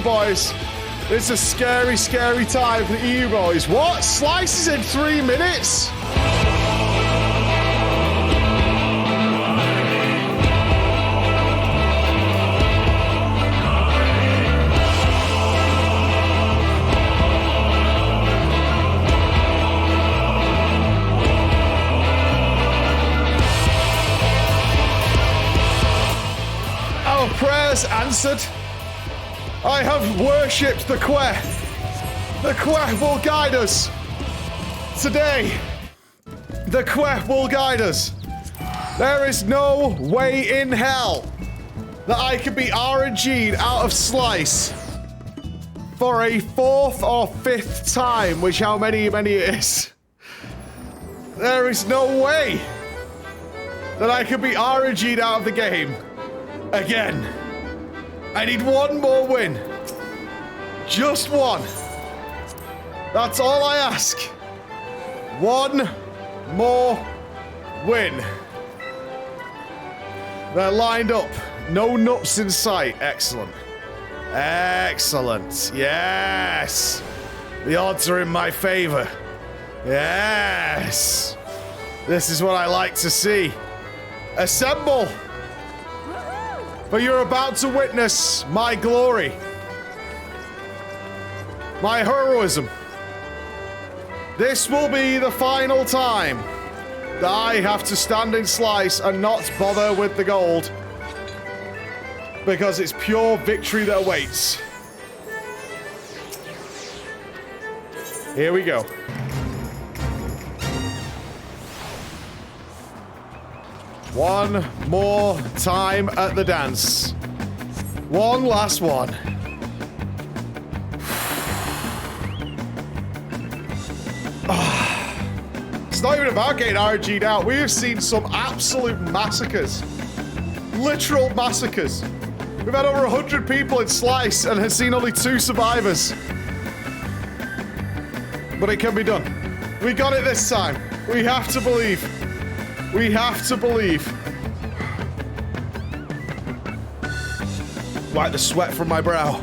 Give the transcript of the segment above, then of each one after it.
boys. It's a scary, scary time for the EU boys. What? Slices in 3 minutes? Our prayers answered. I have worshipped the Queh. The Queh will guide us. Today, the Queh will guide us. There is no way in hell that I can be RNG'd out of Slice for a 4th or 5th time, which how many it is. There is no way that I can be RNG'd out of the game again. I need one more win. Just one. That's all I ask. One more win. They're lined up. No Nupss in sight. Excellent. Excellent. Yes. The odds are in my favor. Yes. This is what I like to see. Assemble. For you're about to witness my glory. My heroism. This will be the final time that I have to stand in Slice and not bother with the gold. Because it's pure victory that awaits. Here we go. One more time at the dance. One last one. It's not even about getting RG'd out. We have seen some absolute massacres. Literal massacres. We've had over 100 people in Slice and have seen only 2 survivors. But it can be done. We got it this time. We have to believe. We have to believe. Wipe the sweat from my brow.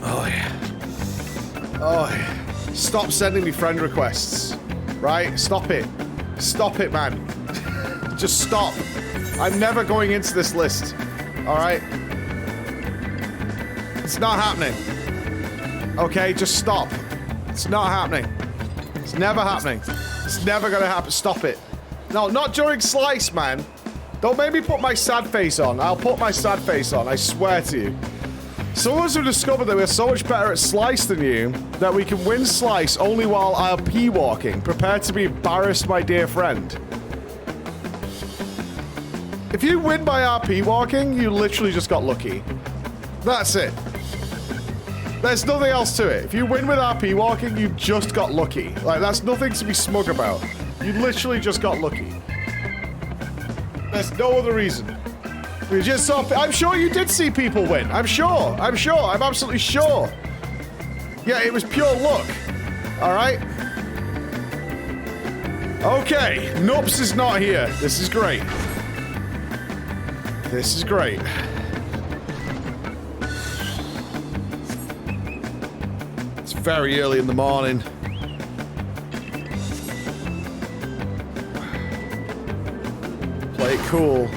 Oh, yeah. Oh, yeah. Stop sending me friend requests. Right? Stop it. Stop it, man. Just stop. I'm never going into this list. Alright? It's not happening. Okay, just stop. It's not happening. It's never happening. It's never gonna happen. Stop it. No, not during Slice, man. Don't make me put my sad face on. I'll put my sad face on, I swear to you. Some of us have discovered that we're so much better at Slice than you that we can win Slice only while RP walking. Prepare to be embarrassed, my dear friend. If you win by RP walking, you literally just got lucky. That's it. There's nothing else to it. If you win with RP walking, you just got lucky. Like, that's nothing to be smug about. You literally just got lucky. There's no other reason. We just saw... I'm sure you did see people win. I'm sure. I'm sure. I'm absolutely sure. Yeah, it was pure luck. All right? Okay. Nupss is not here. This is great. This is great. It's very early in the morning. Play it cool.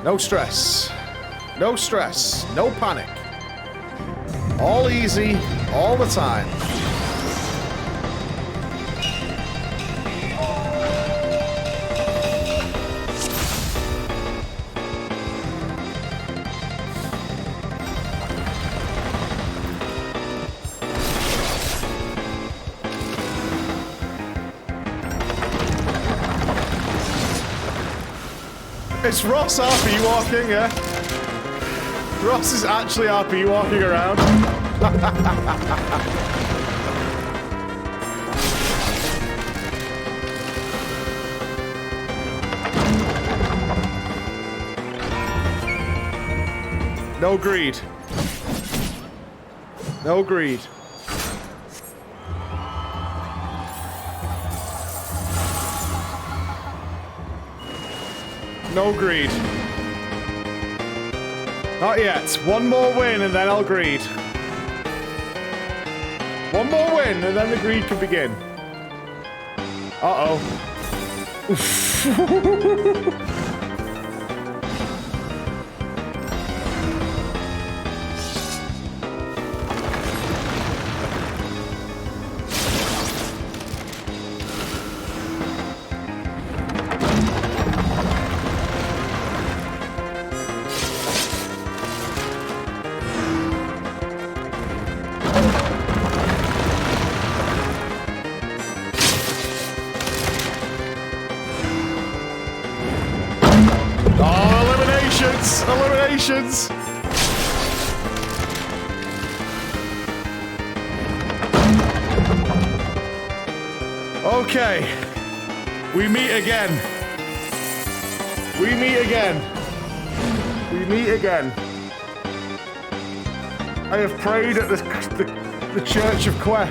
No stress. No stress. No panic. All easy, all the time. It's Ross RP walking, yeah? Ross is actually RP walking around. No greed. No greed. No greed. Not yet. One more win and then I'll greed. One more win and then the greed can begin. Uh-oh. Eliminations! Okay. We meet again. We meet again. We meet again. I have prayed at the Church of Que.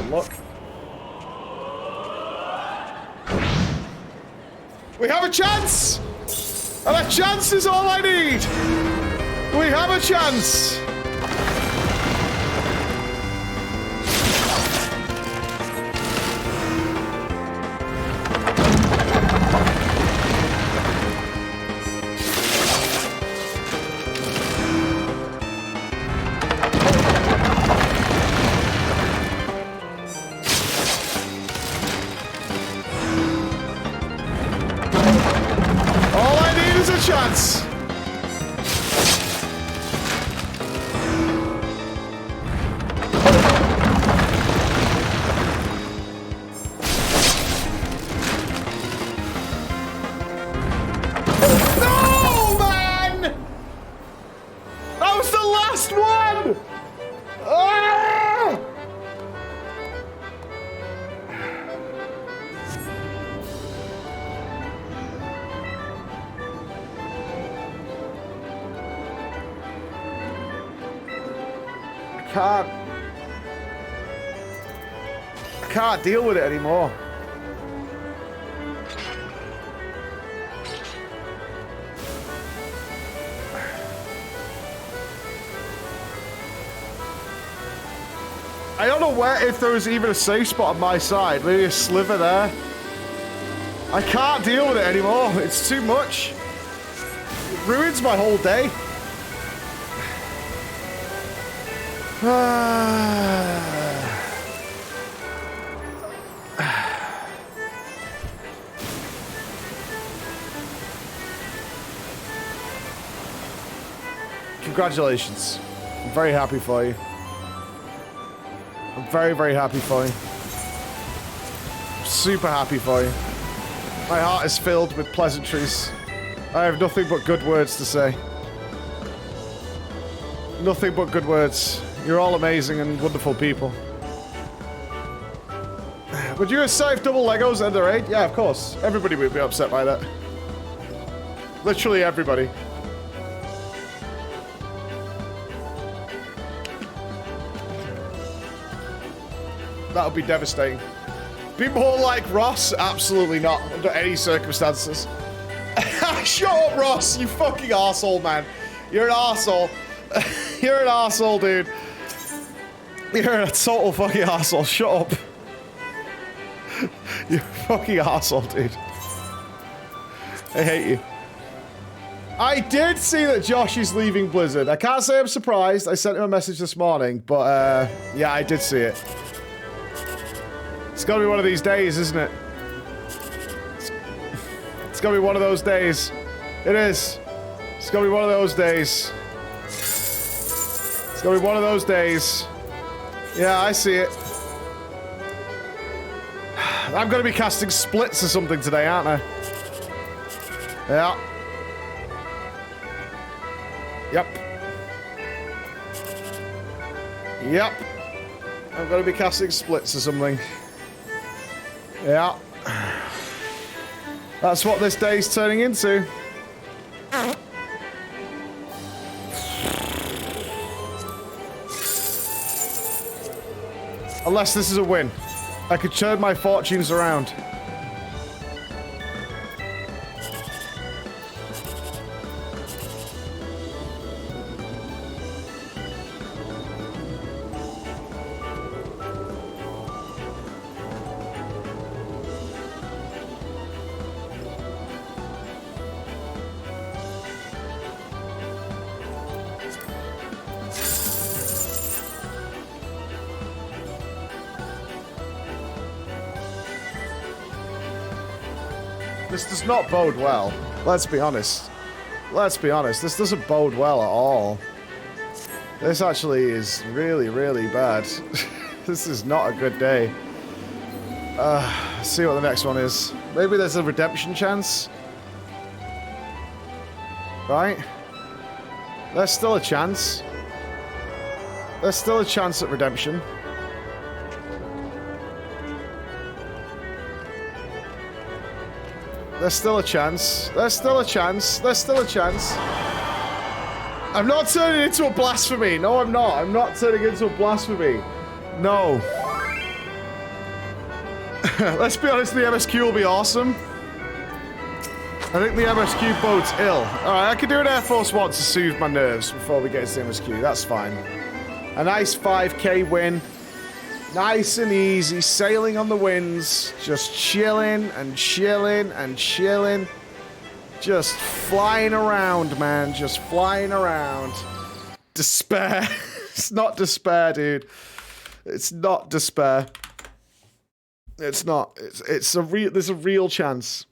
Look. We have a chance! And a chance is all I need! We have a chance! Chance. No, man! That was the last one! Ah! I can't deal with it anymore. I don't know where, if there was even a safe spot on my side. Maybe a sliver there. I can't deal with it anymore. It's too much. It ruins my whole day. Congratulations. I'm very happy for you. I'm very, very happy for you. I'm super happy for you. My heart is filled with pleasantries. I have nothing but good words to say. Nothing but good words. You're all amazing and wonderful people. Would you have saved double Legos at the rate? Yeah, of course. Everybody would be upset by that. Literally everybody. That would be devastating. Be more like Ross? Absolutely not, under any circumstances. Shut up, Ross, you fucking arsehole, man. You're an arsehole. You're an arsehole, dude. You're a total fucking arsehole. Shut up. You're a fucking arsehole, dude. I hate you. I did see that Josh is leaving Blizzard. I can't say I'm surprised. I sent him a message this morning, but yeah, I did see it. It's gotta be one of these days, isn't it? It's gotta be one of those days. It is. It's gonna be one of those days. It's gonna be one of those days. Yeah, I see it. I'm gonna be casting splits or something today, aren't I? Yeah. Yep. Yep. I'm gonna be casting splits or something. Yeah. That's what this day's turning into. Unless this is a win. I could turn my fortunes around. This does not bode well. Let's be honest. Let's be honest. This doesn't bode well at all. This actually is really, really bad. This is not a good day. See what the next one is. Maybe there's a redemption chance. Right? There's still a chance. There's still a chance at redemption. There's still a chance. There's still a chance. There's still a chance. I'm not turning into a blasphemy. No, I'm not. I'm not turning into a blasphemy. No. Let's be honest, the MSQ will be awesome. I think the MSQ bodes ill. Alright, I could do an Air Force One to soothe my nerves before we get to the MSQ. That's fine. A nice 5k win. Nice and easy, sailing on the winds, just chilling and chilling and chilling. Just flying around, man, just flying around. Despair. It's not despair, dude. It's not despair. It's not. It's a real, there's a real chance.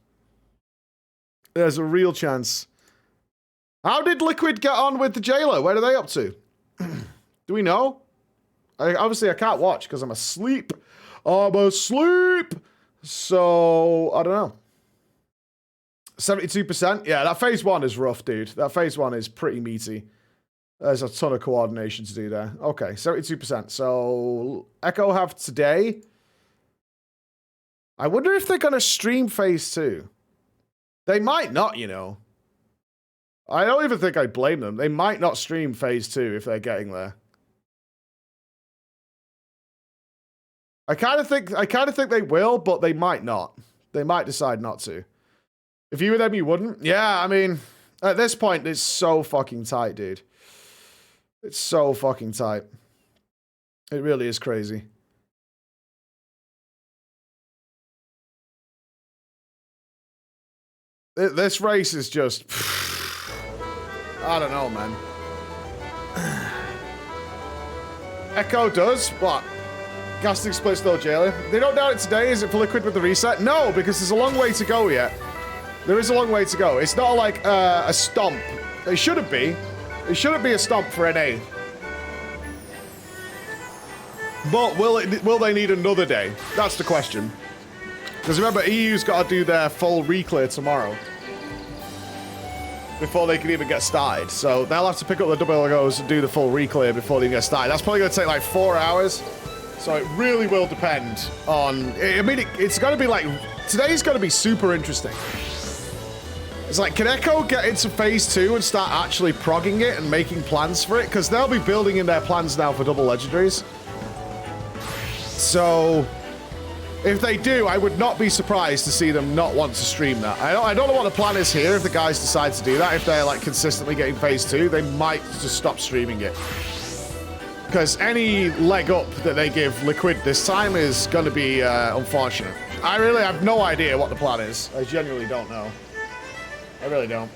There's a real chance. How did Liquid get on with the jailer? Where are they up to? Do we know? Obviously, I can't watch because I'm asleep. I'm asleep! So, I don't know. 72%? Yeah, that phase 1 is rough, dude. That phase 1 is pretty meaty. There's a ton of coordination to do there. Okay, 72%. So, Echo have today. I wonder if they're going to stream phase 2. They might not, you know. I don't even think I blame them. They might not stream phase 2 if they're getting there. I kind of think they will, but they might not. They might decide not to. If you were them, you wouldn't. Yeah, I mean, at this point, it's so fucking tight, dude. It's so fucking tight. It really is crazy. This race is just... I don't know, man. Echo does? What? Casting splits though, jailer. They don't doubt it today. Is it for Liquid with the reset? No, because there's a long way to go yet. There is a long way to go. It's not like a stomp. It shouldn't be. It shouldn't be a stomp for NA. But will they need another day? That's the question. Because remember, EU's got to do their full reclear tomorrow. Before they can even get started. So they'll have to pick up the double logos and do the full reclear before they even get started. That's probably going to take like 4 hours. So it really will depend on... I mean, it's going to be like... Today's going to be super interesting. It's like, can Echo get into phase 2 and start actually progging it and making plans for it? Because they'll be building in their plans now for double legendaries. So... if they do, I would not be surprised to see them not want to stream that. I don't know what the plan is here if the guys decide to do that. If they're like consistently getting phase 2, they might just stop streaming it. Because any leg up that they give Liquid this time is going to be unfortunate. I really have no idea what the plan is. I genuinely don't know. I really don't.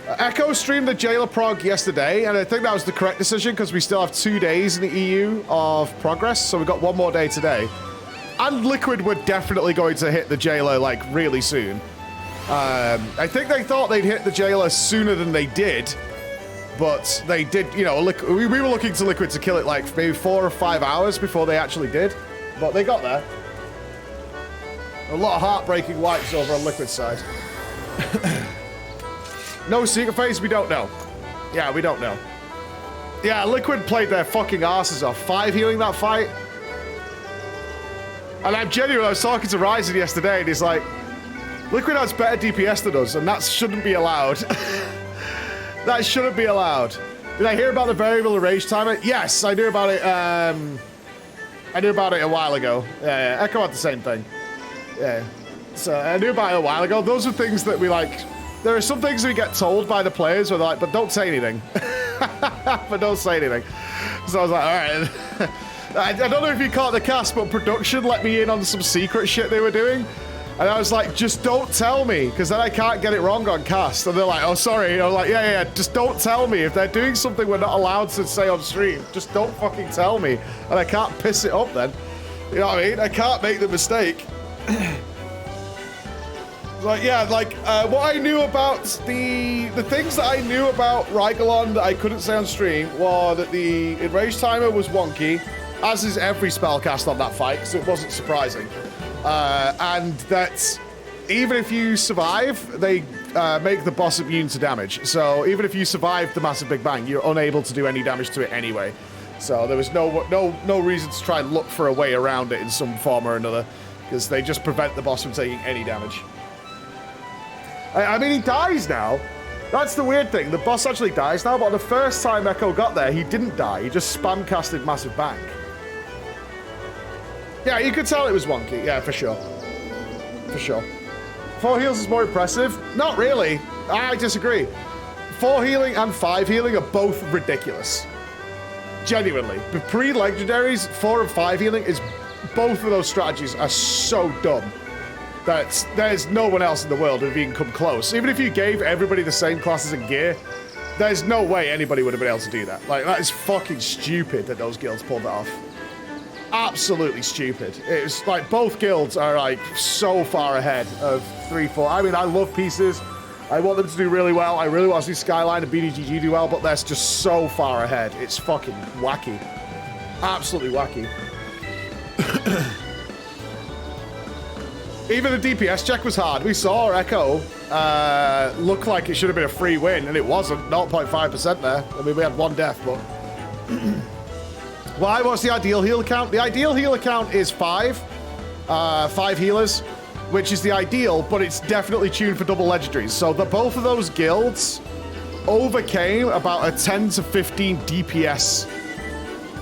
Echo streamed the jailer prog yesterday, and I think that was the correct decision because we still have 2 days in the EU of progress, so we've got 1 more day today. And Liquid were definitely going to hit the jailer, like, really soon. I think they thought they'd hit the jailer sooner than they did. But they did, you know, we were looking to Liquid to kill it, like, maybe 4 or 5 hours before they actually did. But they got there. A lot of heartbreaking wipes over on Liquid's side. No secret phase, we don't know. Yeah, we don't know. Yeah, Liquid played their fucking asses off. 5 healing that fight. And I'm genuine. I was talking to Ryzen yesterday, and he's like, Liquid has better DPS than us, and that shouldn't be allowed. That shouldn't be allowed. Did I hear about the variable rage timer? Yes, I knew about it. I knew about it a while ago. Yeah, Echo had the same thing. Yeah. So I knew about it a while ago. Those are things that we like. There are some things we get told by the players where they're like, but don't say anything. But don't say anything. So I was like, all right. I don't know if you caught the cast, but production let me in on some secret shit they were doing. And I was like, just don't tell me, because then I can't get it wrong on cast. And they're like, oh, sorry. And I was like, yeah, just don't tell me. If they're doing something we're not allowed to say on stream, just don't fucking tell me. And I can't piss it up then. You know what I mean? I can't make the mistake. Like, yeah, like, what I knew about the things that I knew about Rygalon that I couldn't say on stream were that the enrage timer was wonky, as is every spellcast on that fight, so it wasn't surprising. And that even if you survive, they make the boss immune to damage. So even if you survive the massive Big Bang, you're unable to do any damage to it anyway. So there was no reason to try and look for a way around it in some form or another, because they just prevent the boss from taking any damage. I mean, he dies now. That's the weird thing. The boss actually dies now, but the first time Echo got there, he didn't die. He just spam casted Massive Bang. Yeah, you could tell it was wonky. Yeah, for sure. For sure. 4 heals is more impressive? Not really. I disagree. 4 healing and 5 healing are both ridiculous. Genuinely. The pre-legendaries, 4 and 5 healing is... Both of those strategies are so dumb. There's no one else in the world who've even come close. Even if you gave everybody the same classes and gear, there's no way anybody would have been able to do that. Like, that is fucking stupid that those guilds pulled it off. Absolutely stupid. It's like both guilds are like so far ahead of 3-4. I mean, I love pieces. I want them to do really well. I really want to see Skyline and BDGG do well, but they're just so far ahead. It's fucking wacky. Absolutely wacky. Even the DPS check was hard. We saw Echo look like it should have been a free win, and it wasn't. 0.5% there. I mean, we had 1 death, but... Why? What's the ideal heal count? The ideal heal count is 5. 5 healers, which is the ideal, but it's definitely tuned for double legendaries. So both of those guilds overcame about a 10 to 15 DPS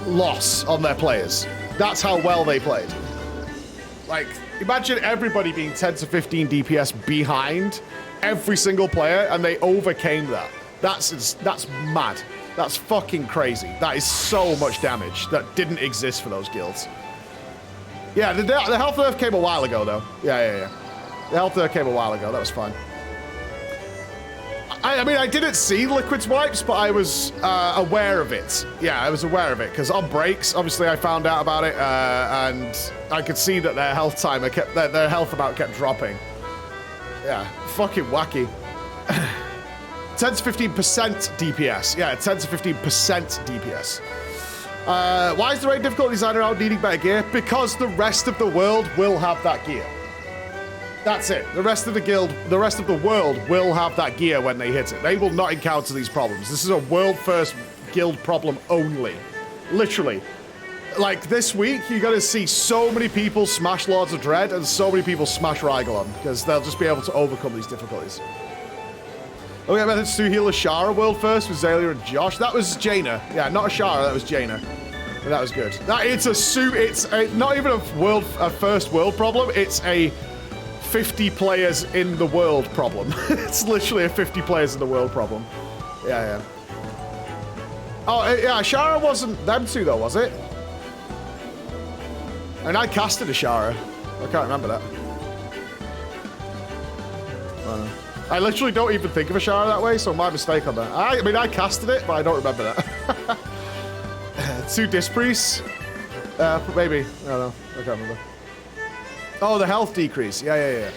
loss on their players. That's how well they played. Like... Imagine everybody being 10 to 15 DPS behind every single player, and they overcame that. That's mad. That's fucking crazy. That is so much damage that didn't exist for those guilds. Yeah, the Health Nerf came a while ago, though. Yeah. The Health Nerf came a while ago. That was fine. I mean, I didn't see Liquid's wipes, but I was aware of it. Yeah, I was aware of it, because on breaks, obviously, I found out about it, and I could see that their health timer their health amount kept dropping. Yeah, fucking wacky. 10 to 15% DPS. Yeah, 10 to 15% DPS. Why is the raid difficult designer out needing better gear? Because the rest of the world will have that gear. That's it. The rest of the world will have that gear when they hit it. They will not encounter these problems. This is a world-first guild problem only. Literally. Like, this week, you're going to see so many people smash Lords of Dread and so many people smash Rygalon, because they'll just be able to overcome these difficulties. Okay, methods to heal Ashara world first with Zalia and Josh. That was Jaina. Yeah, not Ashara, that was Jaina. And that was good. It's not even a first world problem, it's a 50 players in the world problem. It's literally a 50 players in the world problem. Yeah. Oh, yeah, Ashara wasn't them two, though, was it? And I casted Ashara. I can't remember that. I literally don't even think of Ashara that way, so my mistake on that. I mean, I casted it, but I don't remember that. 2 Disc Priests? Maybe. I don't know. I can't remember. Oh, the health decrease. Yeah.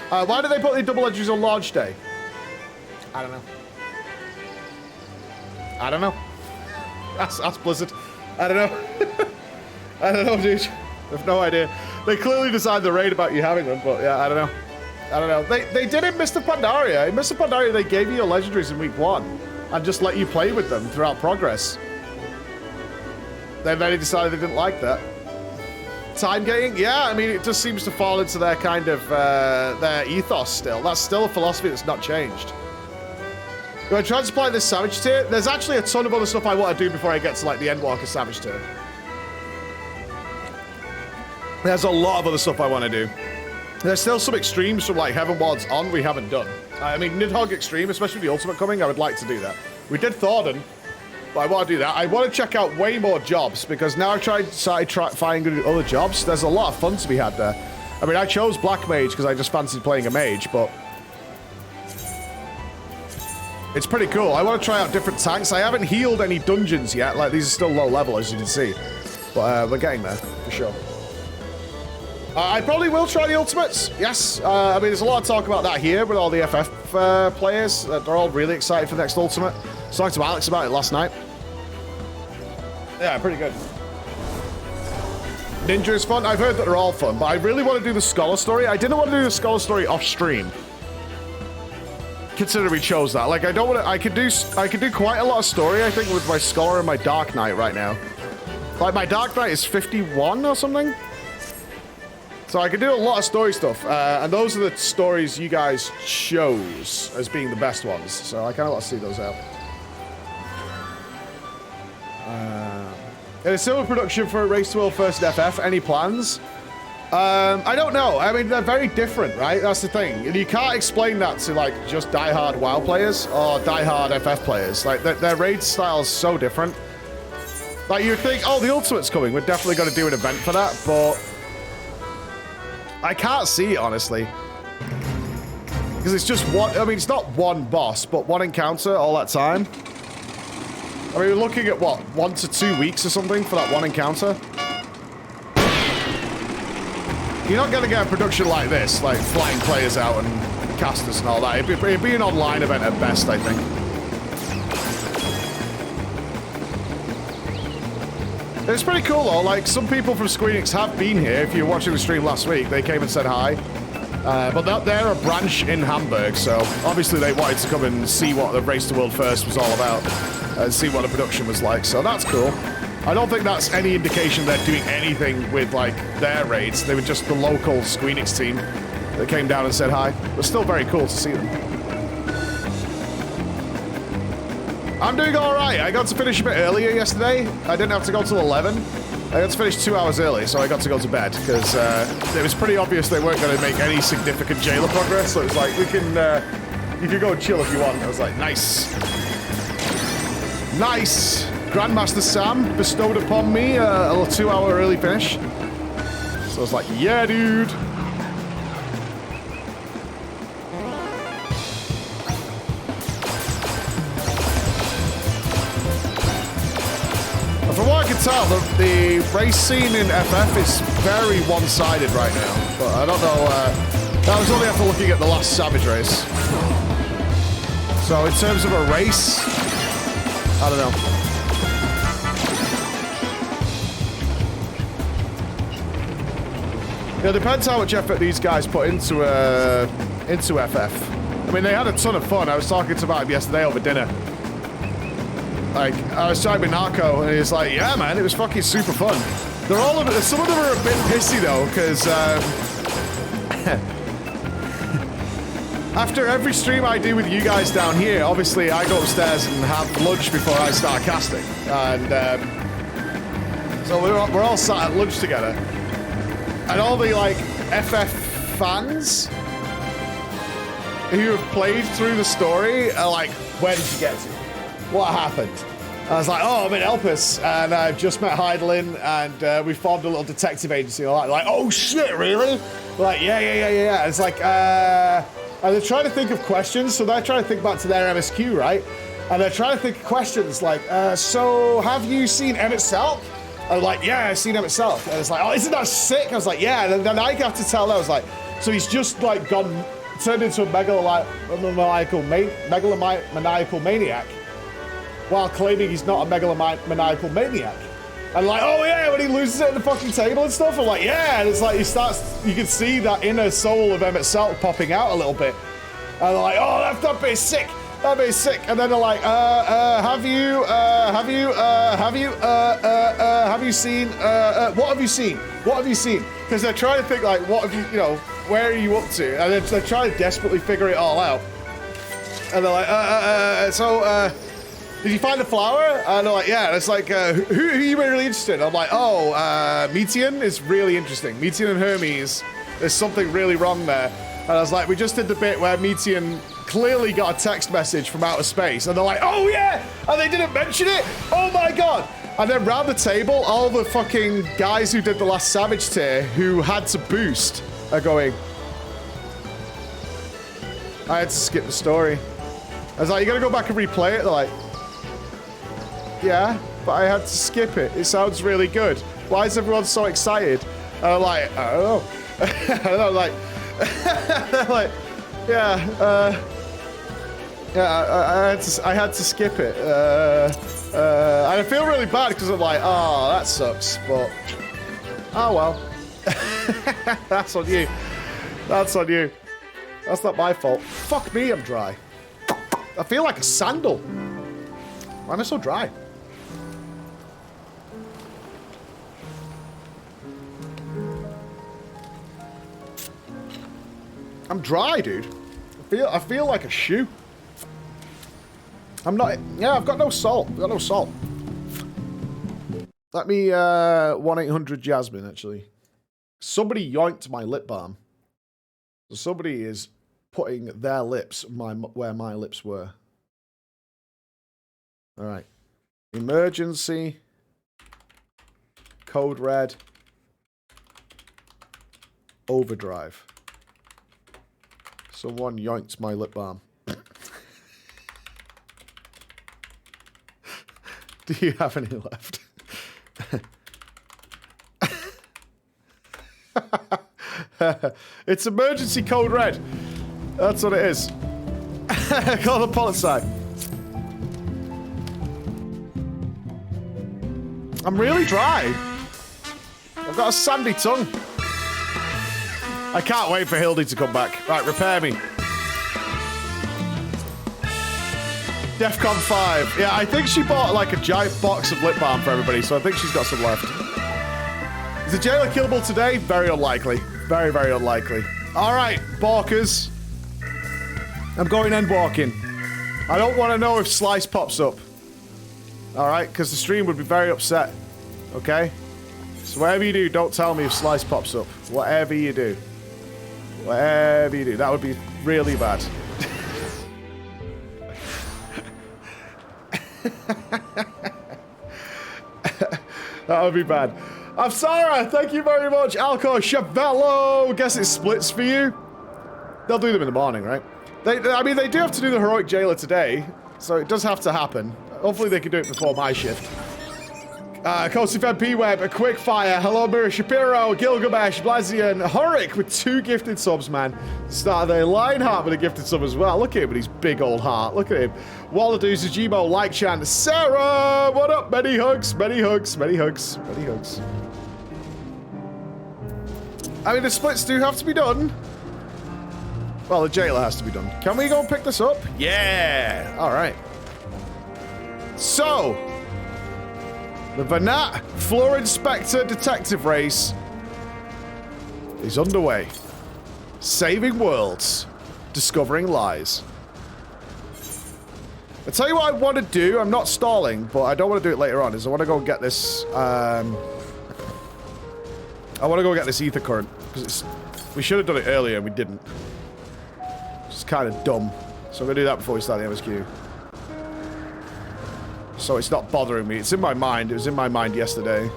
Why do they put the double legendaries on launch day? I don't know. That's Blizzard. I don't know. I don't know, dude. I have no idea. They clearly designed the raid about you having them, but yeah, I don't know. They did in Mr. Pandaria. In Mr. Pandaria, they gave you your legendaries in week 1 and just let you play with them throughout progress. Then they decided they didn't like that. time gating? Yeah, I mean, it just seems to fall into their kind of, their ethos still. That's still a philosophy that's not changed. Do I try to supply this Savage tier? There's actually a ton of other stuff I want to do before I get to, like, the Endwalker Savage tier. There's a lot of other stuff I want to do. There's still some extremes from, like, Heaven Wards on we haven't done. I mean, Nidhogg Extreme, especially with the Ultimate coming, I would like to do that. We did Thornton, but I want to do that. I want to check out way more jobs, because now I've started finding other jobs. There's a lot of fun to be had there. I mean, I chose Black Mage because I just fancied playing a mage, but it's pretty cool. I want to try out different tanks. I haven't healed any dungeons yet. Like, these are still low level, as you can see. But we're getting there, for sure. I probably will try the Ultimates, yes. I mean, there's a lot of talk about that here with all the FF players. They're all really excited for the next Ultimate. I was talking to Alex about it last night. Yeah, pretty good. Ninja is fun. I've heard that they're all fun, but I really want to do the Scholar story. I didn't want to do the Scholar story off stream. Consider we chose that. Like, I don't want to. I could do quite a lot of story, I think, with my Scholar and my Dark Knight right now. Like, my Dark Knight is 51 or something. So I can do a lot of story stuff, and those are the stories you guys chose as being the best ones. So I kind of want to see those out. In a similar production for Race to World First FF, any plans? I don't know. I mean, they're very different, right? That's the thing. And you can't explain that to, like, just diehard WoW players or diehard FF players. Like, their raid style is so different. Like, you'd think, oh, the Ultimate's coming. We're definitely going to do an event for that, but I can't see it, honestly. Because it's just one... I mean, it's not one boss, but one encounter all that time. I mean, we're looking at, what, 1 to 2 weeks or something for that one encounter? You're not going to get a production like this, like flying players out and casters and all that. It'd be an online event at best, I think. It's pretty cool, though. Like, some people from Squeenix have been here. If you were watching the stream last week, they came and said hi. But they're a branch in Hamburg, so obviously they wanted to come and see what the Race to World First was all about and see what the production was like, so that's cool. I don't think that's any indication they're doing anything with, like, their raids. They were just the local Squeenix team that came down and said hi. But still very cool to see them. I'm doing all right. I got to finish a bit earlier yesterday. I didn't have to go till 11. I got to finish 2 hours early, so I got to go to bed because it was pretty obvious they weren't going to make any significant jailer progress. So it was like, you can go and chill if you want. I was like, nice. Nice. Grandmaster Sam bestowed upon me a 2-hour early finish. So I was like, yeah, dude. From what I can tell, the race scene in FF is very one-sided right now. But I don't know, that was only after looking at the last Savage race. So in terms of a race, I don't know. Yeah, it depends how much effort these guys put into FF. I mean, they had a ton of fun. I was talking to Matt yesterday over dinner. Like, I was talking with Narco, and he's like, yeah, man, it was fucking super fun. They're all a bit, some of them are a bit pissy, though, because after every stream I do with you guys down here, obviously I go upstairs and have lunch before I start casting. And so we're all sat at lunch together. And all the, like, FF fans who have played through the story are like, where did you get to? What happened? I was like, oh, I'm in Elpis, and I've just met Heidelin, and we formed a little detective agency. And all that. Like, oh, shit, really? We're like, yeah. It's like, and they're trying to think of questions, so they're trying to think back to their MSQ, right? And they're trying to think of questions like, so have you seen Emmett Selk? I was like, yeah, I've seen him itself. And it's like, oh, isn't that sick? I was like, yeah. And then I got to tell them, I was like, so he's just, like, turned into a megalomaniacal maniac while claiming he's not a megalomaniacal maniac. And like, oh, yeah, when he loses it at the fucking table and stuff. I'm like, yeah. And it's like, you can see that inner soul of Emmett Selk popping out a little bit. And they're like, oh, that bit's sick. That'd be sick. And then they're like, have you seen, what have you seen? What have you seen? Because they're trying to think like, what have you, you know, where are you up to? And they're trying to desperately figure it all out. And they're like, did you find the flower? And they're like, yeah. And it's like, who are you really interested in? I'm like, oh, Metian is really interesting. Metian and Hermes, there's something really wrong there. And I was like, we just did the bit where Metian clearly got a text message from outer space. And they're like, oh yeah, and they didn't mention it? Oh my God. And then round the table, all the fucking guys who did the last Savage tier who had to boost are going, I had to skip the story. I was like, you gotta go back and replay it? They're like, yeah, but I had to skip it. It sounds really good. Why is everyone so excited? And I'm like, I don't know. And I'm like, yeah, I had to skip it. And I feel really bad because I'm like, oh, that sucks, but oh well. That's on you. That's on you. That's not my fault. Fuck me, I'm dry. I feel like a sandal. Why am I so dry? I'm dry, dude. I feel like a shoe. I'm not. Yeah, I've got no salt. I've got no salt. Let me 1-800 Jasmine. Actually, somebody yoinked my lip balm. So somebody is putting their lips where my lips were. All right. Emergency. Code red. Overdrive. Someone yoinked my lip balm. Do you have any left? It's emergency code red. That's what it is. Call the policy. I'm really dry. I've got a sandy tongue. I can't wait for Hildy to come back. Right, repair me. DEFCON 5. Yeah, I think she bought like a giant box of lip balm for everybody, so I think she's got some left. Is the jailer killable today? Very unlikely. Very, very unlikely. All right, Borkers. I'm going end walking. I don't want to know if Slice pops up. All right, because the stream would be very upset. Okay? So whatever you do, don't tell me if Slice pops up. Whatever you do. Whatever you do. That would be really bad. That would be bad. I'm Sarah, thank you very much. Alco Chavello. Guess it splits for you. They'll do them in the morning, right? I mean, they do have to do the Heroic Jailer today, so it does have to happen. Hopefully they can do it before my shift. Coasty MP Web, a quick fire. Hello, Mira Shapiro, Gilgamesh, Blazian, Horik with 2 gifted subs, man. Start of the Lionheart with a gifted sub as well. Look at him with his big old heart. Look at him. Walladoos, Zajimo, Like Chan, Sarah, what up? Many hugs, many hugs, many hugs, many hugs. I mean, the splits do have to be done. Well, the jailer has to be done. Can we go and pick this up? Yeah! All right. So, the Vanat Floor Inspector Detective Race is underway. Saving worlds. Discovering lies. I'll tell you what I want to do. I'm not stalling, but I don't want to do it later on. Is I want to go get this, I want to go get this ether current. Because we should have done it earlier and we didn't. It's kind of dumb. So I'm going to do that before we start the MSQ. So it's not bothering me. It's in my mind. It was in my mind yesterday.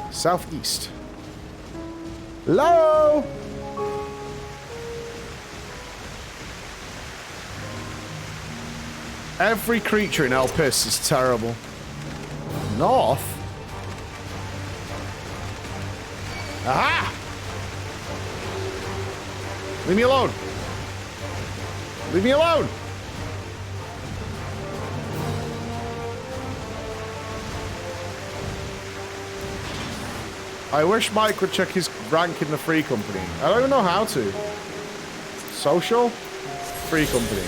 Southeast. Hello? Every creature in Elpis is terrible. North? Aha! Leave me alone. Leave me alone. I wish Mike would check his rank in the free company. I don't even know how to. Social? Free company.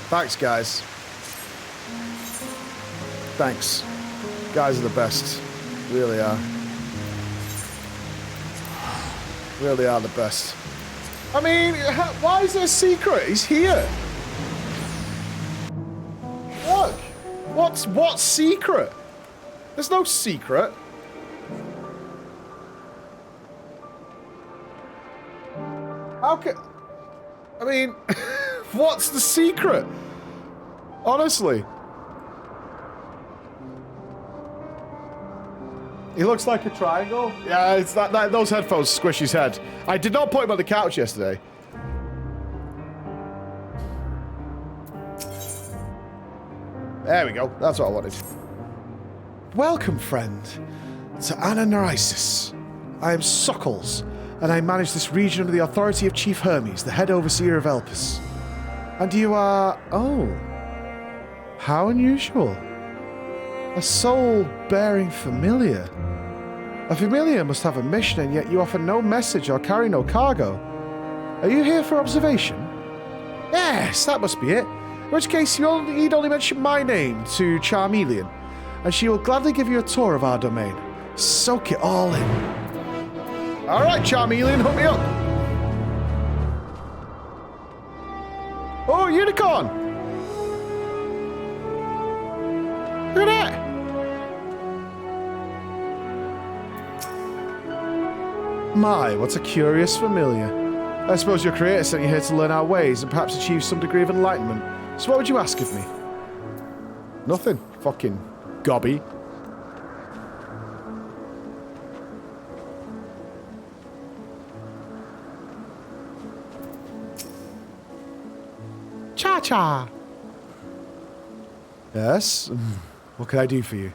Thanks, guys. Thanks. Guys are the best. Really are. Really are the best. I mean, why is there a secret? He's here. Look. What's secret? There's no secret. How can... I mean, what's the secret? Honestly. He looks like a triangle. Yeah, it's that those headphones squish his head. I did not put him on the couch yesterday. There we go. That's what I wanted. Welcome, friend, to Ananorisis. I am Sockles, and I manage this region under the authority of Chief Hermes, the head overseer of Elpis. And you are... Oh. How unusual. A soul-bearing familiar. A familiar must have a mission, and yet you offer no message or carry no cargo. Are you here for observation? Yes, that must be it. In which case, you'd only mention my name to Charmeleon, and she will gladly give you a tour of our domain. Soak it all in. Alright, Charmeleon, hook me up. Oh, unicorn! Look at that! My, what a curious familiar. I suppose your creator sent you here to learn our ways and perhaps achieve some degree of enlightenment. So what would you ask of me? Nothing. Fucking gobby. Cha-cha! Yes? What can I do for you?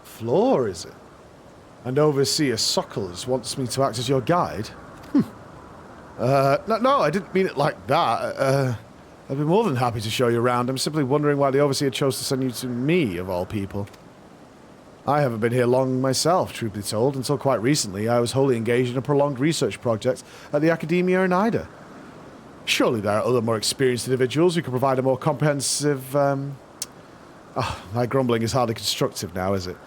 Floor, is it? And Overseer Sockles wants me to act as your guide? No, I didn't mean it like that. I'd be more than happy to show you around. I'm simply wondering why the Overseer chose to send you to me, of all people. I haven't been here long myself, truth be told. Until quite recently, I was wholly engaged in a prolonged research project at the Academia in Ida. Surely there are other more experienced individuals who can provide a more comprehensive... my grumbling is hardly constructive now, is it?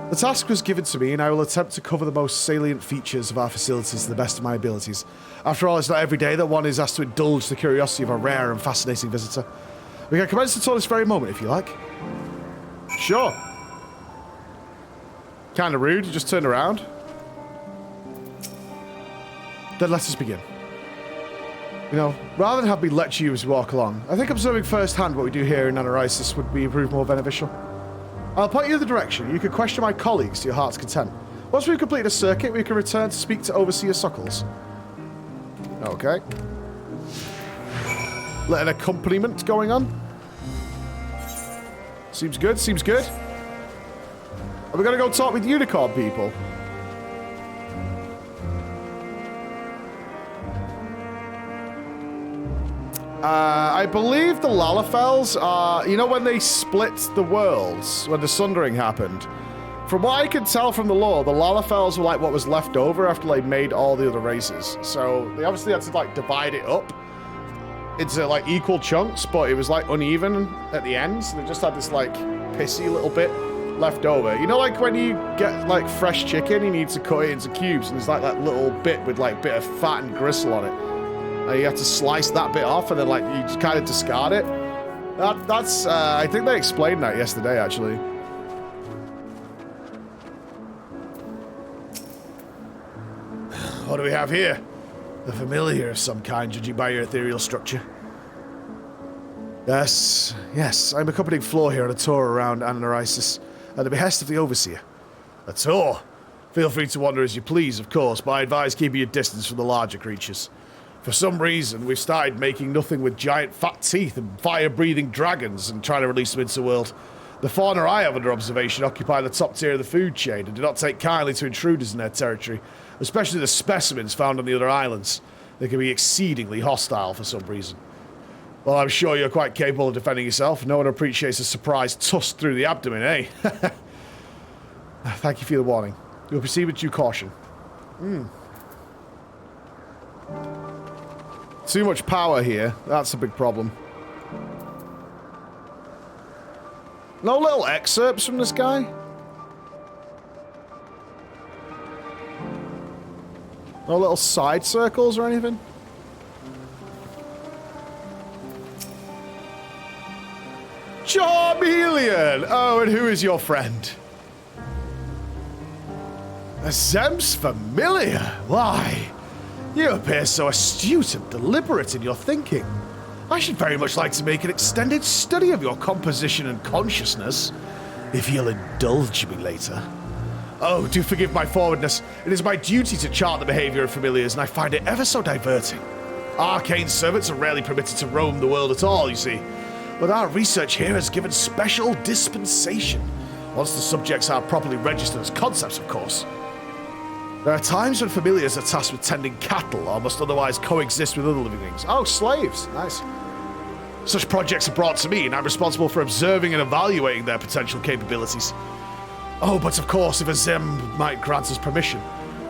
The task was given to me, and I will attempt to cover the most salient features of our facilities to the best of my abilities. After all, it's not every day that one is asked to indulge the curiosity of a rare and fascinating visitor. We can commence the tour this very moment, if you like. Sure. Kind of rude, you just turned around. Then let us begin. You know, rather than have me lecture you as we walk along, I think observing firsthand what we do here in Ananorisis would prove more beneficial. I'll point you in the direction. You can question my colleagues to your heart's content. Once we've completed a circuit, we can return to speak to Overseer Sockles. Okay. Let an accompaniment going on. Seems good, seems good. Are we going to go talk with unicorn people? I believe the Lalafels are... You know when they split the worlds? When the Sundering happened? From what I can tell from the lore, the Lalafels were like what was left over after they made all the other races. So they obviously had to like divide it up into like equal chunks, but it was like uneven at the end. So they just had this like pissy little bit left over. You know, like when you get like fresh chicken, you need to cut it into cubes, and there's like that little bit with like bit of fat and gristle on it. And you have to slice that bit off, and then like you just kind of discard it. That's I think they explained that yesterday, actually. What do we have here? A familiar of some kind, judging by your ethereal structure. Yes, I'm accompanying Floor here on a tour around Ananorisis at the behest of the Overseer. A tour? Feel free to wander as you please, of course, but I advise keeping your distance from the larger creatures. For some reason, we've started making nothing with giant fat teeth and fire-breathing dragons and trying to release them into the world. The fauna I have under observation occupy the top tier of the food chain and do not take kindly to intruders in their territory, especially the specimens found on the other islands. They can be exceedingly hostile for some reason. Well, I'm sure you're quite capable of defending yourself. No one appreciates a surprise tusk through the abdomen, eh? Thank you for the warning. You'll proceed with due caution. Too much power here. That's a big problem. No little excerpts from this guy? No little side circles or anything? Charmeleon! Oh, and who is your friend? A Zem's familiar? Why? You appear so astute and deliberate in your thinking. I should very much like to make an extended study of your composition and consciousness, if you'll indulge me later. Oh, do forgive my forwardness. It is my duty to chart the behavior of familiars, and I find it ever so diverting. Arcane servants are rarely permitted to roam the world at all, you see. But our research here has given special dispensation, once the subjects are properly registered as concepts, of course. There are times when familiars are tasked with tending cattle or must otherwise coexist with other living things. Oh, slaves. Nice. Such projects are brought to me, and I'm responsible for observing and evaluating their potential capabilities. Oh, but of course, if a Zem might grant us permission,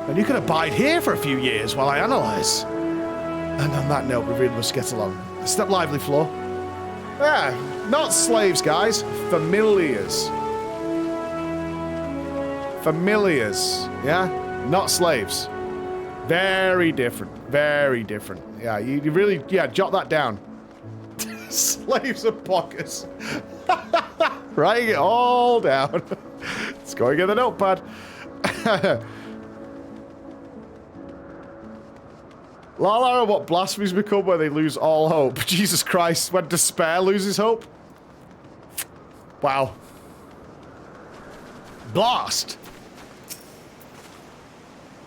then you can abide here for a few years while I analyze. And on that note, we really must get along. Step lively, Flo. Yeah, not slaves, guys. Familiars. Familiars, yeah? Not slaves. Very different. Very different. Yeah, you really, yeah, jot that down. Slaves and pockets. Writing it all down. It's going in the notepad. Lala, what blasphemies become when they lose all hope. Jesus Christ, when despair loses hope. Wow. Blast.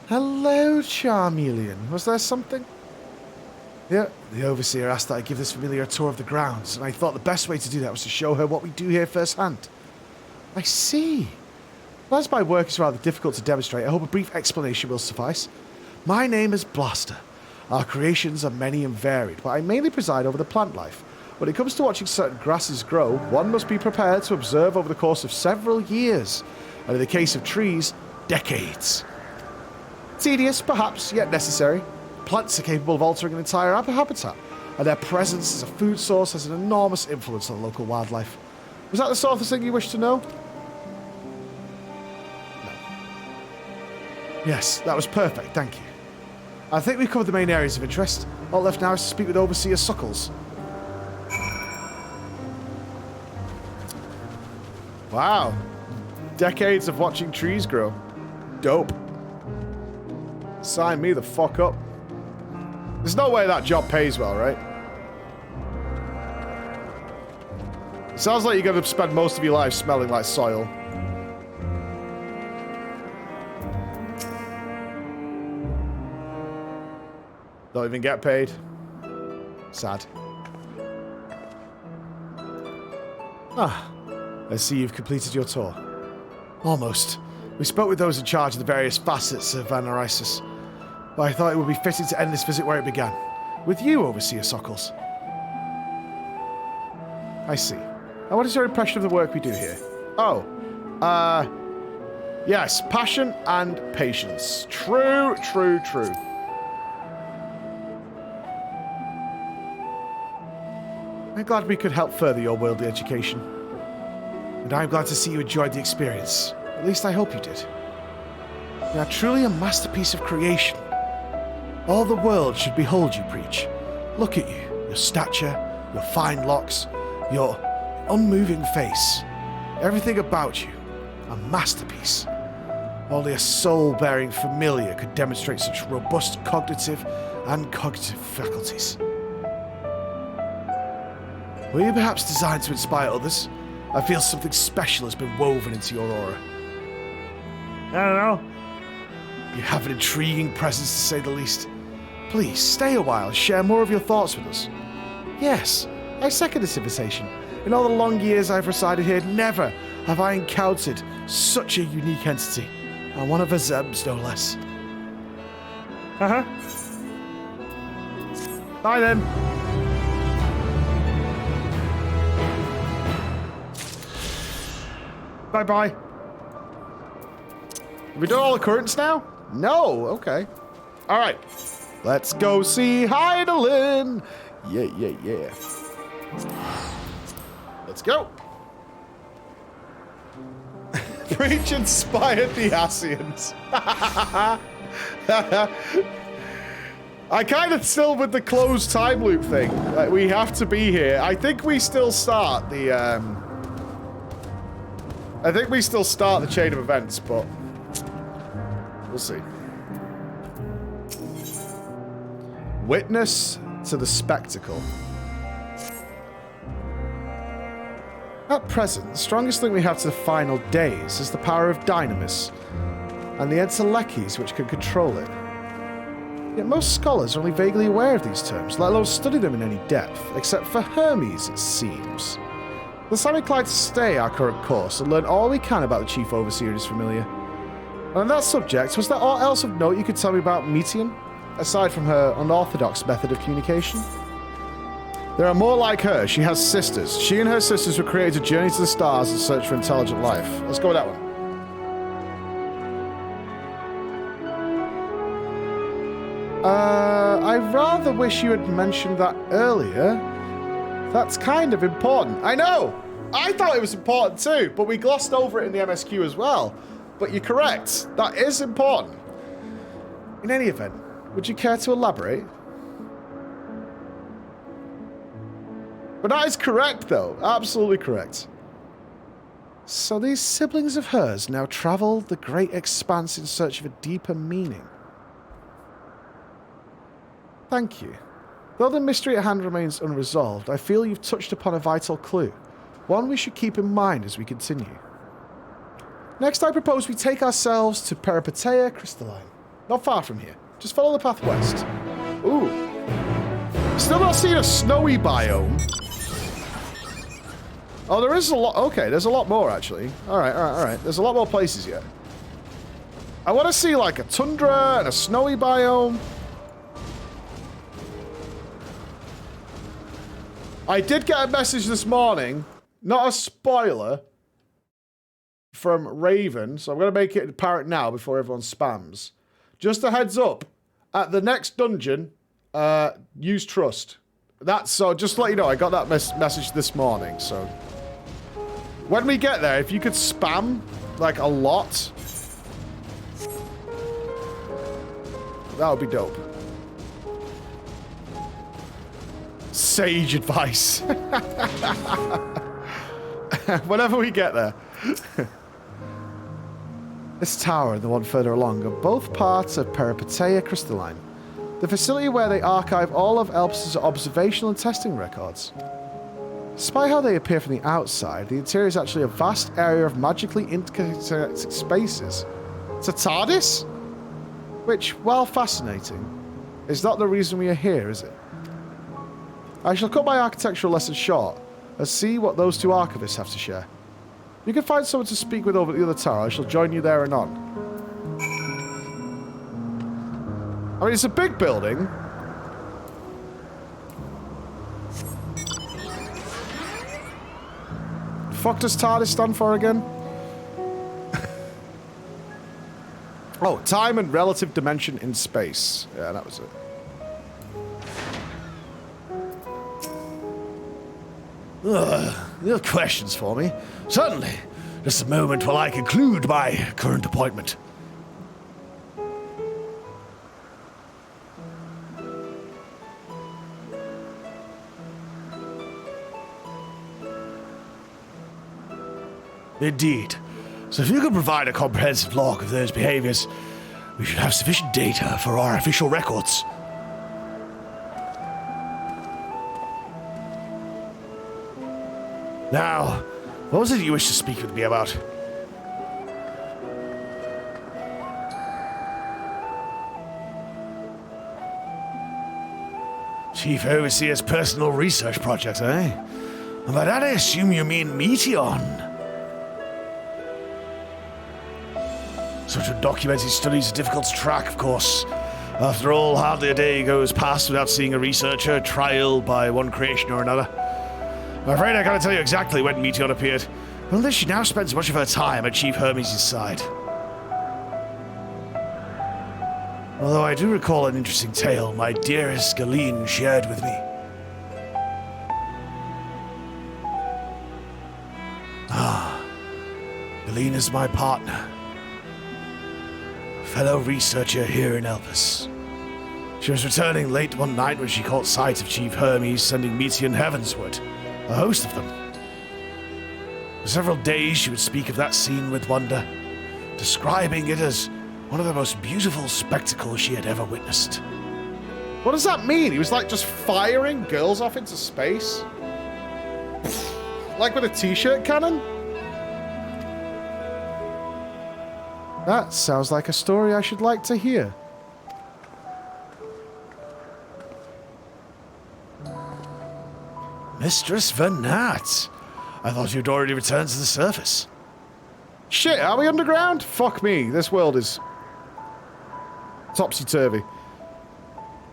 Hello, Charmeleon. Was there something? Yeah, the Overseer asked that I give this familiar a tour of the grounds, and I thought the best way to do that was to show her what we do here firsthand. I see. Well, as my work is rather difficult to demonstrate, I hope a brief explanation will suffice. My name is Blaster. Our creations are many and varied, but I mainly preside over the plant life. When it comes to watching certain grasses grow, one must be prepared to observe over the course of several years, and in the case of trees, decades. Tedious, perhaps, yet necessary. Plants are capable of altering an entire habitat, and their presence as a food source has an enormous influence on local wildlife. Was that the sort of thing you wish to know? No. Yes, that was perfect, thank you. I think we've covered the main areas of interest. All left now is to speak with Overseer Suckles. Wow. Decades of watching trees grow. Dope. Sign me the fuck up. There's no way that job pays well, right? It sounds like you're going to spend most of your life smelling like soil. Don't even get paid. Sad. Ah, I see you've completed your tour. Almost. We spoke with those in charge of the various facets of Anarisis, but I thought it would be fitting to end this visit where it began. With you, Overseer Suckles. I see. And what is your impression of the work we do here? Oh, yes, passion and patience. True, true, true. I'm glad we could help further your worldly education. And I'm glad to see you enjoyed the experience. At least I hope you did. You are truly a masterpiece of creation. All the world should behold you, Preach. Look at you, your stature, your fine locks, your unmoving face. Everything about you, a masterpiece. Only a soul-bearing familiar could demonstrate such robust cognitive and cognitive faculties. Were you perhaps designed to inspire others? I feel something special has been woven into your aura. I don't know. You have an intriguing presence, to say the least. Please, stay a while and share more of your thoughts with us. Yes, I second this invitation. In all the long years I've resided here, never have I encountered such a unique entity. And one of the Zems, no less. Uh-huh. Bye then. Bye-bye. Have we done all the currents now? No. Okay. All right. Let's go see Heidelin. Yeah, yeah, yeah. Let's go. Preach inspired the Asians. I kind of still with the closed time loop thing. Like, we have to be here. I think we still start the chain of events, but we'll see. Witness to the spectacle. At present, the strongest link we have to the final days is the power of Dynamis and the entelechies which can control it. Yet most scholars are only vaguely aware of these terms, let alone study them in any depth, except for Hermes, it seems. Thus I'm inclined to stay our current course and learn all we can about the Chief Overseer and his familiar. And on that subject, was there aught else of note you could tell me about Meteon, aside from her unorthodox method of communication? There are more like her. She has sisters. She and her sisters were created to journey to the stars and search for intelligent life. Let's go with that one. I rather wish you had mentioned that earlier. That's kind of important. I know! I thought it was important too, but we glossed over it in the MSQ as well. But you're correct. That is important. In any event, would you care to elaborate? But that is correct, though. Absolutely correct. So these siblings of hers now travel the great expanse in search of a deeper meaning. Thank you. Though the mystery at hand remains unresolved, I feel you've touched upon a vital clue. One we should keep in mind as we continue. Next, I propose we take ourselves to Peripateia Crystalline. Not far from here. Just follow the path west. Ooh. Still not seeing a snowy biome. Oh, there is a lot. Okay, there's a lot more, actually. Alright. There's a lot more places yet. I want to see, like, a tundra and a snowy biome. I did get a message this morning, not a spoiler, from Raven, so I'm going to make it apparent now before everyone spams. Just a heads up, at the next dungeon, use trust. That's so, just to let you know, I got that message this morning, so... When we get there, if you could spam, like, a lot, that would be dope. Sage advice. Whenever we get there. This tower and the one further along are both parts of Peripateia Crystalline, the facility where they archive all of Elpis' observational and testing records. Despite how they appear from the outside, the interior is actually a vast area of magically interconnected spaces. It's a TARDIS? Which, while fascinating, is not the reason we are here, is it? I shall cut my architectural lesson short and see what those two archivists have to share. You can find someone to speak with over at the other tower. I shall join you there anon. I mean, it's a big building. Fuck does TARDIS stand for again? Oh, time and relative dimension in space. Yeah, that was it. You have questions for me? Certainly. Just a moment while I conclude my current appointment. Indeed. So if you could provide a comprehensive log of those behaviors, we should have sufficient data for our official records. Now, what was it you wished to speak with me about? Chief Overseer's personal research project, eh? And by that I assume you mean Meteon. So to document his studies is difficult to track, of course. After all, hardly a day goes past without seeing a researcher trialed by one creation or another. I'm afraid I can't tell you exactly when Meteon appeared, unless she now spends much of her time at Chief Hermes' side. Although I do recall an interesting tale my dearest Galeen shared with me. Galeen is my partner, a fellow researcher here in Elpis. She was returning late one night when she caught sight of Chief Hermes sending Metean heavensward, a host of them. For several days she would speak of that scene with wonder, describing it as one of the most beautiful spectacles she had ever witnessed. What does that mean? He was like just firing girls off into space? Like with a t-shirt cannon? That sounds like a story I should like to hear. Mistress Vernat, I thought you'd already returned to the surface. Shit, are we underground? Fuck me, this world is topsy-turvy.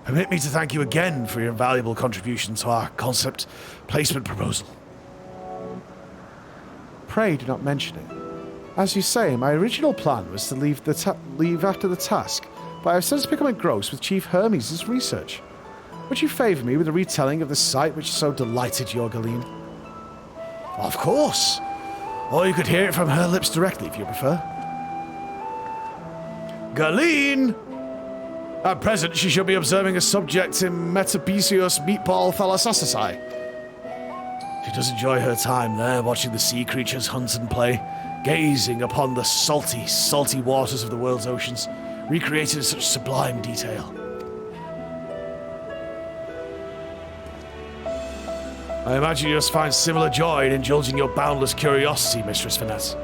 Permit me to thank you again for your invaluable contribution to our concept placement proposal. Pray do not mention it. As you say, my original plan was to leave after the task, but I have since become engrossed with Chief Hermes' research. Would you favour me with a retelling of the sight which so delighted your Galeen? Of course. Or you could hear it from her lips directly if you prefer. Galeen! At present, she should be observing a subject in Metapicius meatball thalassaci. She does enjoy her time there, watching the sea creatures hunt and play, gazing upon the salty, salty waters of the world's oceans, recreated in such sublime detail. I imagine you must find similar joy in indulging your boundless curiosity, Mistress Vernat.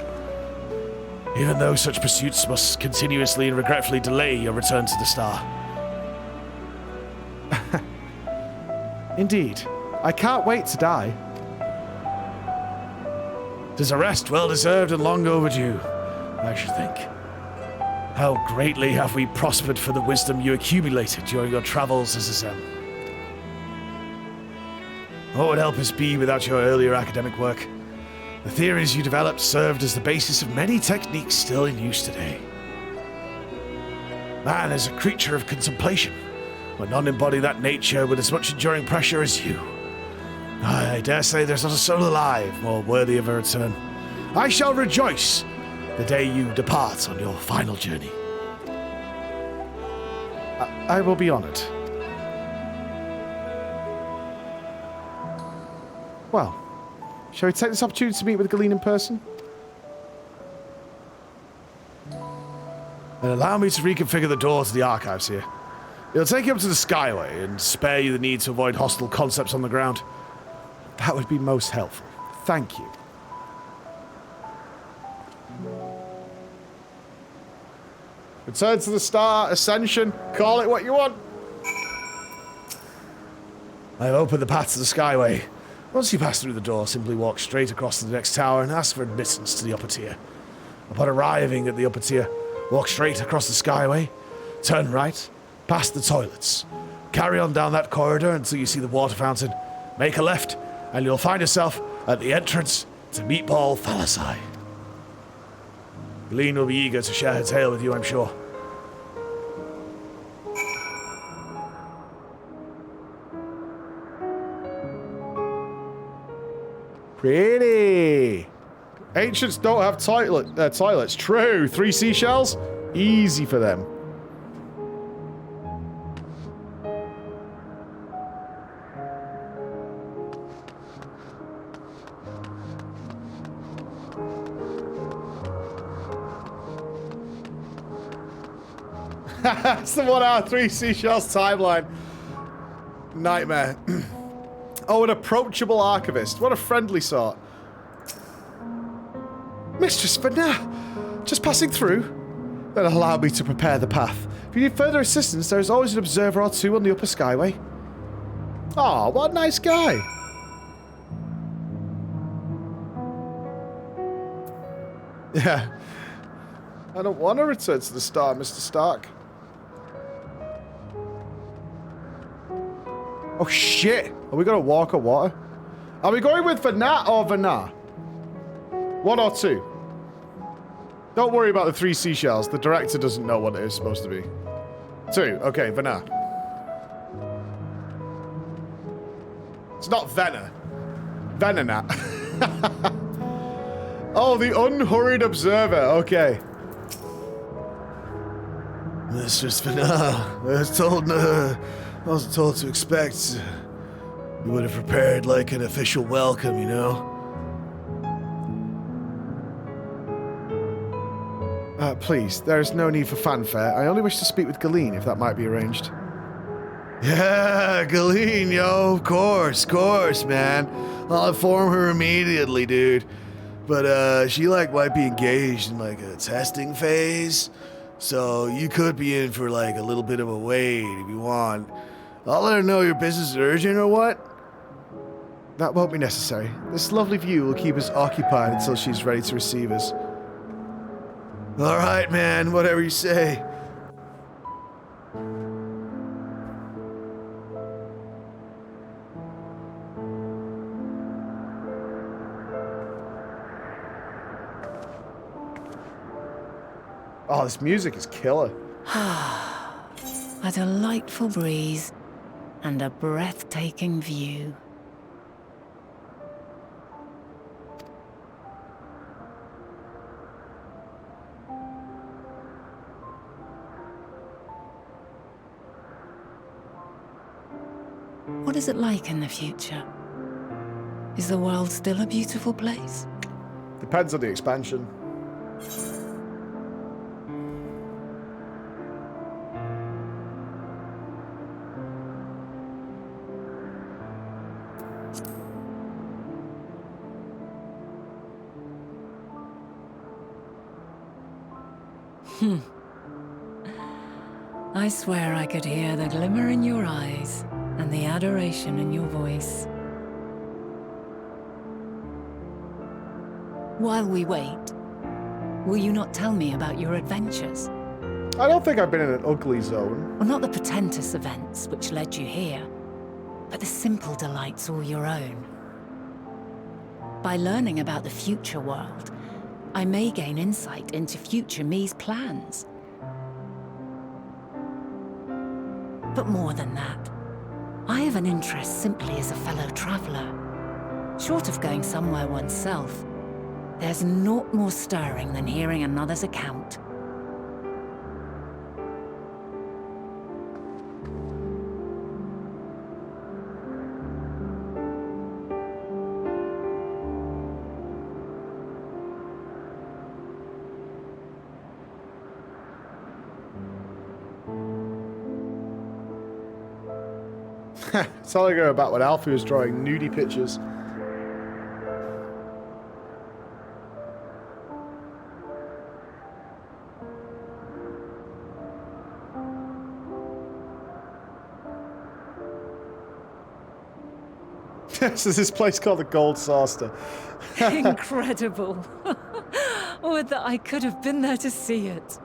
Even though such pursuits must continuously and regretfully delay your return to the star. Indeed. I can't wait to die. 'Tis a rest well-deserved and long overdue, I should think. How greatly have we prospered for the wisdom you accumulated during your travels as a Zen. What would Elpis be without your earlier academic work? The theories you developed served as the basis of many techniques still in use today. Man is a creature of contemplation, but none embody that nature with as much enduring pressure as you. I dare say there's not a soul alive more worthy of a return. I shall rejoice the day you depart on your final journey. I will be honoured. Well, shall we take this opportunity to meet with Galeen in person? And allow me to reconfigure the door to the archives here. It'll take you up to the Skyway and spare you the need to avoid hostile concepts on the ground. That would be most helpful. Thank you. Return to the star, ascension, call it what you want. I've opened the path to the Skyway. Once you pass through the door, simply walk straight across to the next tower and ask for admittance to the upper tier. Upon arriving at the upper tier, walk straight across the Skyway, turn right, past the toilets. Carry on down that corridor until you see the water fountain. Make a left, and you'll find yourself at the entrance to Meatball Thalassaci. Galeen will be eager to share her tale with you, I'm sure. Pretty. Ancients don't have toilets. True. 3 seashells? Easy for them. It's the 1 hour, 3 seashells timeline. Nightmare. Oh, an approachable archivist. What a friendly sort. Mistress Vernat, just passing through. Then allow me to prepare the path. If you need further assistance, there is always an observer or two on the upper Skyway. Aw, what a nice guy. Yeah. I don't want to return to the star, Mr. Stark. Oh shit! Are we gonna walk or water? Are we going with Vernat or Vernat? 1 or 2? Don't worry about the 3 seashells. The director doesn't know what it is supposed to be. 2. Okay, Vena. It's not Vena. Venonat. Oh, the unhurried observer. Okay. Mistress Vena, I wasn't told to expect. You would have prepared like an official welcome, you know? Please, there is no need for fanfare. I only wish to speak with Galeen, if that might be arranged. Yeah, Galeen, yo, of course, man. I'll inform her immediately, dude. But, she, like, might be engaged in, like, a testing phase. So you could be in for, like, a little bit of a wait if you want. I'll let her know your business is urgent or what? That won't be necessary. This lovely view will keep us occupied until she's ready to receive us. All right, man, whatever you say. Oh, this music is killer. A delightful breeze and a breathtaking view. What is it like in the future? Is the world still a beautiful place? Depends on the expansion. I swear I could hear the glimmer in your eyes and the adoration in your voice. While we wait, will you not tell me about your adventures? I don't think I've been in an ugly zone. Well, not the portentous events which led you here, but the simple delights all your own. By learning about the future world, I may gain insight into future me's plans. But more than that, I have an interest simply as a fellow traveler. Short of going somewhere oneself, there's naught more stirring than hearing another's account. It's all I go about when Alfie was drawing nudie pictures. There's this place called the Gold Saucer. Incredible. Would that I could have been there to see it.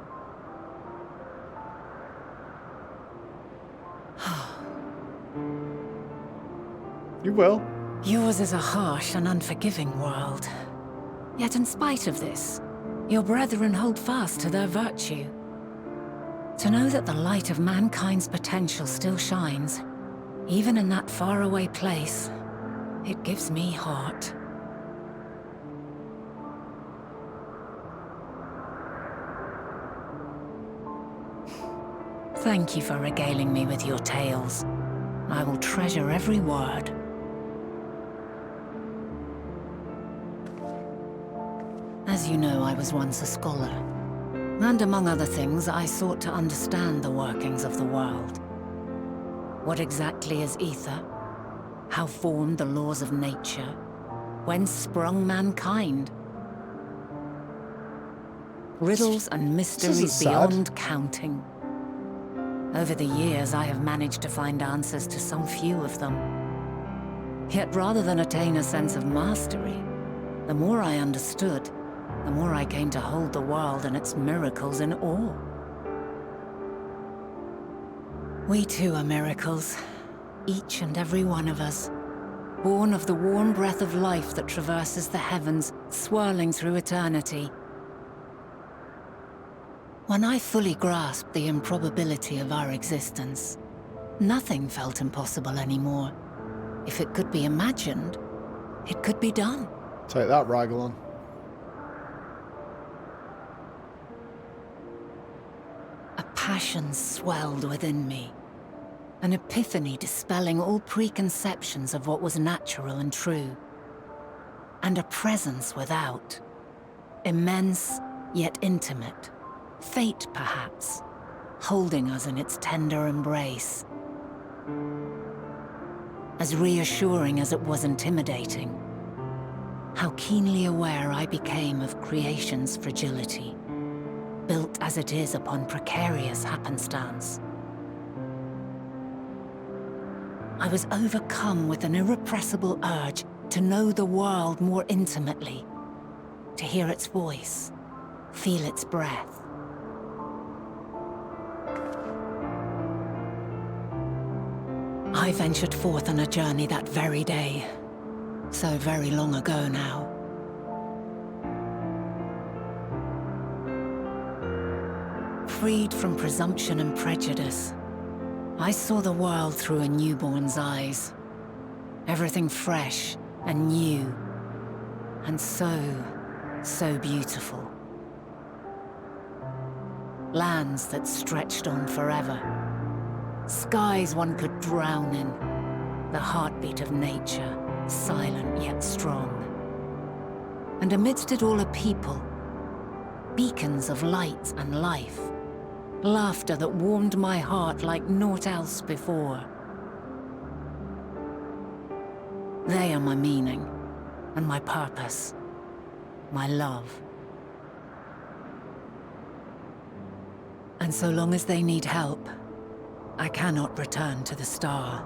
You will. Yours is a harsh and unforgiving world. Yet in spite of this, your brethren hold fast to their virtue. To know that the light of mankind's potential still shines, even in that faraway place, it gives me heart. Thank you for regaling me with your tales. I will treasure every word. As you know, I was once a scholar. And among other things, I sought to understand the workings of the world. What exactly is ether? How formed the laws of nature? Whence sprung mankind? Riddles and mysteries beyond counting. Over the years, I have managed to find answers to some few of them. Yet rather than attain a sense of mastery, the more I understood, the more I came to hold the world and its miracles in awe. We too are miracles, each and every one of us, born of the warm breath of life that traverses the heavens, swirling through eternity. When I fully grasped the improbability of our existence, nothing felt impossible anymore. If it could be imagined, it could be done. Take that, Raglan. A passion swelled within me. An epiphany dispelling all preconceptions of what was natural and true. And a presence without. Immense, yet intimate. Fate, perhaps, holding us in its tender embrace. As reassuring as it was intimidating. How keenly aware I became of creation's fragility, built as it is upon precarious happenstance. I was overcome with an irrepressible urge to know the world more intimately, to hear its voice, feel its breath. I ventured forth on a journey that very day, so very long ago now. Freed from presumption and prejudice, I saw the world through a newborn's eyes. Everything fresh and new, and so beautiful. Lands that stretched on forever. Skies one could drown in. The heartbeat of nature, silent yet strong. And amidst it all a people. Beacons of light and life. Laughter that warmed my heart like naught else before. They are my meaning, and my purpose, my love. And so long as they need help, I cannot return to the star.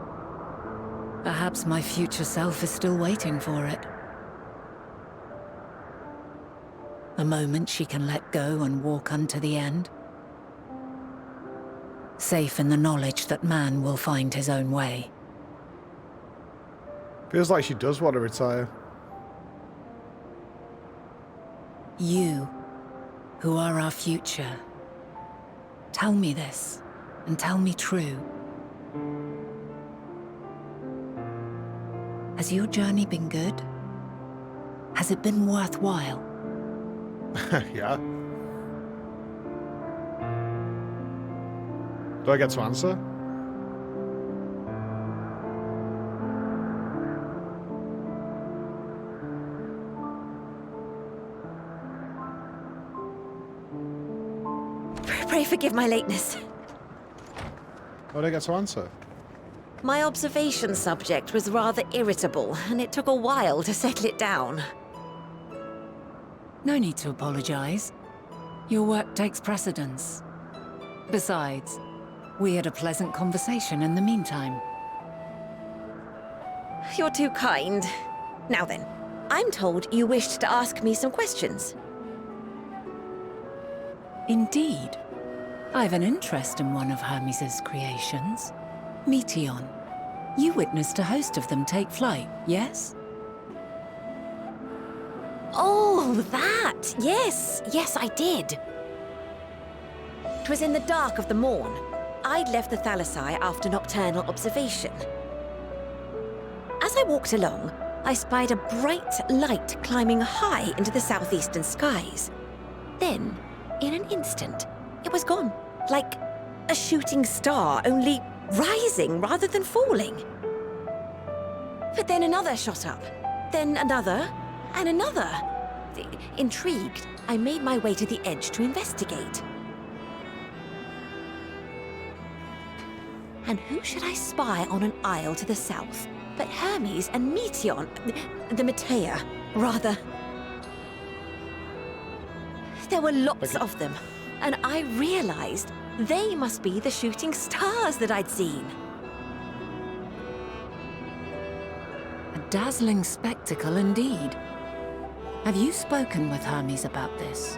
Perhaps my future self is still waiting for it. The moment she can let go and walk unto the end. Safe in the knowledge that man will find his own way. Feels like she does want to retire. You, who are our future, tell me this, and tell me true. Has your journey been good? Has it been worthwhile? Yeah. Do I get to answer? Pray forgive my lateness. How do I get to answer? My observation subject was rather irritable, and it took a while to settle it down. No need to apologize. Your work takes precedence. Besides, we had a pleasant conversation in the meantime. You're too kind. Now then, I'm told you wished to ask me some questions. Indeed. I've an interest in one of Hermes' creations. Meteion. You witnessed a host of them take flight, yes? Oh, that! Yes, I did. It was in the dark of the morn. I'd left the Thalassai after nocturnal observation. As I walked along, I spied a bright light climbing high into the southeastern skies. Then, in an instant, it was gone, like a shooting star, only rising rather than falling. But then another shot up, then another, and another. Intrigued, I made my way to the edge to investigate. And who should I spy on an isle to the south but Hermes and Meteion, the Metea, rather. There were lots of them, and I realized they must be the shooting stars that I'd seen. A dazzling spectacle indeed. Have you spoken with Hermes about this?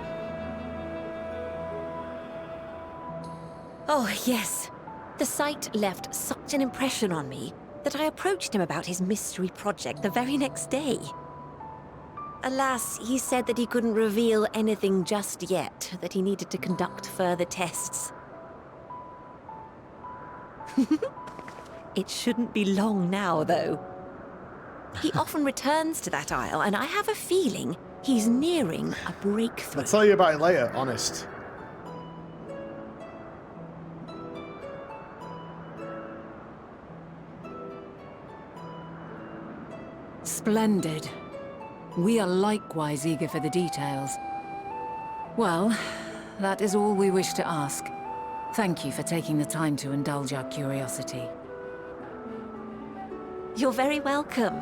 Oh, yes. The sight left such an impression on me that I approached him about his mystery project the very next day. Alas, he said that he couldn't reveal anything just yet, that he needed to conduct further tests. It shouldn't be long now, though. He often returns to that isle, and I have a feeling he's nearing a breakthrough. I'll tell you about it later, honest. Splendid. We are likewise eager for the details. Well, that is all we wish to ask. Thank you for taking the time to indulge our curiosity. You're very welcome.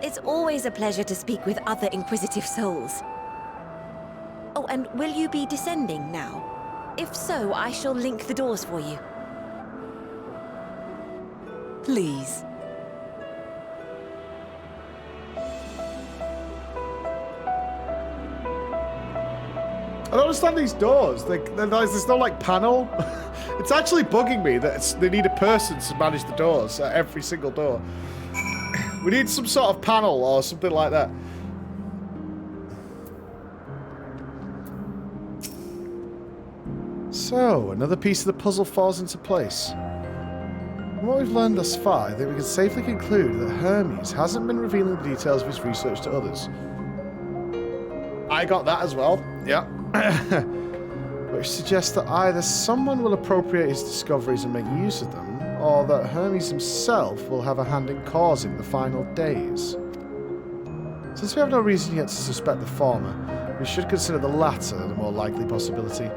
It's always a pleasure to speak with other inquisitive souls. Oh, and will you be descending now? If so, I shall link the doors for you. Please. I don't understand these doors. There's no, like, panel. It's actually bugging me that they need a person to manage the doors at every single door. We need some sort of panel or something like that. So, another piece of the puzzle falls into place. From what we've learned thus far, I think we can safely conclude that Hermes hasn't been revealing the details of his research to others. I got that as well. Yeah. Which suggests that either someone will appropriate his discoveries and make use of them, or that Hermes himself will have a hand in causing the final days. Since we have no reason yet to suspect the former, we should consider the latter the more likely possibility.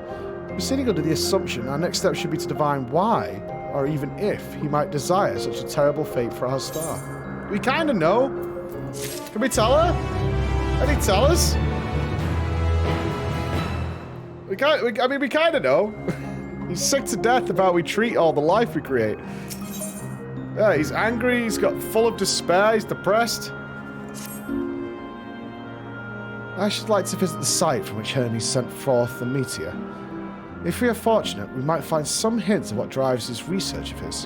Proceeding under the assumption, our next step should be to divine why, or even if, he might desire such a terrible fate for our star. We kind of know. Can we tell her? Any tell us? We kind of know. He's sick to death about how we treat all the life we create. Yeah, he's angry, he's got full of despair, he's depressed. I should like to visit the site from which Hermes sent forth the meteor. If we are fortunate, we might find some hint of what drives this research of his.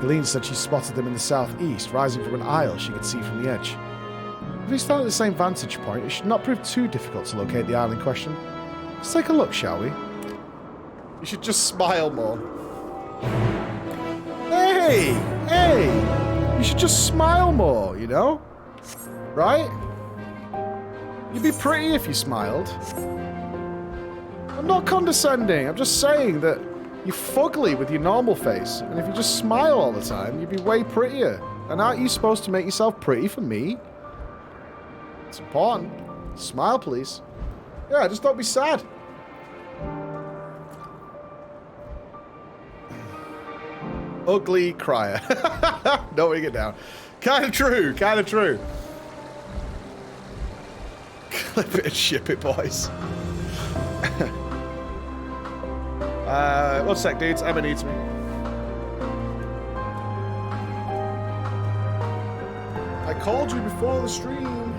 Helene said she spotted them in the southeast, rising from an isle she could see from the edge. If we stand at the same vantage point, it should not prove too difficult to locate the isle in question. Let's take a look, shall we? You should just smile more. Hey! Hey! You should just smile more, you know? Right? You'd be pretty if you smiled. I'm not condescending, I'm just saying that you're fugly with your normal face, and if you just smile all the time, you'd be way prettier. And aren't you supposed to make yourself pretty for me? It's important. Smile, please. Yeah, just don't be sad. Ugly crier. Don't bring it down. Kind of true, kind of true. Clip it and ship it, boys. One sec, dudes. Emma needs me. I called you before the stream.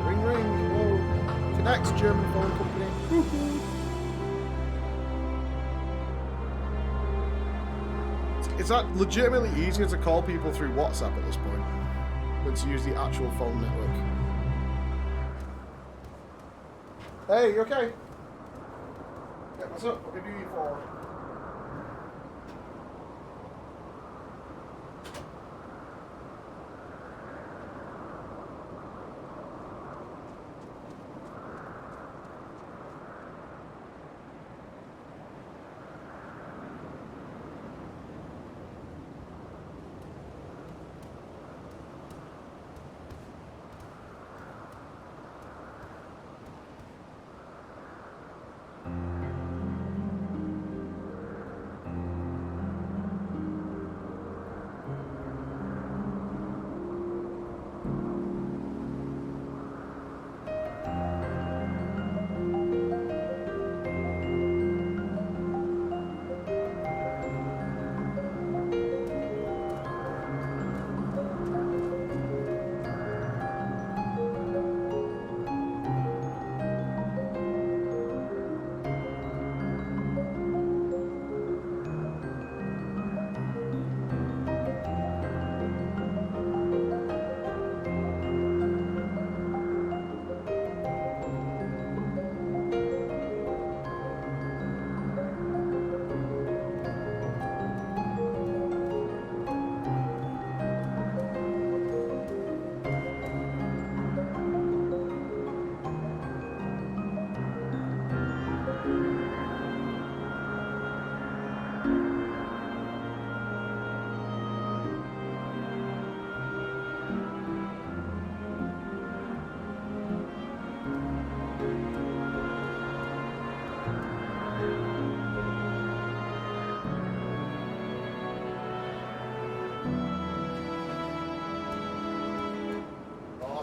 Ring, ring. Whoa. Connect, German phone company. Woohoo. Is that legitimately easier to call people through WhatsApp at this point than to use the actual phone network? Hey, you okay? Yeah, what's up? What can I do you for?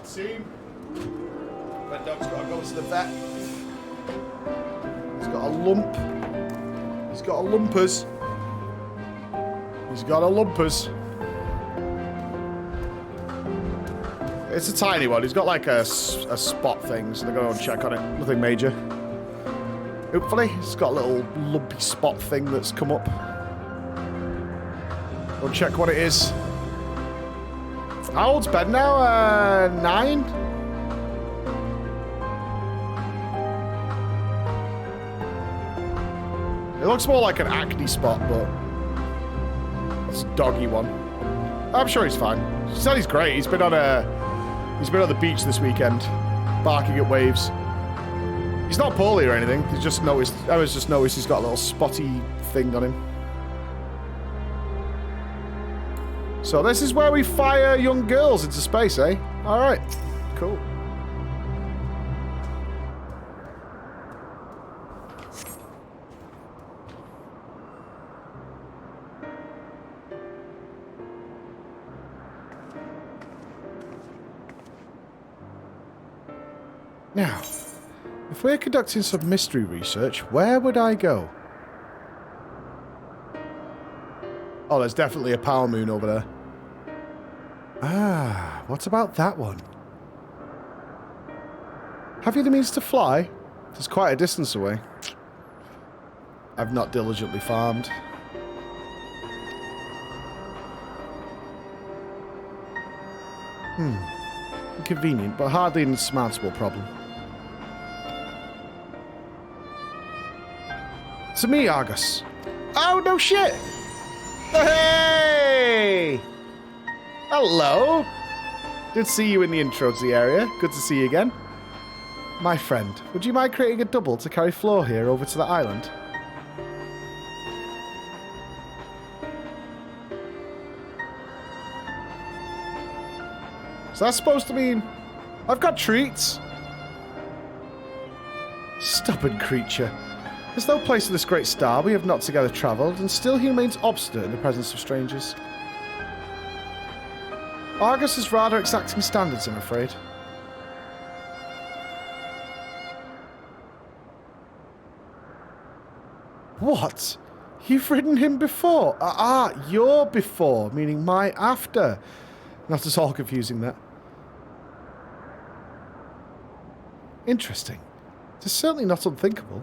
Can't see him. Red Dog's got to go to the vet. He's got a lump. He's got a lumpers. He's got a lumpers. It's a tiny one. He's got like a spot thing, so they're going to check on it. Nothing major. Hopefully, it's got a little lumpy spot thing that's come up. Go check what it is. How old's Ben now? 9? It looks more like an acne spot, but it's a doggy one. I'm sure he's fine. He said he's great. He's been on the beach this weekend, barking at waves. He's not poorly or anything. He's just noticed. I was just noticed he's got a little spotty thing on him. So this is where we fire young girls into space, eh? All right, cool. Now, if we're conducting some mystery research, where would I go? Oh, there's definitely a power moon over there. Ah, what about that one? Have you the means to fly? It's quite a distance away. I've not diligently farmed. Inconvenient, but hardly an insurmountable problem. To me, Argus. Oh, no shit! Hey! Hello! Did see you in the intro to the area. Good to see you again. My friend, would you mind creating a double to carry Floor here over to the island? So that's supposed to mean I've got treats. Stubborn creature. There's no place in this great star we have not together travelled, and still he remains obstinate in the presence of strangers. Argus has rather exacting standards, I'm afraid. What? You've ridden him before? Your before, meaning my after. Not at all confusing, that. Interesting. It is certainly not unthinkable.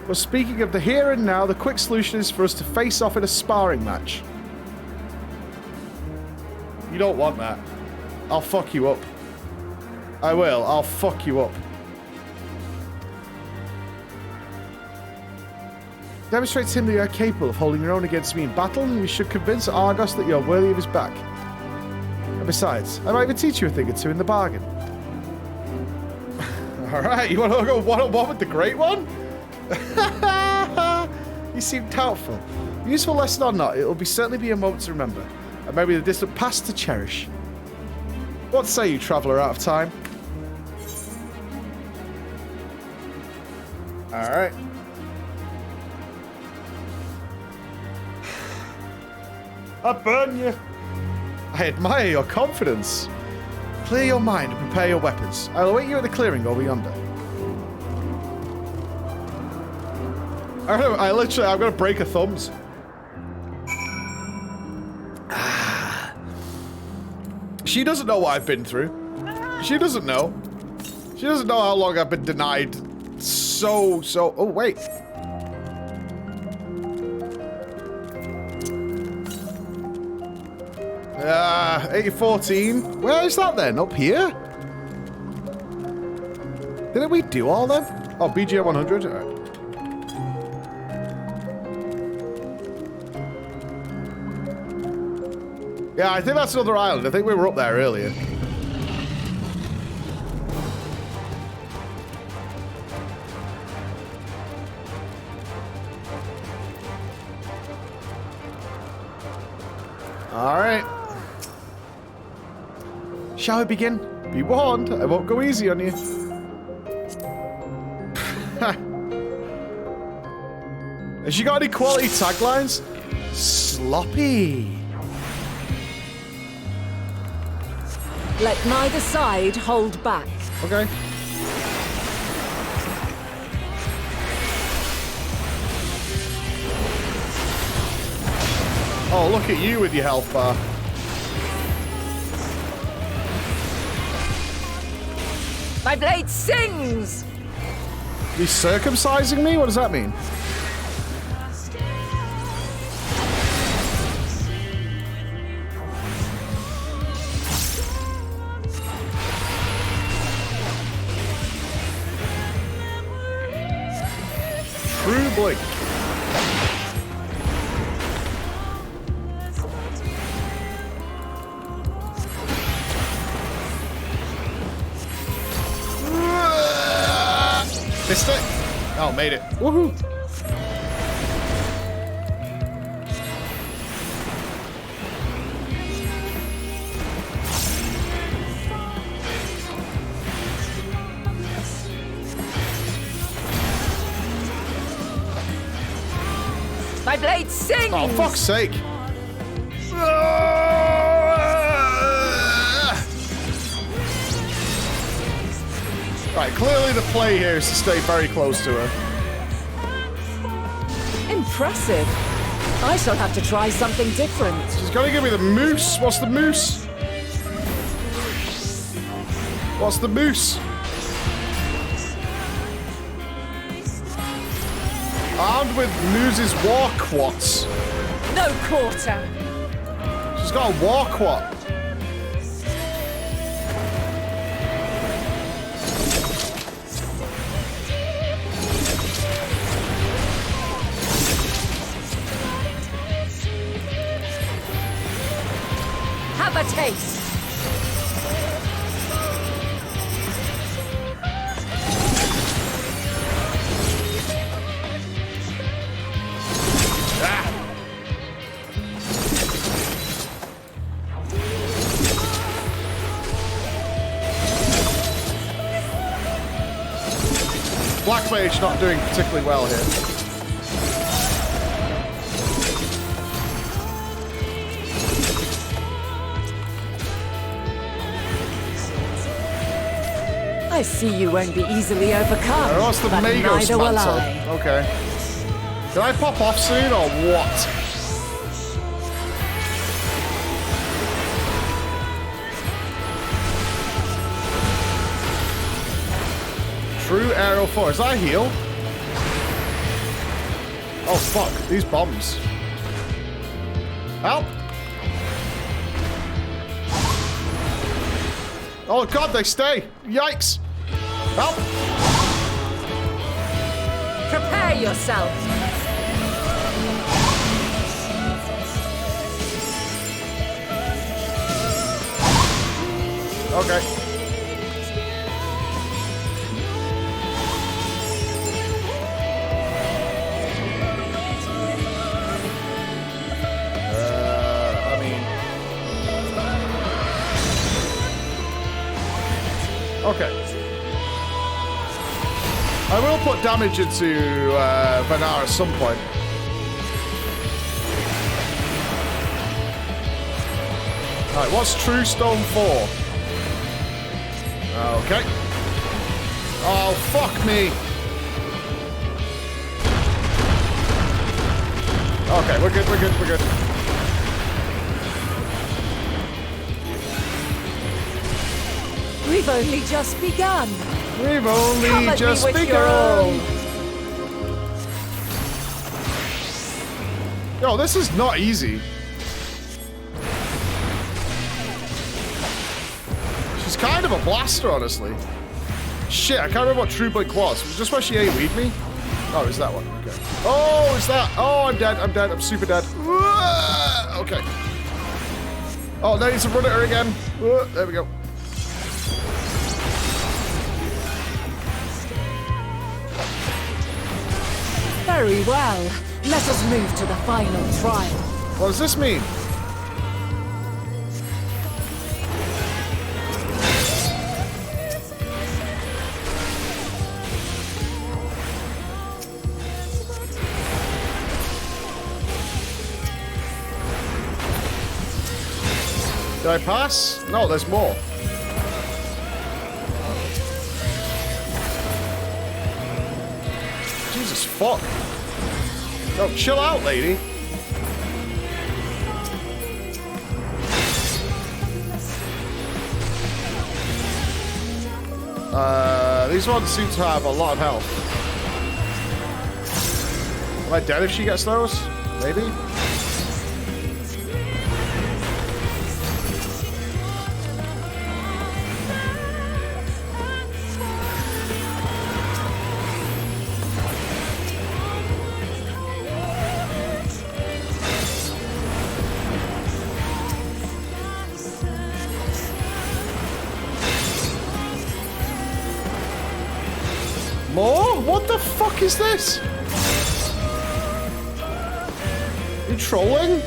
But speaking of the here and now, the quick solution is for us to face off in a sparring match. You don't want that. I'll fuck you up. I will. I'll fuck you up. Demonstrate to him that you are capable of holding your own against me in battle, and you should convince Argos that you are worthy of his back. And besides, I might even teach you a thing or two in the bargain. Alright, you want to go one-on-one with the Great One? You seem doubtful. Useful lesson or not, it will certainly be a moment to remember, and maybe the distant past to cherish. What say you, traveller out of time? Alright. I burn you. I admire your confidence. Clear your mind and prepare your weapons. I'll await you at the clearing over yonder. I'm gonna break her thumbs. She doesn't know what I've been through. She doesn't know. She doesn't know how long I've been denied. Oh, wait. 814. Where is that then? Up here? Didn't we do all them? Oh, BGA 100. All right. Yeah, I think that's another island. I think we were up there earlier. All right. Shall we begin? Be warned, I won't go easy on you. Has she got any quality taglines? Sloppy. Let neither side hold back. Okay. Oh, look at you with your health bar. My blade sings! He's circumcising me? What does that mean? True blink. Missed it. Oh, made it. Woohoo. My blade sings! Oh, fuck's sake. Right, clearly the play here is to stay very close to her. Impressive. I shall have to try something different. She's gonna give me the moose. What's the moose? What's the moose? Armed with Moose's war quats. No quarter. She's got a war quat. Have a taste. Black Mage not doing particularly well here. I see you won't be easily overcome. What's the but Magos neither will mantle? I. Okay. Can I pop off soon or what? True arrow 4. Is that a heal? Oh fuck, these bombs. Help! Oh god, they stay! Yikes! Help! Prepare yourself. Okay. Okay. I will put damage into Vanar at some point. Alright, what's True Stone 4? Okay. Oh, fuck me. Okay, we're good, we're good, we're good. We've only just begun. We've only Come at just me with your begun. own. Yo, this is not easy. She's kind of a blaster, honestly. Shit, I can't remember what True Blink was. Was just where she AoE'd me? Oh, is that one? Okay. Oh, is that? Oh, I'm dead. I'm dead. I'm super dead. Okay. Oh, now I need to run at her again. There we go. Very well. Let us move to the final trial. What does this mean? Did I pass? No, there's more. fuck? No, chill out, lady. These ones seem to have a lot of health. Am I dead if she gets those? Maybe? More? What the fuck is this? You trolling?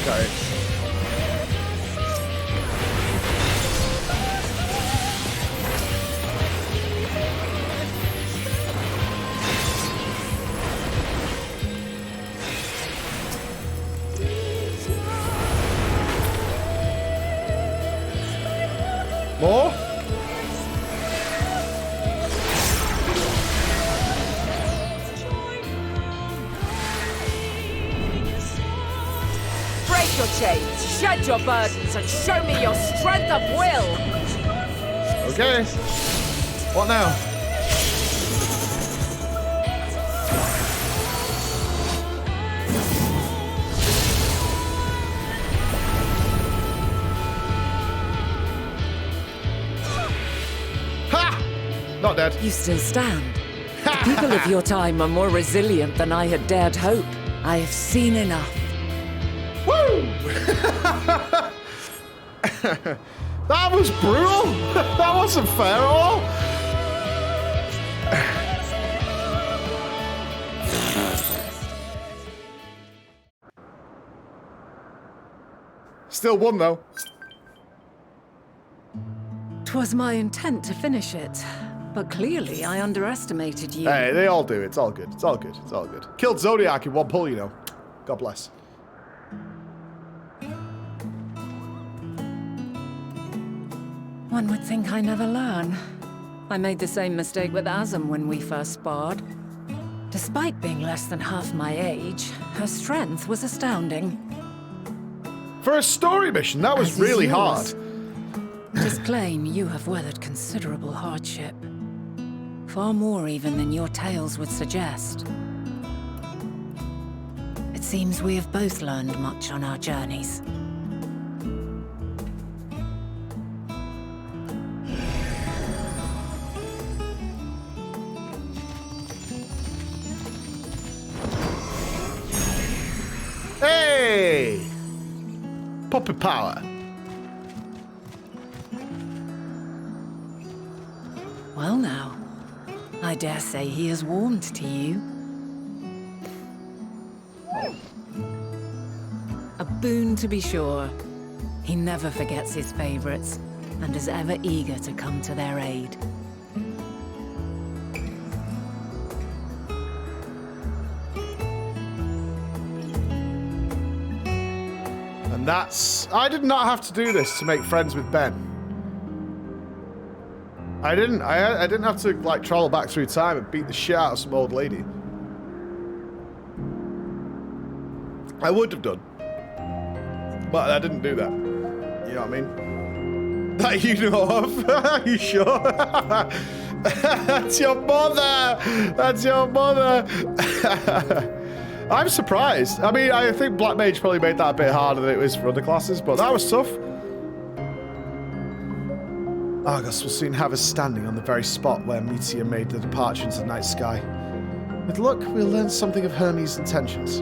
Okay. More? Break your chains, shed your burdens, and show me your strength of will! Okay. What now? Not dead. You still stand. The people of your time are more resilient than I had dared hope. I have seen enough. Woo! That was brutal. That wasn't fair at all. Still won though. 'Twas my intent to finish it, but clearly I underestimated you. Hey, they all do. It's all good. It's all good. It's all good. Killed Zodiac in one pull, you know. God bless. One would think I never learn. I made the same mistake with Azem when we first sparred. Despite being less than half my age, her strength was astounding. For a story mission, that was As is really yours. hard. Just claim you have weathered considerable hardship. Far more even than your tales would suggest. It seems we have both learned much on our journeys. Hey! Puppet power. Well now, I dare say he is warmed to you. A boon to be sure. He never forgets his favorites, and is ever eager to come to their aid. And that's... I did not have to do this to make friends with Ben. I didn't have to, like, travel back through time and beat the shit out of some old lady. I would have done. But I didn't do that. You know what I mean? That you know of? Are you sure? That's your mother! That's your mother! I'm surprised. I mean, I think Black Mage probably made that a bit harder than it was for other classes, but that was tough. Argos will soon have us standing on the very spot where Meteor made the departure into the night sky. With luck, we'll learn something of Hermes' intentions.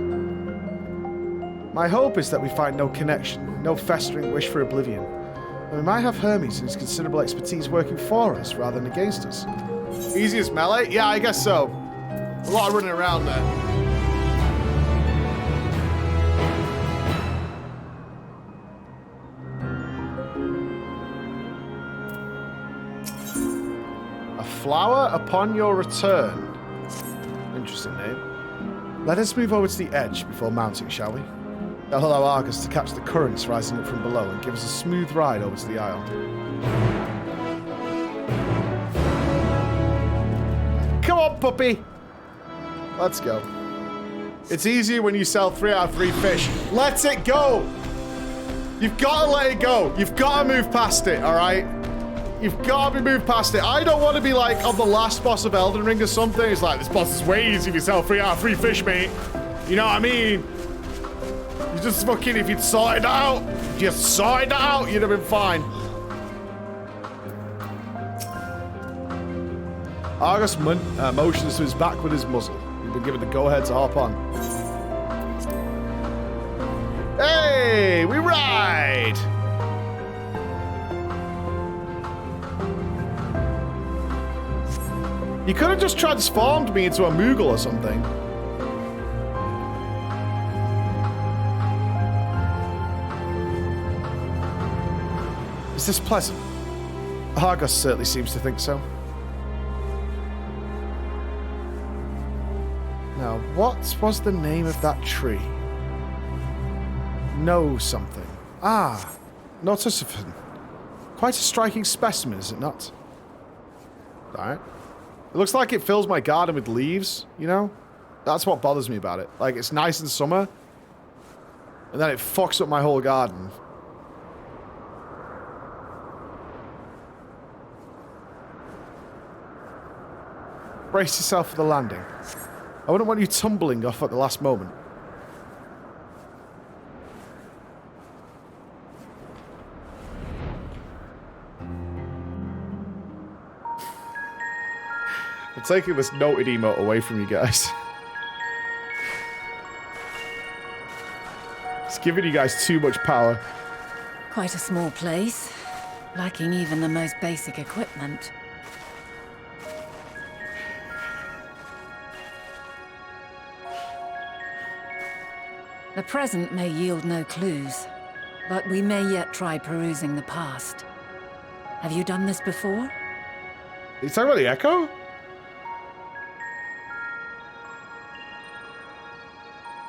My hope is that we find no connection, no festering wish for oblivion. And we might have Hermes and his considerable expertise working for us rather than against us. Easiest melee? Yeah, I guess so. A lot of running around there. A flower upon your return. Interesting name. Let us move over to the edge before mounting, shall we? That'll allow Argus to catch the currents rising up from below and give us a smooth ride over to the Isle. Come on, puppy! Let's go. It's easier when you sell 3 out of 3 fish. Let it go! You've got to let it go. You've got to move past it, alright? You've got to be moved past it. I don't want to be like on the last boss of Elden Ring or something. It's like, this boss is way easy if you sell 3 out of 3 fish, mate. You know what I mean? You just fucking, if you'd sorted that out, you'd have been fine. Argus motions to his back with his muzzle. You've been given the go-ahead to hop on. Hey, we ride! You could have just transformed me into a Moogle or something. Is this pleasant? Argus certainly seems to think so. Now, what was the name of that tree? No something. Ah, Nupss. Quite a striking specimen, is it not? Alright. It looks like it fills my garden with leaves, you know? That's what bothers me about it. Like, it's nice in summer, and then it fucks up my whole garden. Brace yourself for the landing. I wouldn't want you tumbling off at the last moment. I'm taking this noted emote away from you guys. It's giving you guys too much power. Quite a small place, lacking even the most basic equipment. The present may yield no clues, but we may yet try perusing the past. Have you done this before? Are you talking about the Echo?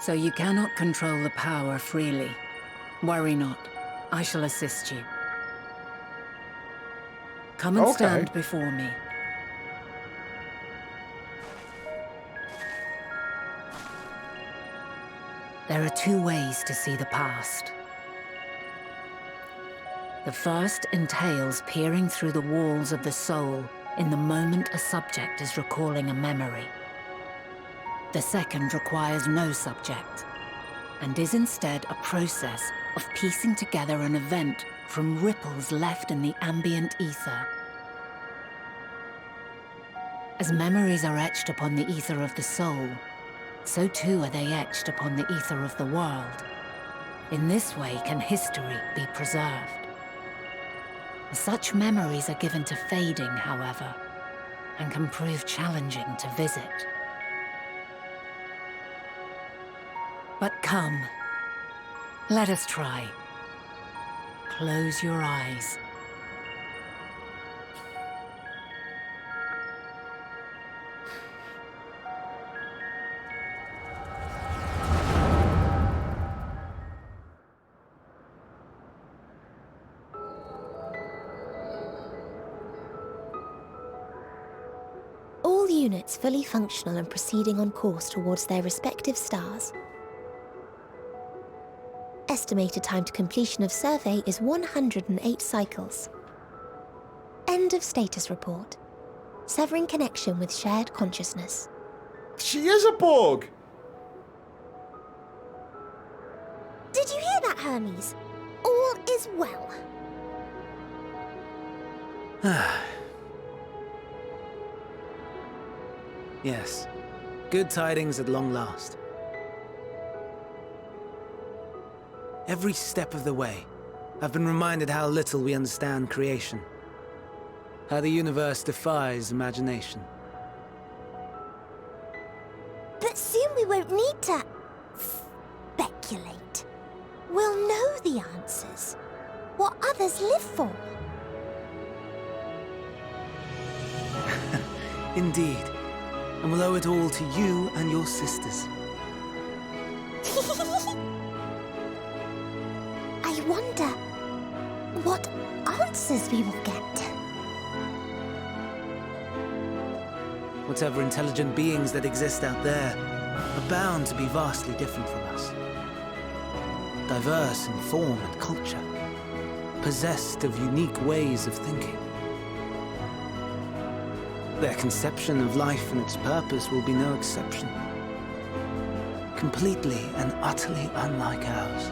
So you cannot control the power freely. Worry not. I shall assist you. Come and stand before me. There are 2 ways to see the past. The first entails peering through the walls of the soul in the moment a subject is recalling a memory. The second requires no subject, and is instead a process of piecing together an event from ripples left in the ambient ether. As memories are etched upon the ether of the soul, so too are they etched upon the ether of the world. In this way can history be preserved. Such memories are given to fading, however, and can prove challenging to visit. But come, let us try. Close your eyes. All units fully functional and proceeding on course towards their respective stars. Estimated time to completion of survey is 108 cycles. End of status report. Severing connection with shared consciousness. She is a bug! Did you hear that, Hermes? All is well. Yes. Good tidings at long last. Every step of the way, I've been reminded how little we understand creation. How the universe defies imagination. But soon we won't need to speculate. We'll know the answers. What others live for. Indeed. And we'll owe it all to you and your sisters. I wonder what answers we will get. Whatever intelligent beings that exist out there are bound to be vastly different from us. Diverse in form and culture, possessed of unique ways of thinking. Their conception of life and its purpose will be no exception. Completely and utterly unlike ours.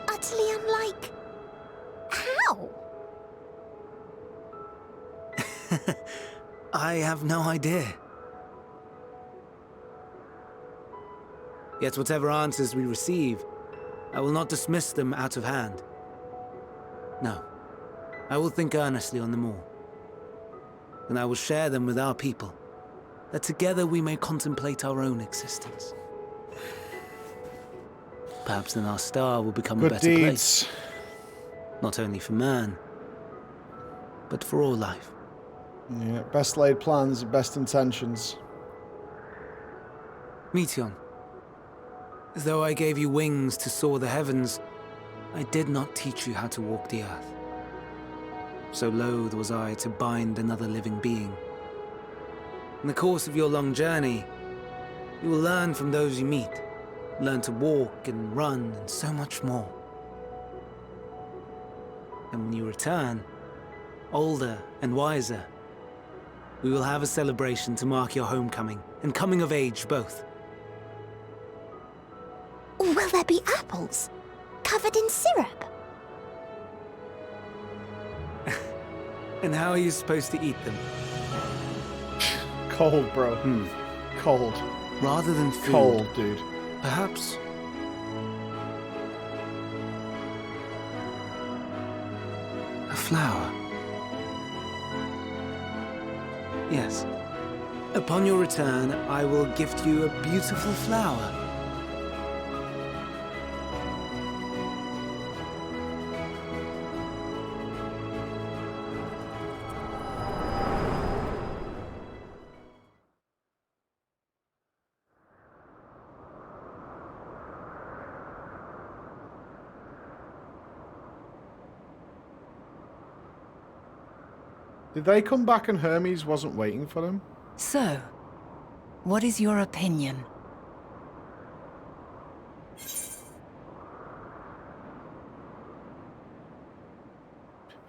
Utterly unlike... how? I have no idea. Yet whatever answers we receive, I will not dismiss them out of hand. No, I will think earnestly on them all. And I will share them with our people, that together we may contemplate our own existence. Perhaps then our star will become a better place. Not only for man, but for all life. Yeah, best laid plans, best intentions. Meteion, though I gave you wings to soar the heavens, I did not teach you how to walk the earth. So loath was I to bind another living being. In the course of your long journey, you will learn from those you meet, learn to walk and run and so much more. And when you return, older and wiser, we will have a celebration to mark your homecoming and coming of age both. Will there be apples? Covered in syrup? And how are you supposed to eat them? Cold, bro. Cold. Rather than food, Cold, dude. perhaps a flower. Yes. Upon your return, I will gift you a beautiful flower. Did they come back and Hermes wasn't waiting for them? So, what is your opinion?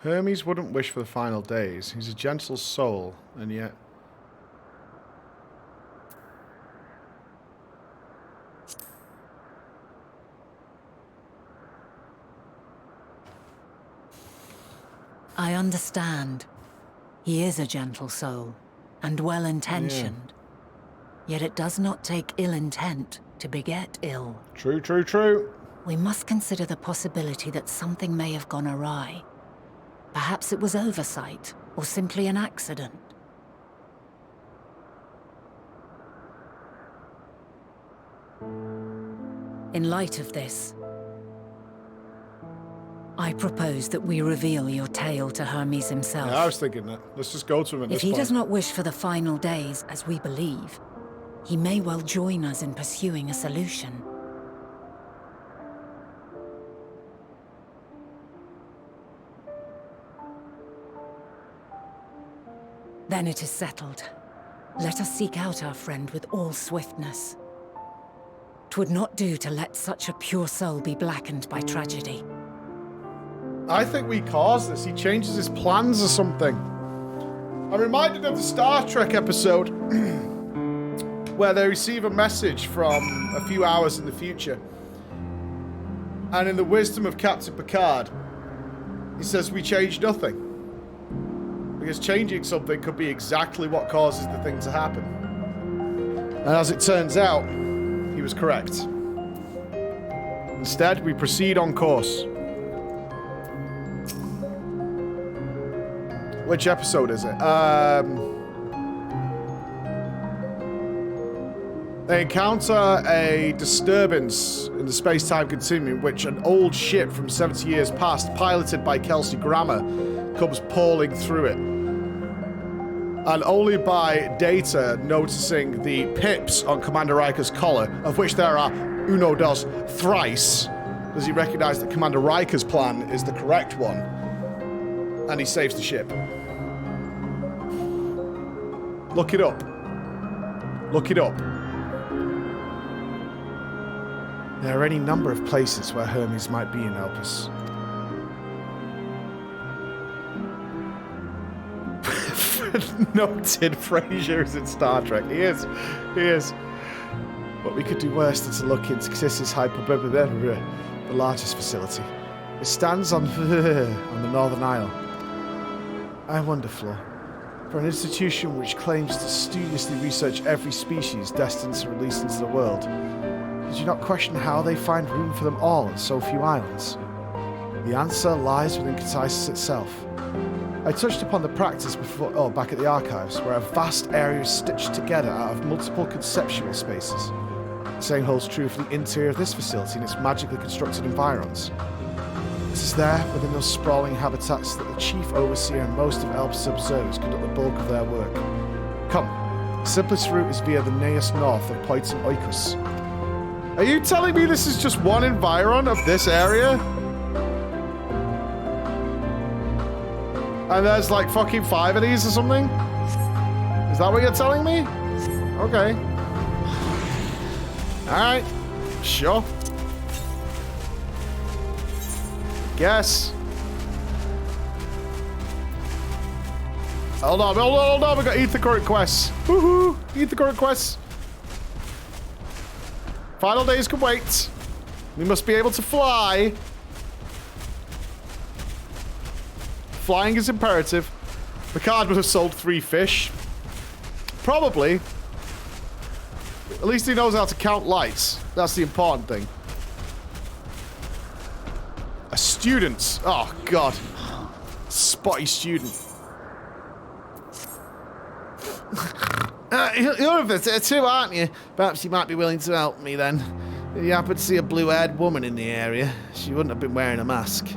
Hermes wouldn't wish for the final days. He's a gentle soul, and yet... I understand. He is a gentle soul, and well-intentioned. Yet it does not take ill intent to beget ill. True, true, true. We must consider the possibility that something may have gone awry. Perhaps it was oversight, or simply an accident. In light of this, I propose that we reveal your tale to Hermes himself. Yeah, I was thinking that. Let's just go to him at this If he point. does not wish for the final days, as we believe, he may well join us in pursuing a solution. Then it is settled. Let us seek out our friend with all swiftness. 'Twould not do to let such a pure soul be blackened by tragedy. I think we caused this. He changes his plans or something. I'm reminded of the Star Trek episode where they receive a message from a few hours in the future. And in the wisdom of Captain Picard, he says, we change nothing. Because changing something could be exactly what causes the thing to happen. And as it turns out, he was correct. Instead, we proceed on course. Which episode is it? They encounter a disturbance in the space-time continuum in which an old ship from 70 years past, piloted by Kelsey Grammer, comes pouring through it. and only by Data noticing the pips on Commander Riker's collar, of which there are uno, dos, thrice, does he recognize that Commander Riker's plan is the correct one, and he saves the ship. Look it up. Look it up. There are any number of places where Hermes might be in Elpis. Noted Frasier is in Star Trek. He is. He is. What we could do worse than to look into Xis's the largest facility. It stands on the Northern Isle. I wonder, Flo, for an institution which claims to studiously research every species destined to release into the world, did you not question how they find room for them all on so few islands? The answer lies within Katisis itself. I touched upon the practice before, back at the archives, where a vast area is stitched together out of multiple conceptual spaces. The same holds true for the interior of this facility and its magically constructed environs. It is there, within those sprawling habitats, that the Chief Overseer and most of Elpis' observers conduct the bulk of their work. Come, the simplest route is via the nearest north of Poitum Oikos. Are you telling me this is just one environ of this area? And there's like fucking 5 of these or something? Is that what you're telling me? Okay. Alright. Sure. Guess. Hold on. We got Ether Current quests. Woohoo! Ether Current quests. Final days can wait. We must be able to fly. Flying is imperative. Picard would have sold 3 fish. Probably. At least he knows how to count lights. That's the important thing. A student. Oh, God. Spotty student. You're a visitor too, aren't you? Perhaps you might be willing to help me then. If you happen to see a blue-haired woman in the area, she wouldn't have been wearing a mask.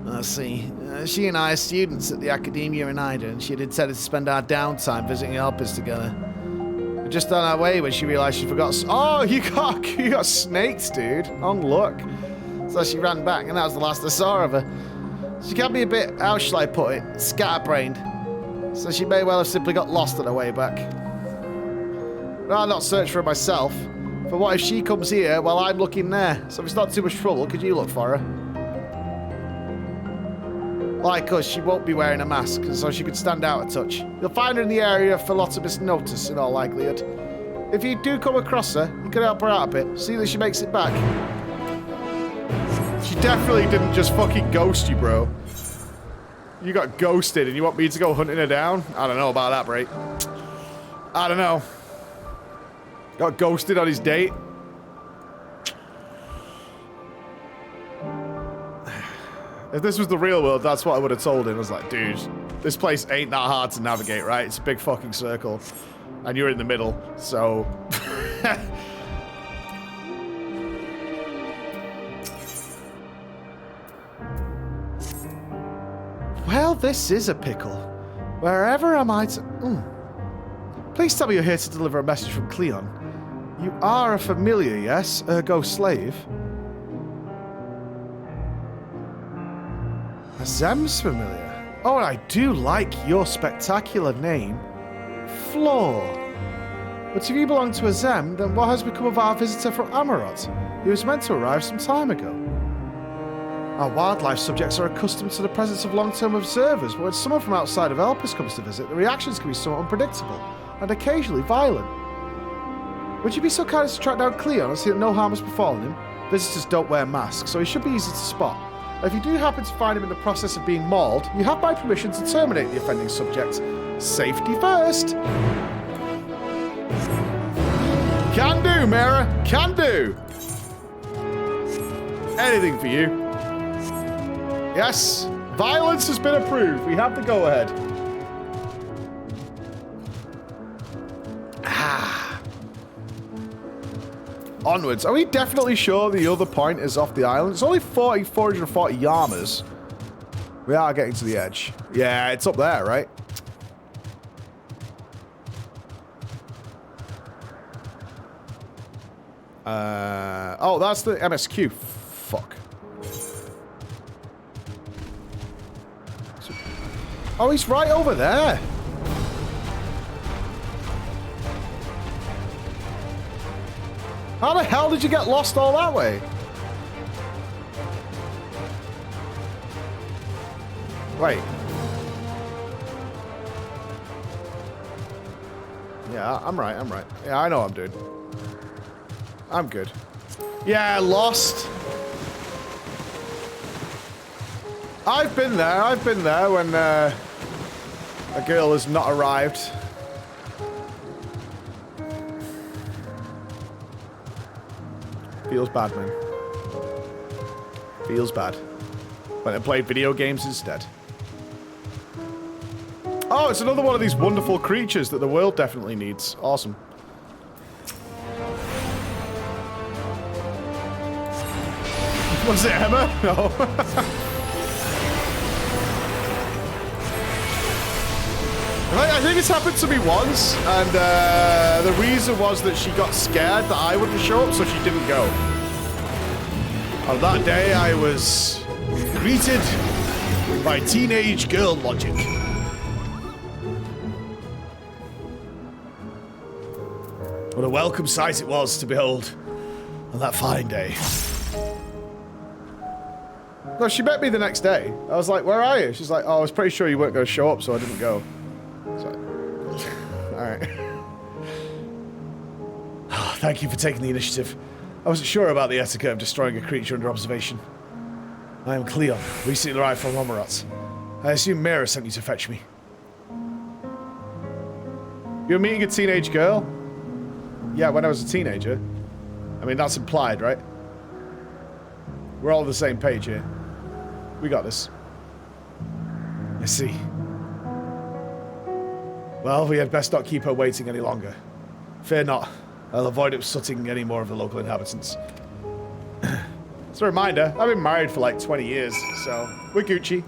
I see. She and I are students at the Academia in Ida, and she had intended to spend our downtime visiting Elpis together. We're just on our way when she realised she forgot. Oh, you got snaked, dude. On luck. So she ran back, and that was the last I saw of her. She can be a bit, how shall I put it, scatterbrained. So she may well have simply got lost on her way back. But I'll not search for her myself. For what if she comes here while I'm looking there? So if it's not too much trouble, could you look for her? Like us, she won't be wearing a mask, so she could stand out a touch. You'll find her in the area of Philotomus Notus, in all likelihood. If you do come across her, you can help her out a bit. See that she makes it back. She definitely didn't just fucking ghost you, bro. You got ghosted and you want me to go hunting her down? I don't know about that, Bray. I don't know. Got ghosted on his date. If this was the real world, that's what I would have told him. I was like, dude, this place ain't that hard to navigate, right? It's a big fucking circle. And you're in the middle, so... Well, this is a pickle. Wherever am I to... Please tell me you're here to deliver a message from Cleon. You are a familiar, yes? Ergo slave. A Zem's familiar. Oh, and I do like your spectacular name. Floor. But if you belong to a Zem, then what has become of our visitor from Amarot? He was meant to arrive some time ago. Our wildlife subjects are accustomed to the presence of long-term observers, but when someone from outside of Elpis comes to visit, the reactions can be somewhat unpredictable, and occasionally violent. Would you be so kind as to track down Cleon and see that no harm has befallen him? Visitors don't wear masks, so he should be easy to spot. If you do happen to find him in the process of being mauled, you have my permission to terminate the offending subject. Safety first! Can do, Mara! Can do! Anything for you. Yes, violence has been approved. We have the go-ahead. Onwards. Are we definitely sure the other point is off the island? It's only 440 yamas. We are getting to the edge. Yeah, it's up there, right? Oh, that's the MSQ. Fuck. Oh, he's right over there. How the hell did you get lost all that way? Wait. Yeah, I'm right, I'm right. Yeah, I know what I'm doing. I'm good. Yeah, lost. I've been there when a girl has not arrived. Feels bad, man. Feels bad. When I played video games instead. Oh, it's another one of these wonderful creatures that the world definitely needs. Awesome. Was it Emma? No. I think it's happened to me once, and the reason was that she got scared that I wouldn't show up, so she didn't go. On that day, I was greeted by teenage girl logic. What a welcome sight it was to behold on that fine day. No, she met me the next day. I was like, where are you? She's like, oh, I was pretty sure you weren't going to show up, so I didn't go. I was like, alright. Oh, thank you for taking the initiative. I wasn't sure about the etiquette of destroying a creature under observation. I am Cleon, recently arrived from Romarot. I assume Mira sent you to fetch me. You're meeting a teenage girl? Yeah, when I was a teenager. I mean, that's implied, right? We're all on the same page here. We got this. I see. Well, we had best not keep her waiting any longer. Fear not. I'll avoid upsetting any more of the local inhabitants. As a reminder, I've been married for like 20 years, so we're Gucci.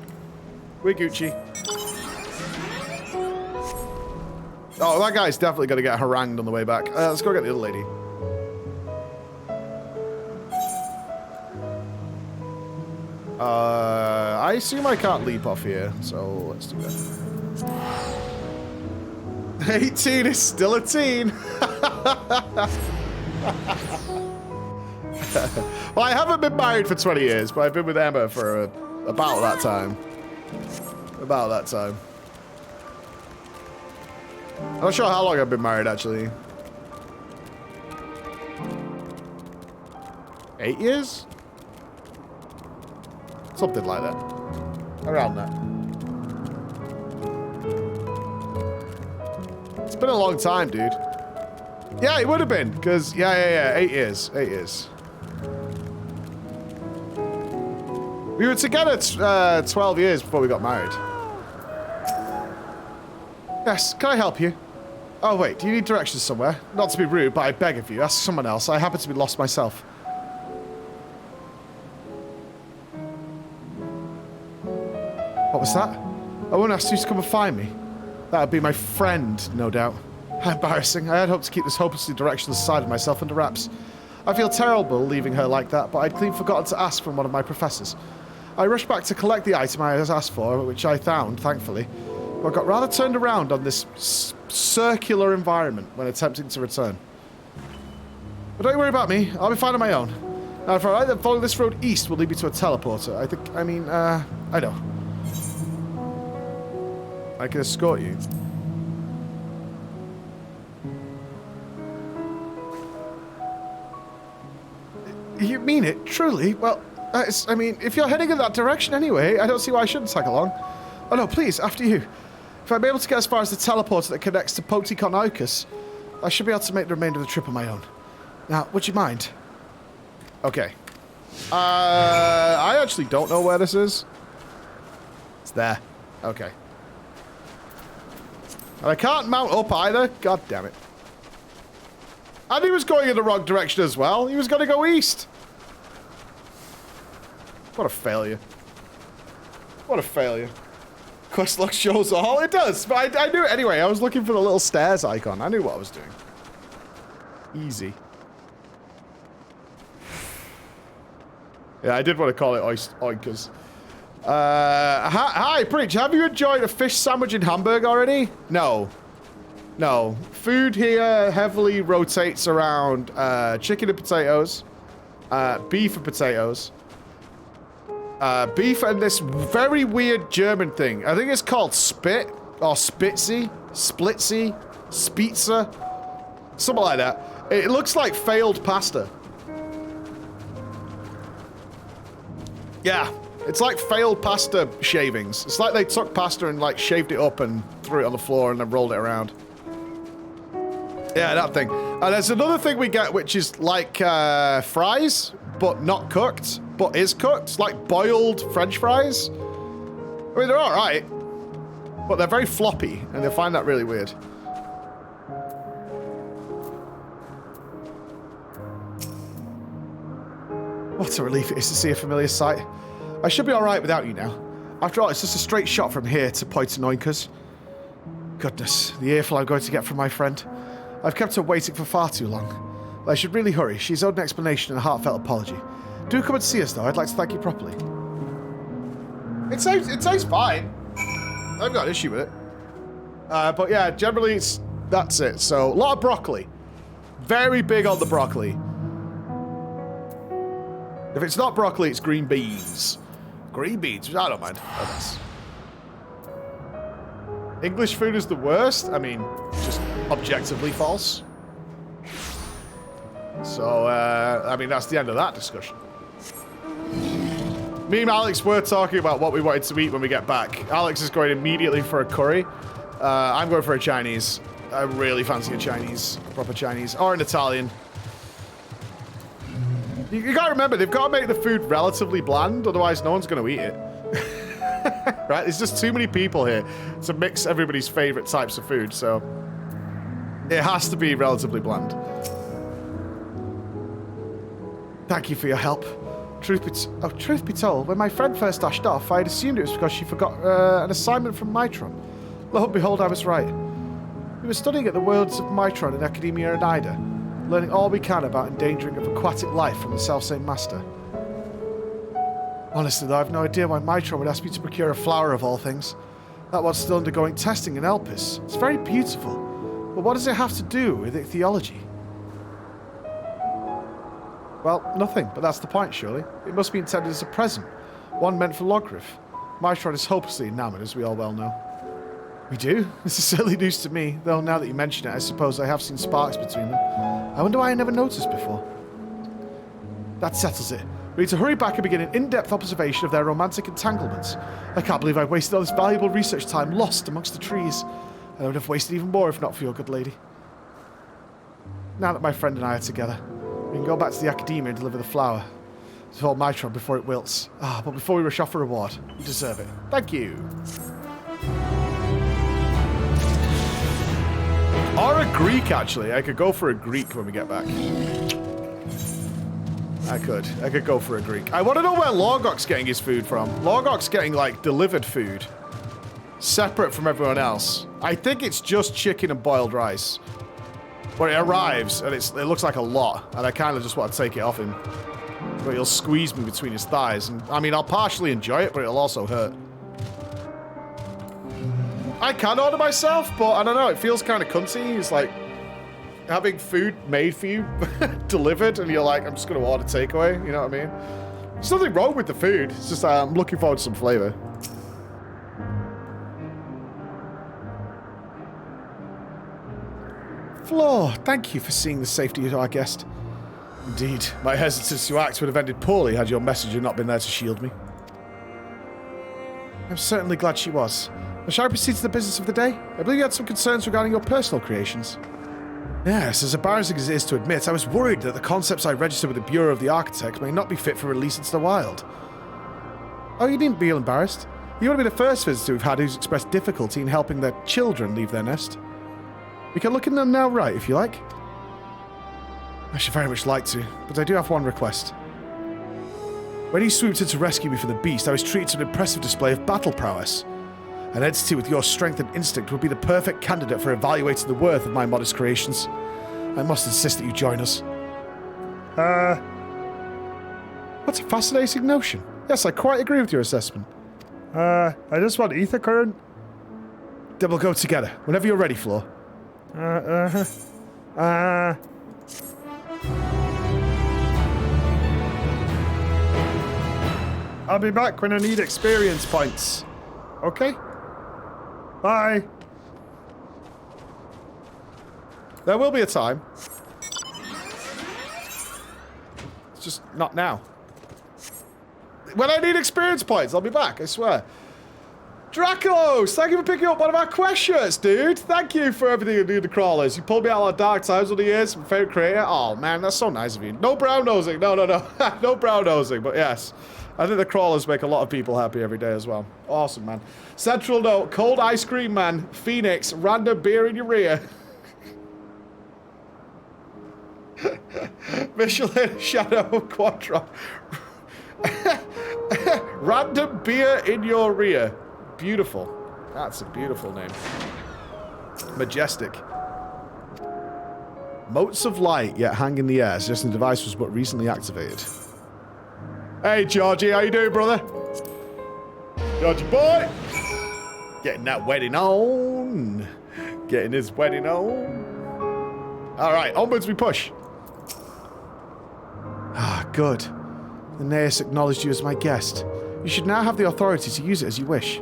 We're Gucci. Oh, that guy's definitely going to get harangued on the way back. Let's go get the other lady. I assume I can't leap off here, so let's do that. 18 is still a teen. Well, I haven't been married for 20 years, but I've been with Emma for about that time. About that time. I'm not sure how long I've been married, actually. 8 years? Something like that. Around that. It's been a long time, dude. Yeah, it would have been, because, yeah. 8 years. 8 years. We were together 12 years before we got married. Yes, can I help you? Oh, wait, do you need directions somewhere? Not to be rude, but I beg of you, ask someone else. I happen to be lost myself. What was that? I won't ask you to come and find me. That would be my friend, no doubt. How embarrassing. I had hoped to keep this hopelessly directionless side of myself under wraps. I feel terrible leaving her like that, but I'd clean forgotten to ask from one of my professors. I rushed back to collect the item I had asked for, which I found, thankfully. But I got rather turned around on this circular environment when attempting to return. But don't worry about me. I'll be fine on my own. Now, if I then follow this road east will lead me to a teleporter. I know. I can escort you. You mean it? Truly? Well, I mean, if you're heading in that direction anyway, I don't see why I shouldn't tag along. Oh no, please, after you. If I'm able to get as far as the teleporter that connects to Poticon, I should be able to make the remainder of the trip on my own. Now, would you mind? Okay. I actually don't know where this is. It's there. Okay. And I can't mount up either. God damn it. And he was going in the wrong direction as well. He was going to go east. What a failure. What a failure. Quest log shows all. It does, but I knew it anyway. I was looking for the little stairs icon. I knew what I was doing. Easy. Yeah, I did want to call it oinkers. Hi, Preach. Have you enjoyed a fish sandwich in Hamburg already? No. No. Food here heavily rotates around chicken and potatoes, beef and potatoes, beef and this very weird German thing. I think it's called spit or spitzy, splitsy, spitzer, something like that. It looks like failed pasta. Yeah, it's like failed pasta shavings. It's like they took pasta and like shaved it up and threw it on the floor and then rolled it around. Yeah, that thing. And there's another thing we get which is like fries, but not cooked, but is cooked. It's like boiled French fries. I mean, they're alright, but they're very floppy, and they find that really weird. What a relief it is to see a familiar sight. I should be alright without you now. After all, it's just a straight shot from here to Poitenoinkers. Goodness, the earful I'm going to get from my friend. I've kept her waiting for far too long. I should really hurry. She's owed an explanation and a heartfelt apology. Do come and see us, though. I'd like to thank you properly. It tastes fine. I've got an issue with it. But yeah, generally that's it. So, a lot of broccoli. Very big on the broccoli. If it's not broccoli, it's green beans. Green beans? I don't mind. Oh, that's... English food is the worst? I mean, just objectively false. So, I mean, that's the end of that discussion. Me and Alex were talking about what we wanted to eat when we get back. Alex is going immediately for a curry. I'm going for a Chinese. I really fancy a Chinese, proper Chinese, or an Italian. You gotta remember, they've got to make the food relatively bland, otherwise no one's going to eat it. Right? There's just too many people here to mix everybody's favorite types of food, so it has to be relatively bland. Thank you for your help. Truth be told, when my friend first dashed off, I had assumed it was because she forgot an assignment from Mitron. Lo and behold, I was right. We were studying at the worlds of Mitron in Academia and Ida, learning all we can about endangering of aquatic life from the selfsame master. Honestly, though, I have no idea why Mitron would ask me to procure a flower of all things. That one's still undergoing testing in Elpis. It's very beautiful, but what does it have to do with ichthyology? Well, nothing, but that's the point, surely. It must be intended as a present, one meant for Logrif. Mitron is hopelessly enamored, as we all well know. We do? This is certainly news to me, though now that you mention it, I suppose I have seen sparks between them. I wonder why I never noticed before. That settles it. We need to hurry back and begin an in-depth observation of their romantic entanglements. I can't believe I've wasted all this valuable research time lost amongst the trees. I would have wasted even more if not for your good lady. Now that my friend and I are together, we can go back to the Academia and deliver the flower to old Mitron before it wilts. But before we rush off for reward, you deserve it. Thank you. Or a Greek, actually. I could go for a Greek when we get back. I could go for a Greek. I want to know where Lorgok's getting his food from. Lorgok's getting, like, delivered food. Separate from everyone else. I think it's just chicken and boiled rice. But it arrives, and it looks like a lot. And I kind of just want to take it off him. But he'll squeeze me between his thighs. And, I mean, I'll partially enjoy it, but it'll also hurt. I can order myself, but I don't know. It feels kind of cunty. It's like having food made for you, delivered, and you're like, I'm just going to order takeaway. You know what I mean? There's nothing wrong with the food. It's just I'm looking forward to some flavor. Floor, thank you for seeing the safety of our guest. Indeed, my hesitance to act would have ended poorly had your messenger not been there to shield me. I'm certainly glad she was. Now, shall I proceed to the business of the day? I believe you had some concerns regarding your personal creations. Yes, as embarrassing as it is to admit, I was worried that the concepts I registered with the Bureau of the Architect may not be fit for release into the wild. Oh, you needn't be embarrassed. You want to be the first visitor we've had who's expressed difficulty in helping their children leave their nest. We can look in them now, right, if you like? I should very much like to, but I do have one request. When he swooped in to rescue me from the beast, I was treated to an impressive display of battle prowess. An entity with your strength and instinct would be the perfect candidate for evaluating the worth of my modest creations. I must insist that you join us. What a fascinating notion. Yes, I quite agree with your assessment. I just want ether current. Then we'll go together, whenever you're ready, Floor. I'll be back when I need experience points. Okay? Bye. There will be a time. It's just not now. When I need experience points, I'll be back, I swear. Dracos, thank you for picking up one of our quest shirts, dude. Thank you for everything you do to crawlers. You pulled me out of dark times over the years. My favorite creator. Oh, man, that's so nice of you. No brown nosing. No. No brown nosing, but yes. I think the crawlers make a lot of people happy every day as well. Awesome, man. Central note, cold ice cream man, Phoenix, random beer in your rear. Michelin Shadow Quattro. Random beer in your rear. Beautiful. That's a beautiful name. Majestic. Motes of light yet hang in the air, suggesting the device was but recently activated. Hey, Georgie, how you doing, brother? Georgie boy! Getting that wedding on. Getting his wedding on. Alright, onwards we push. Ah, good. The Naeus acknowledged you as my guest. You should now have the authority to use it as you wish.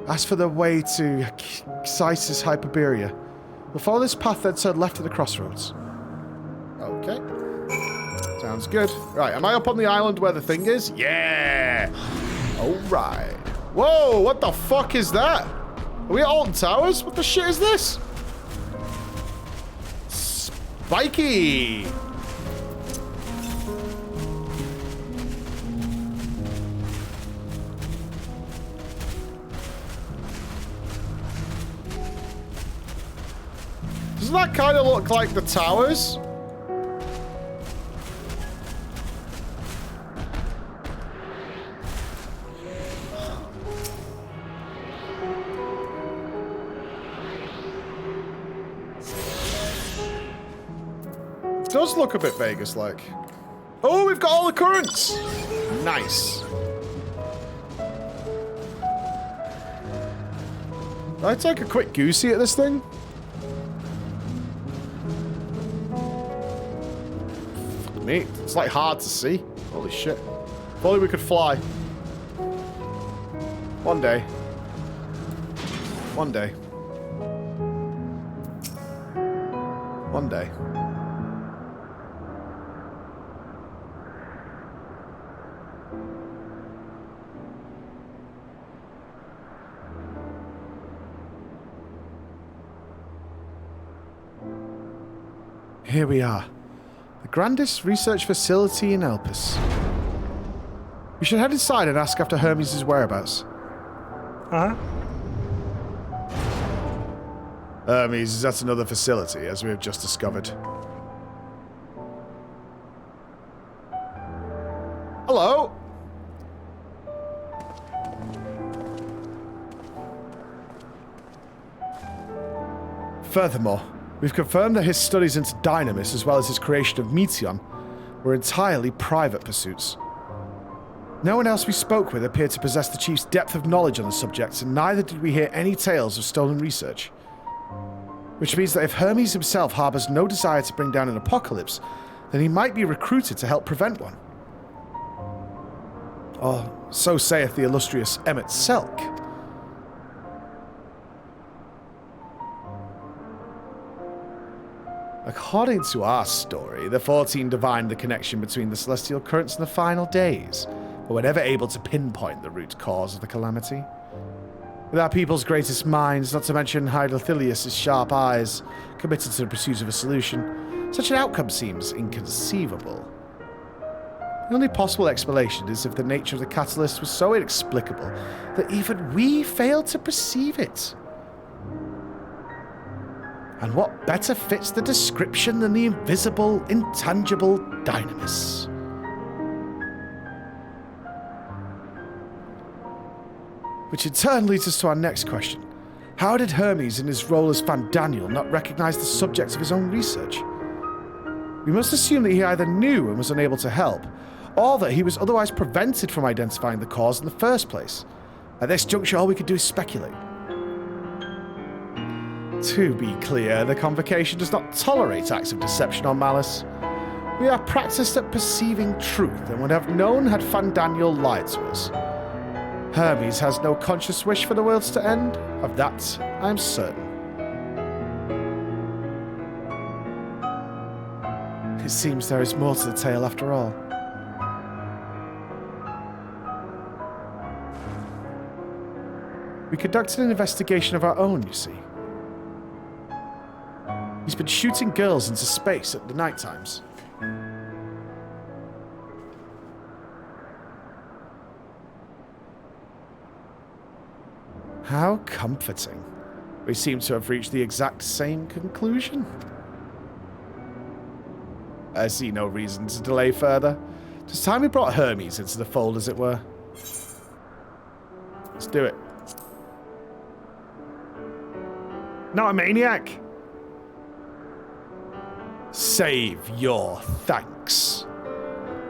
As for the way to Xysis Hyperborea, we'll follow this path then turn left at the crossroads. Okay. Sounds good. Right, am I up on the island where the thing is? Yeah! Alright. Whoa, what the fuck is that? Are we at Alton Towers? What the shit is this? Spiky! Doesn't that kind of look like the towers? It does look a bit Vegas-like. Oh, we've got all the currents! Nice. Can I take a quick goosey at this thing? Neat. It's like hard to see. Holy shit. If only we could fly. One day. One day. One day. Here we are. The grandest research facility in Elpis. We should head inside and ask after Hermes' whereabouts. Huh? Hermes is at another facility, as we have just discovered. Hello? Furthermore, we've confirmed that his studies into Dynamis, as well as his creation of Meteon, were entirely private pursuits. No one else we spoke with appeared to possess the Chief's depth of knowledge on the subject, and neither did we hear any tales of stolen research. Which means that if Hermes himself harbors no desire to bring down an apocalypse, then he might be recruited to help prevent one. Or so saith the illustrious Emmett Selk. According to our story, the 14 divined the connection between the celestial currents in the final days, but were never able to pinpoint the root cause of the calamity. With our people's greatest minds, not to mention Hydothelius' sharp eyes, committed to the pursuit of a solution, such an outcome seems inconceivable. The only possible explanation is if the nature of the catalyst was so inexplicable that even we failed to perceive it. And what better fits the description than the invisible, intangible Dynamis? Which in turn leads us to our next question. How did Hermes, in his role as Fandaniel, not recognize the subject of his own research? We must assume that he either knew and was unable to help, or that he was otherwise prevented from identifying the cause in the first place. At this juncture, all we could do is speculate. To be clear, the Convocation does not tolerate acts of deception or malice. We are practiced at perceiving truth and would have known had Fandaniel lied to us. Hermes has no conscious wish for the worlds to end. Of that, I am certain. It seems there is more to the tale after all. We conducted an investigation of our own, you see. He's been shooting girls into space at the night times. How comforting. We seem to have reached the exact same conclusion. I see no reason to delay further. It's time we brought Hermes into the fold, as it were. Let's do it. Not a maniac. Save your thanks.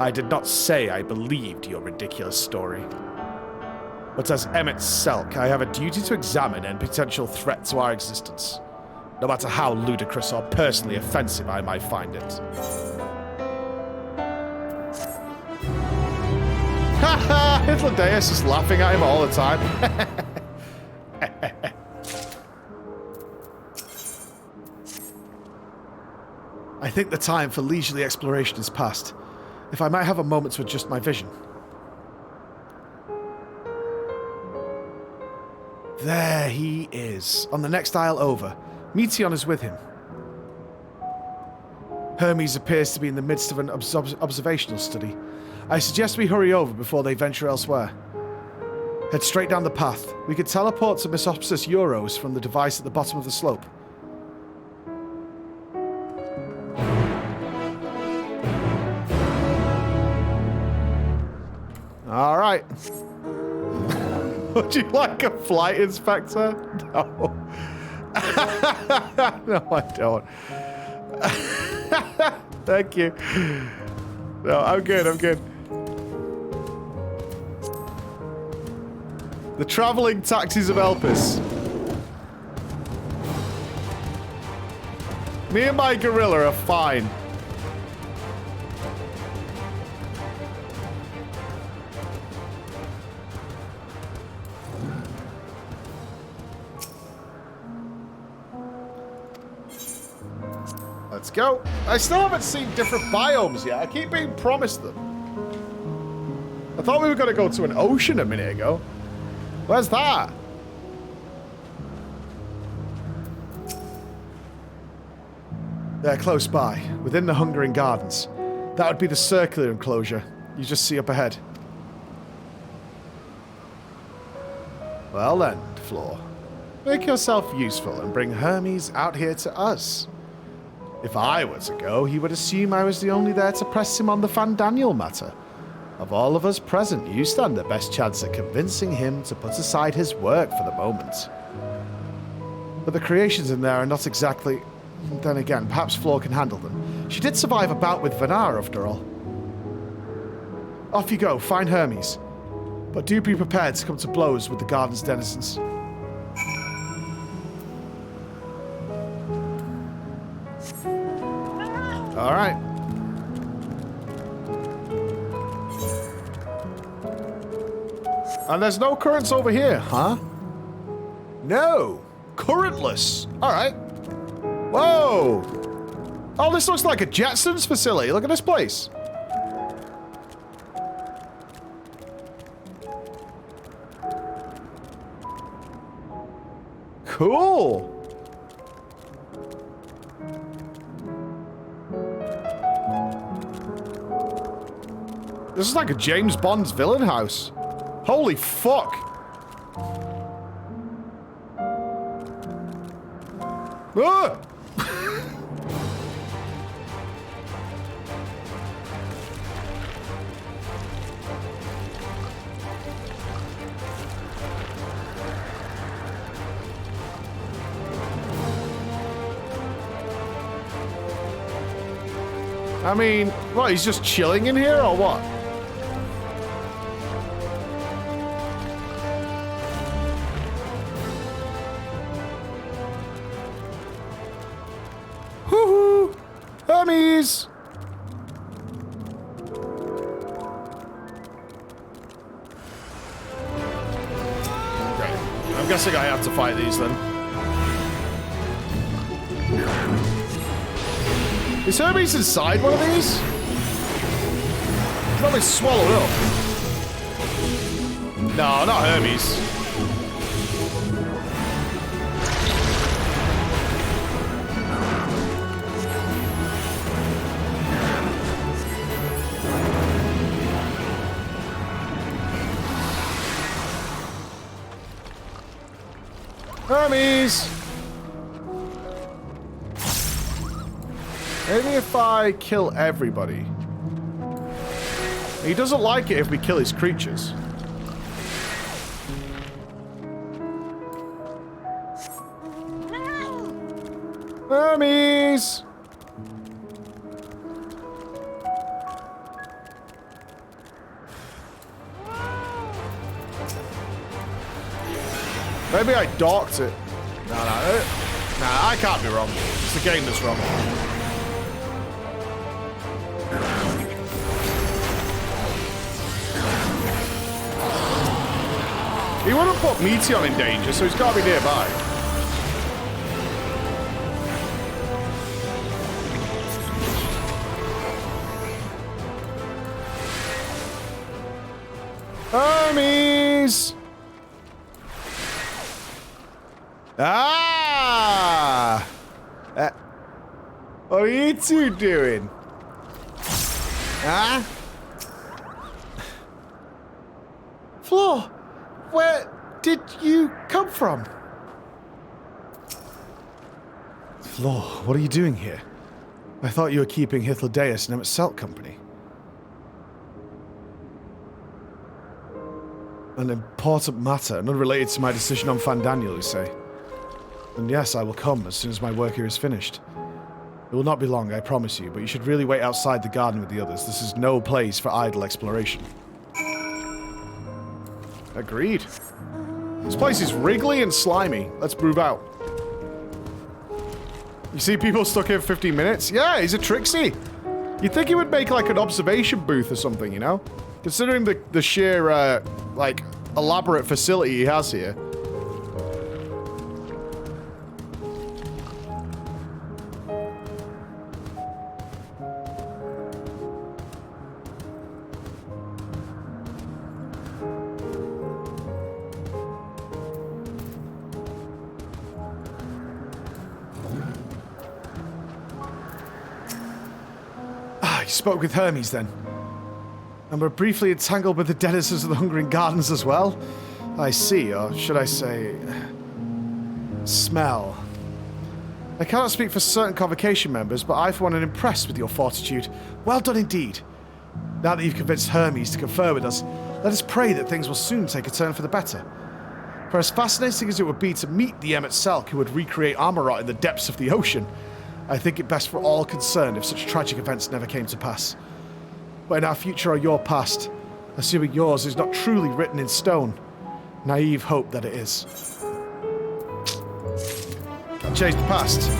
I did not say I believed your ridiculous story. But as Emmett Selk, I have a duty to examine any potential threat to our existence, no matter how ludicrous or personally offensive I might find it. Haha! Hitlerdeus is laughing at him all the time. I think the time for leisurely exploration is past. If I might have a moment to adjust my vision. There he is, on the next aisle over. Meteion is with him. Hermes appears to be in the midst of an observational study. I suggest we hurry over before they venture elsewhere. Head straight down the path. We could teleport to Methuzahla Euros from the device at the bottom of the slope. All right. Would you like a flight inspector? No. No, I don't. Thank you. No, I'm good, I'm good. The traveling taxis of Elpis. Me and my gorilla are fine. Let's go. I still haven't seen different biomes yet. I keep being promised them. I thought we were going to go to an ocean a minute ago. Where's that? They're close by, within the Hungering Gardens. That would be the circular enclosure you just see up ahead. Well then, Floor. Make yourself useful and bring Hermes out here to us. If I were to go, he would assume I was the only there to press him on the Fandaniel matter. Of all of us present, you stand the best chance at convincing him to put aside his work for the moment. But the creations in there are not exactly... Then again, perhaps Floor can handle them. She did survive a bout with Vanar, after all. Off you go, find Hermes. But do be prepared to come to blows with the garden's denizens. All right. And there's no currents over here, huh? No. Currentless. All right. Whoa. Oh, this looks like a Jetsons facility. Look at this place. Cool. This is like a James Bond's villain house. Holy fuck. Ah! I mean, what, he's just chilling in here or what? Hoo-hoo! Hermes! Okay, I'm guessing I have to fight these then. Is Hermes inside one of these? Probably swallowed up. No, not Hermes. Hermes! Maybe if I kill everybody. He doesn't like it if we kill his creatures. Hermes! Maybe I docked it. No, I can't be wrong. It's the game that's wrong. He wouldn't put Meteon in danger, so he's got to be nearby. Hermes! Ah! What are you two doing? Huh? Flo, where did you come from? Flo, what are you doing here? I thought you were keeping Hythlodaeus and Nupss company. An important matter, not related to my decision on Fandaniel, you say? And yes, I will come as soon as my work here is finished. It will not be long, I promise you, but you should really wait outside the garden with the others. This is no place for idle exploration. Agreed. This place is wriggly and slimy. Let's move out. You see people stuck here for 15 minutes? Yeah, he's a tricksy. You'd think he would make like an observation booth or something, you know? Considering the sheer, like, elaborate facility he has here. You spoke with Hermes, then? And were briefly entangled with the denizens of the Hungering Gardens as well? I see, or should I say... smell. I cannot speak for certain Convocation members, but I for one am impressed with your fortitude. Well done indeed. Now that you've convinced Hermes to confer with us, let us pray that things will soon take a turn for the better. For as fascinating as it would be to meet the Emmet Selk who would recreate Amarot in the depths of the ocean, I think it best for all concerned if such tragic events never came to pass. But in our future or your past, assuming yours is not truly written in stone, naive hope that it is. Can't change the past.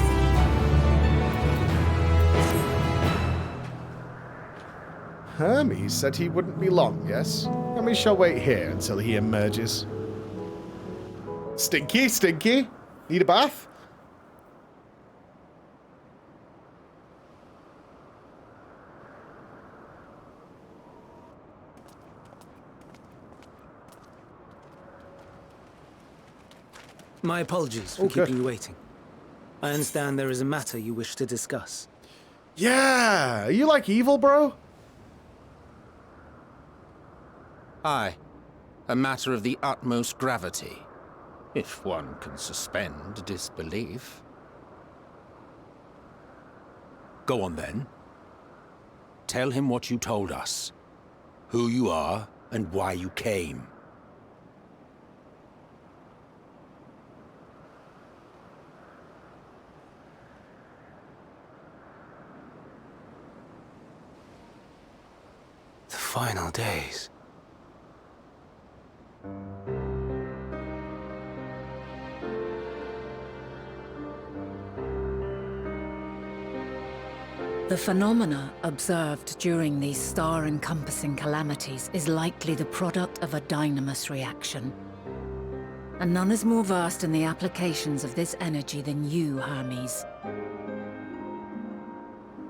Hermes said he wouldn't be long, yes? And we shall wait here until he emerges. Stinky, Stinky? Need a bath? My apologies for keeping you waiting. I understand there is a matter you wish to discuss. Yeah! Are you like evil, bro? Aye. A matter of the utmost gravity. If one can suspend disbelief. Go on then. Tell him what you told us. Who you are and why you came. final days. The phenomena observed during these star-encompassing calamities is likely the product of a dynamis reaction. And none is more versed in the applications of this energy than you, Hermes.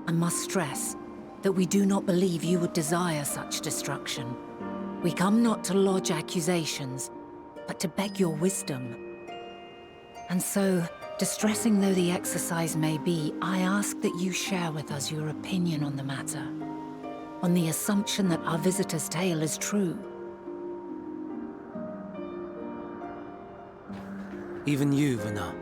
I must stress that we do not believe you would desire such destruction. We come not to lodge accusations, but to beg your wisdom. And so, distressing though the exercise may be, I ask that you share with us your opinion on the matter, on the assumption that our visitor's tale is true. Even you, Vana.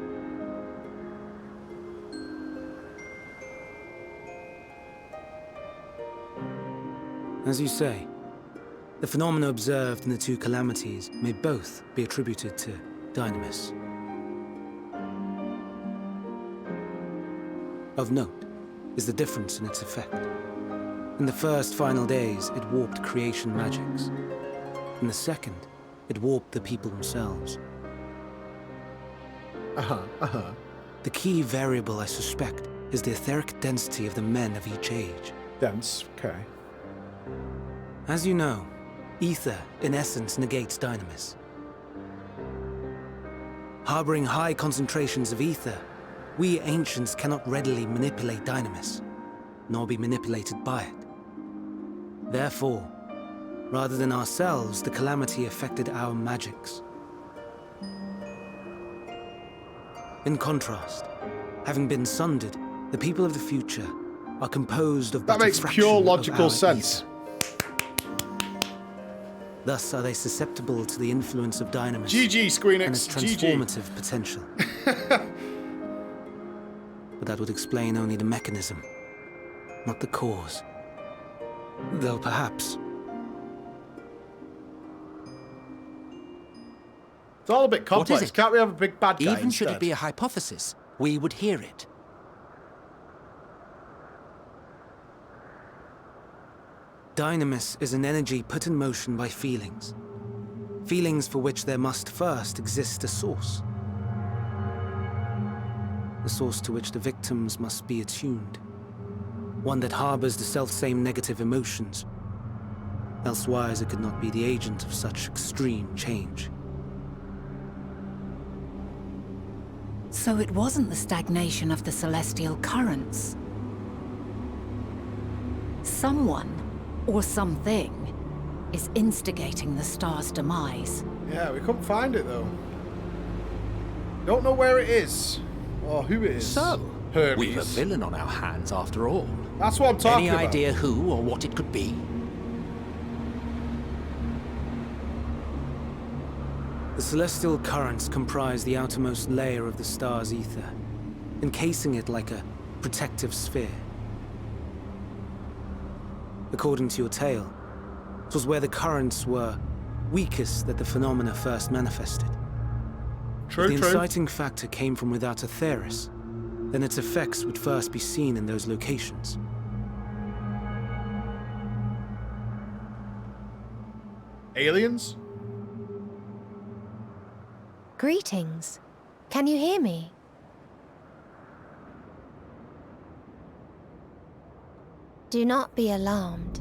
As you say, the phenomena observed in the two calamities may both be attributed to dynamis. Of note is the difference in its effect. In the first final days, it warped creation magics. In the second, it warped the people themselves. The key variable, I suspect, is the etheric density of the men of each age. Dense, okay. As you know, ether, in essence, negates dynamis. Harboring high concentrations of ether, we ancients cannot readily manipulate dynamis, nor be manipulated by it. Therefore, rather than ourselves, the calamity affected our magics. In contrast, having been sundered, the people of the future are composed of That makes pure logical sense. Ether. Thus are they susceptible to the influence of dynamis GG, Squeenix, and its transformative potential. But that would explain only the mechanism, not the cause. Though perhaps... It's all a bit complex. What is it? Can't we have a big bad guy Even should instead? it be a hypothesis, we would hear it. Dynamis is an energy put in motion by feelings. Feelings for which there must first exist a source. The source to which the victims must be attuned. One that harbors the selfsame negative emotions. Elsewise it could not be the agent of such extreme change. So it wasn't the stagnation of the celestial currents. Someone, or something, is instigating the star's demise. Yeah, we couldn't find it though. Don't know where it is, or who it is. So, Hermes. we've a villain on our hands after all. That's what I'm talking Any about. idea who or what it could be? The celestial currents comprise the outermost layer of the star's ether, encasing it like a protective sphere. According to your tale, it was where the currents were weakest that the phenomena first manifested. True, If the true. inciting factor came from without a Theris, then its effects would first be seen in those locations. Aliens? Greetings. Can you hear me? Do not be alarmed.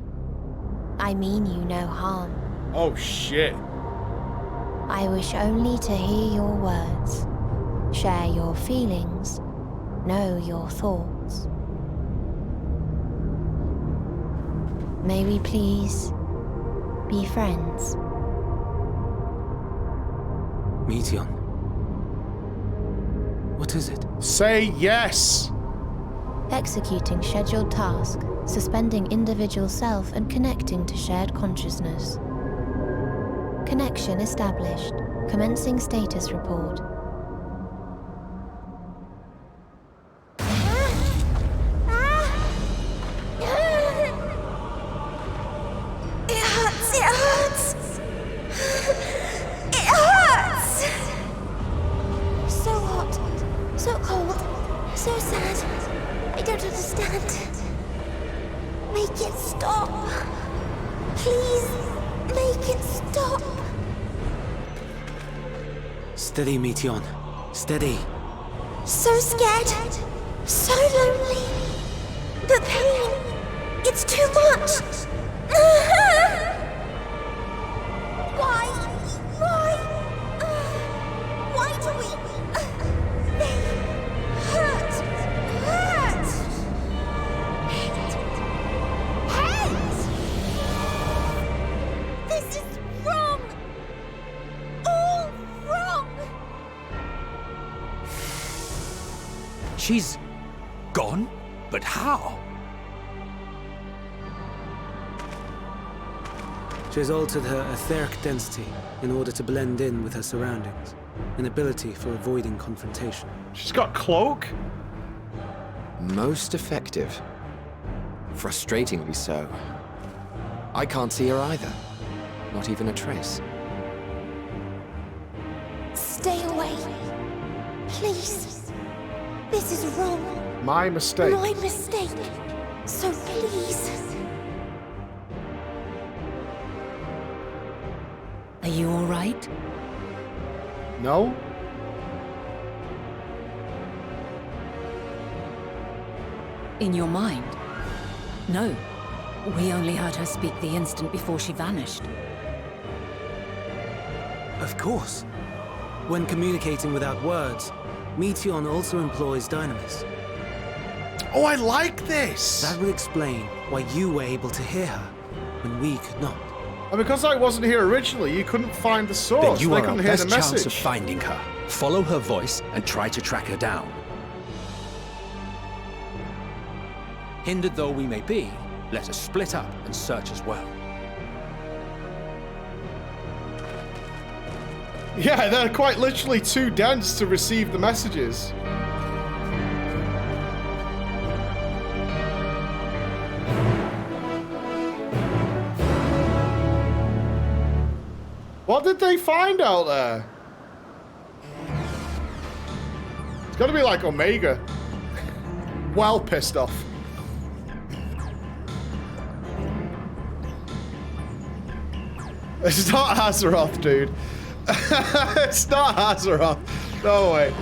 I mean you no harm. Oh shit. I wish only to hear your words, share your feelings, know your thoughts. May we please be friends? Meteion. What is it? Say yes. Executing scheduled task, suspending individual self and connecting to shared consciousness. Connection established. Commencing status report. It hurts! It hurts! It hurts! So hot, so cold, so sad. I don't understand. Make it stop. Please, make it stop. Steady, Meteion. Steady. So scared. So lonely. The pain. It's too much. Why? Why do we? They hurt. Hate. This is wrong. All wrong. She's gone? But how? She has altered her etheric density in order to blend in with her surroundings, an ability for avoiding confrontation. She's got cloak? Most effective. Frustratingly so. I can't see her either. Not even a trace. Stay away. Please. This is wrong. My mistake. My mistake. So please. Are you all right? No? In your mind? No. We only heard her speak the instant before she vanished. Of course. When communicating without words, Meteion also employs dynamis. Oh, I like this! That will explain why you were able to hear her when we could not. And because I wasn't here originally, you couldn't find the source. Then you they are couldn't our hear best the chance message. of finding her. Follow her voice and try to track her down. Hindered though we may be, let us split up and search as well. Yeah, they're quite literally too dense to receive the messages. What did they find out there? It's gotta be like Omega. Well pissed off. It's not Azeroth, dude. It's not Azeroth. No way.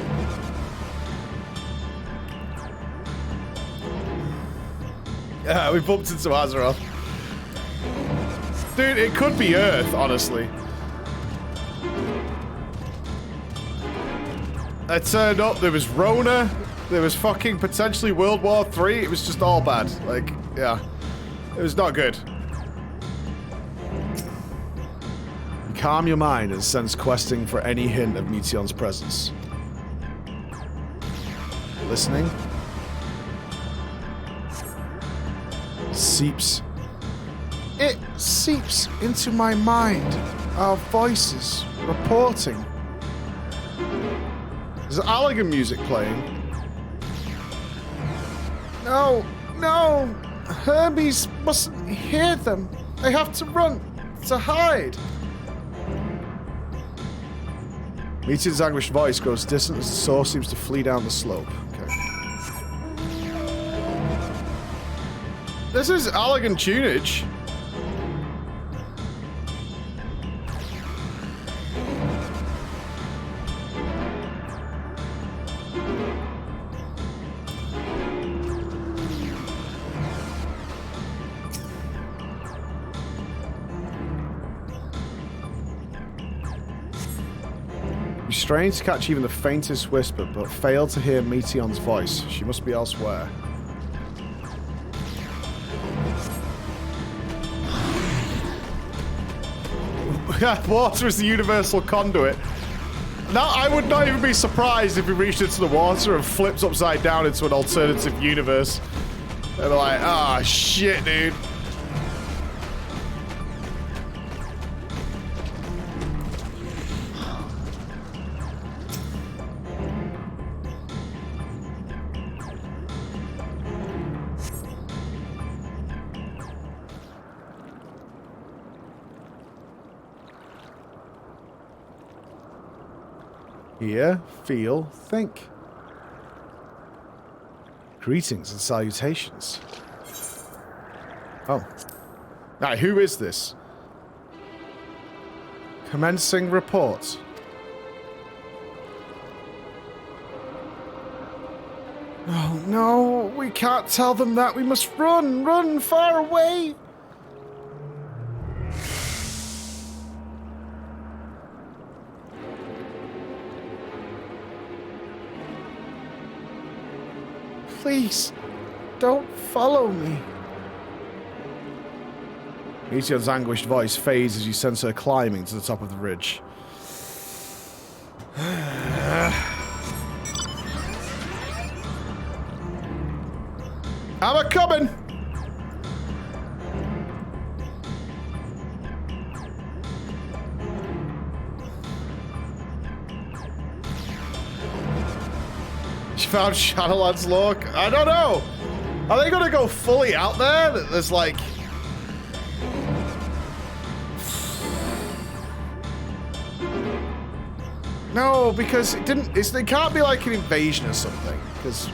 Yeah, we bumped into Azeroth. Dude, it could be Earth, honestly. I turned up, there was Rona, there was fucking potentially World War III, it was just all bad. Like, yeah. It was not good. Calm your mind and sense questing for any hint of Meteion's presence. Listening? Seeps. It seeps into my mind. Our voices reporting. Is Allergan music playing? No, no! Hermes mustn't hear them. They have to run, to hide. Meteion's anguished voice grows distant as the source seems to flee down the slope. Okay. This is Allergan tunage. We strained to catch even the faintest whisper, but failed to hear Meteion's voice. She must be elsewhere. Water is the universal conduit. Now, I would not even be surprised if we reached into the water and flipped upside down into an alternative universe. They're like, ah, shit, dude. Hear, feel, think. Greetings and salutations. Oh. Right, who is this? Commencing report. Oh no, we can't tell them that. We must run far away. Please, don't follow me. Meteor's anguished voice fades as you sense her climbing to the top of the ridge. I'm a-coming! She found Shadowlands Look. I don't know. Are they gonna go fully out there? There's like... No, because it didn't... it can't be like an invasion or something, because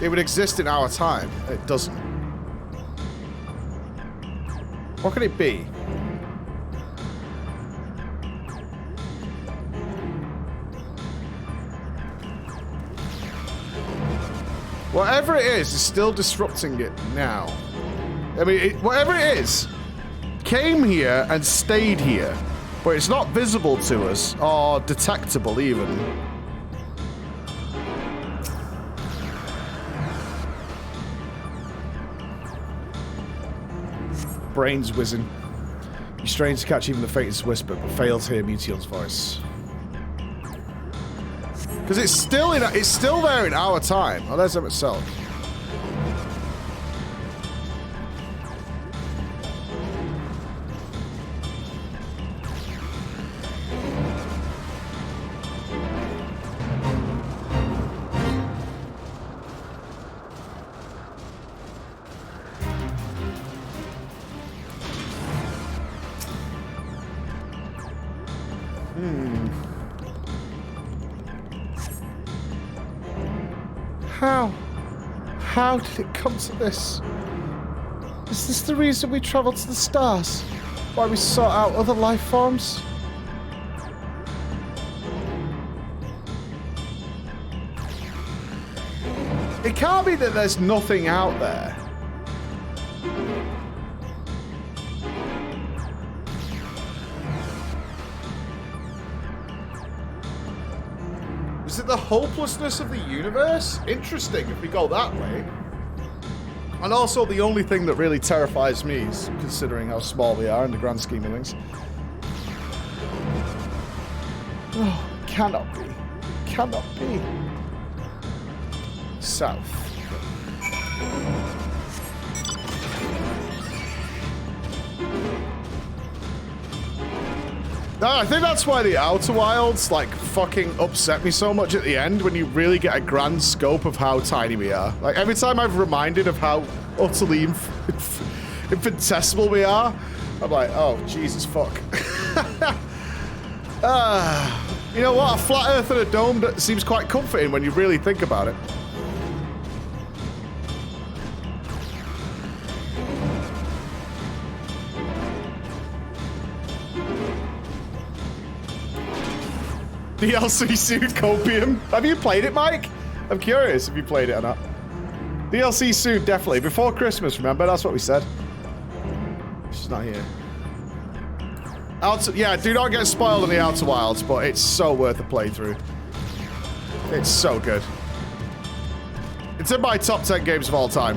it would exist in our time. It doesn't. What could it be? Whatever it is still disrupting it now. I mean, whatever it is, came here and stayed here, but it's not visible to us, or detectable even. Brains whizzing. You strain to catch even the faintest whisper, but fail to hear Meteor's voice. Because it's still there in our time. Oh, there's them itself. How did it come to this? Is this the reason we traveled to the stars? Why we sought out other life forms? It can't be that there's nothing out there. Is it the hopelessness of the universe? Interesting if we go that way. And also the only thing that really terrifies me is considering how small we are in the grand scheme of things. Oh, cannot be. Cannot be. South. I think that's why the Outer Wilds, like, fucking upset me so much at the end, when you really get a grand scope of how tiny we are. Like, every time I'm reminded of how utterly infinitesimal we are, I'm like, oh, Jesus, fuck. You know what? A flat earth and a dome that seems quite comforting when you really think about it. DLC suit Copium. Have you played it, Mike? I'm curious if you played it or not. DLC suit, definitely. Before Christmas, remember? That's what we said. She's not here. Yeah, do not get spoiled in the Outer Wilds, but it's so worth a playthrough. It's so good. It's in my top 10 games of all time.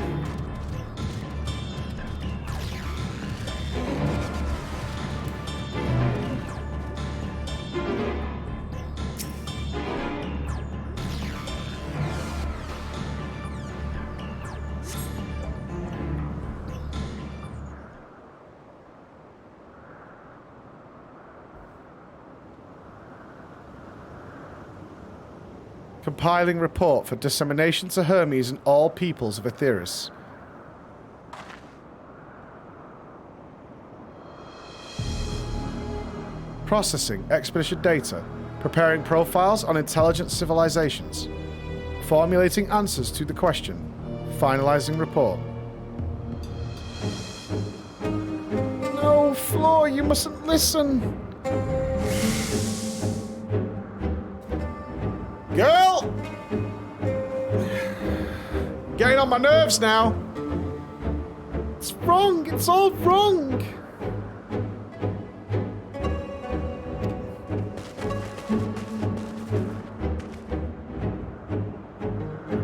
Compiling report for dissemination to Hermes and all peoples of Aetheris. Processing expedition data. Preparing profiles on intelligent civilizations. Formulating answers to the question. Finalizing report. floor. You mustn't listen. Girl! Getting on my nerves now. It's wrong. It's all wrong.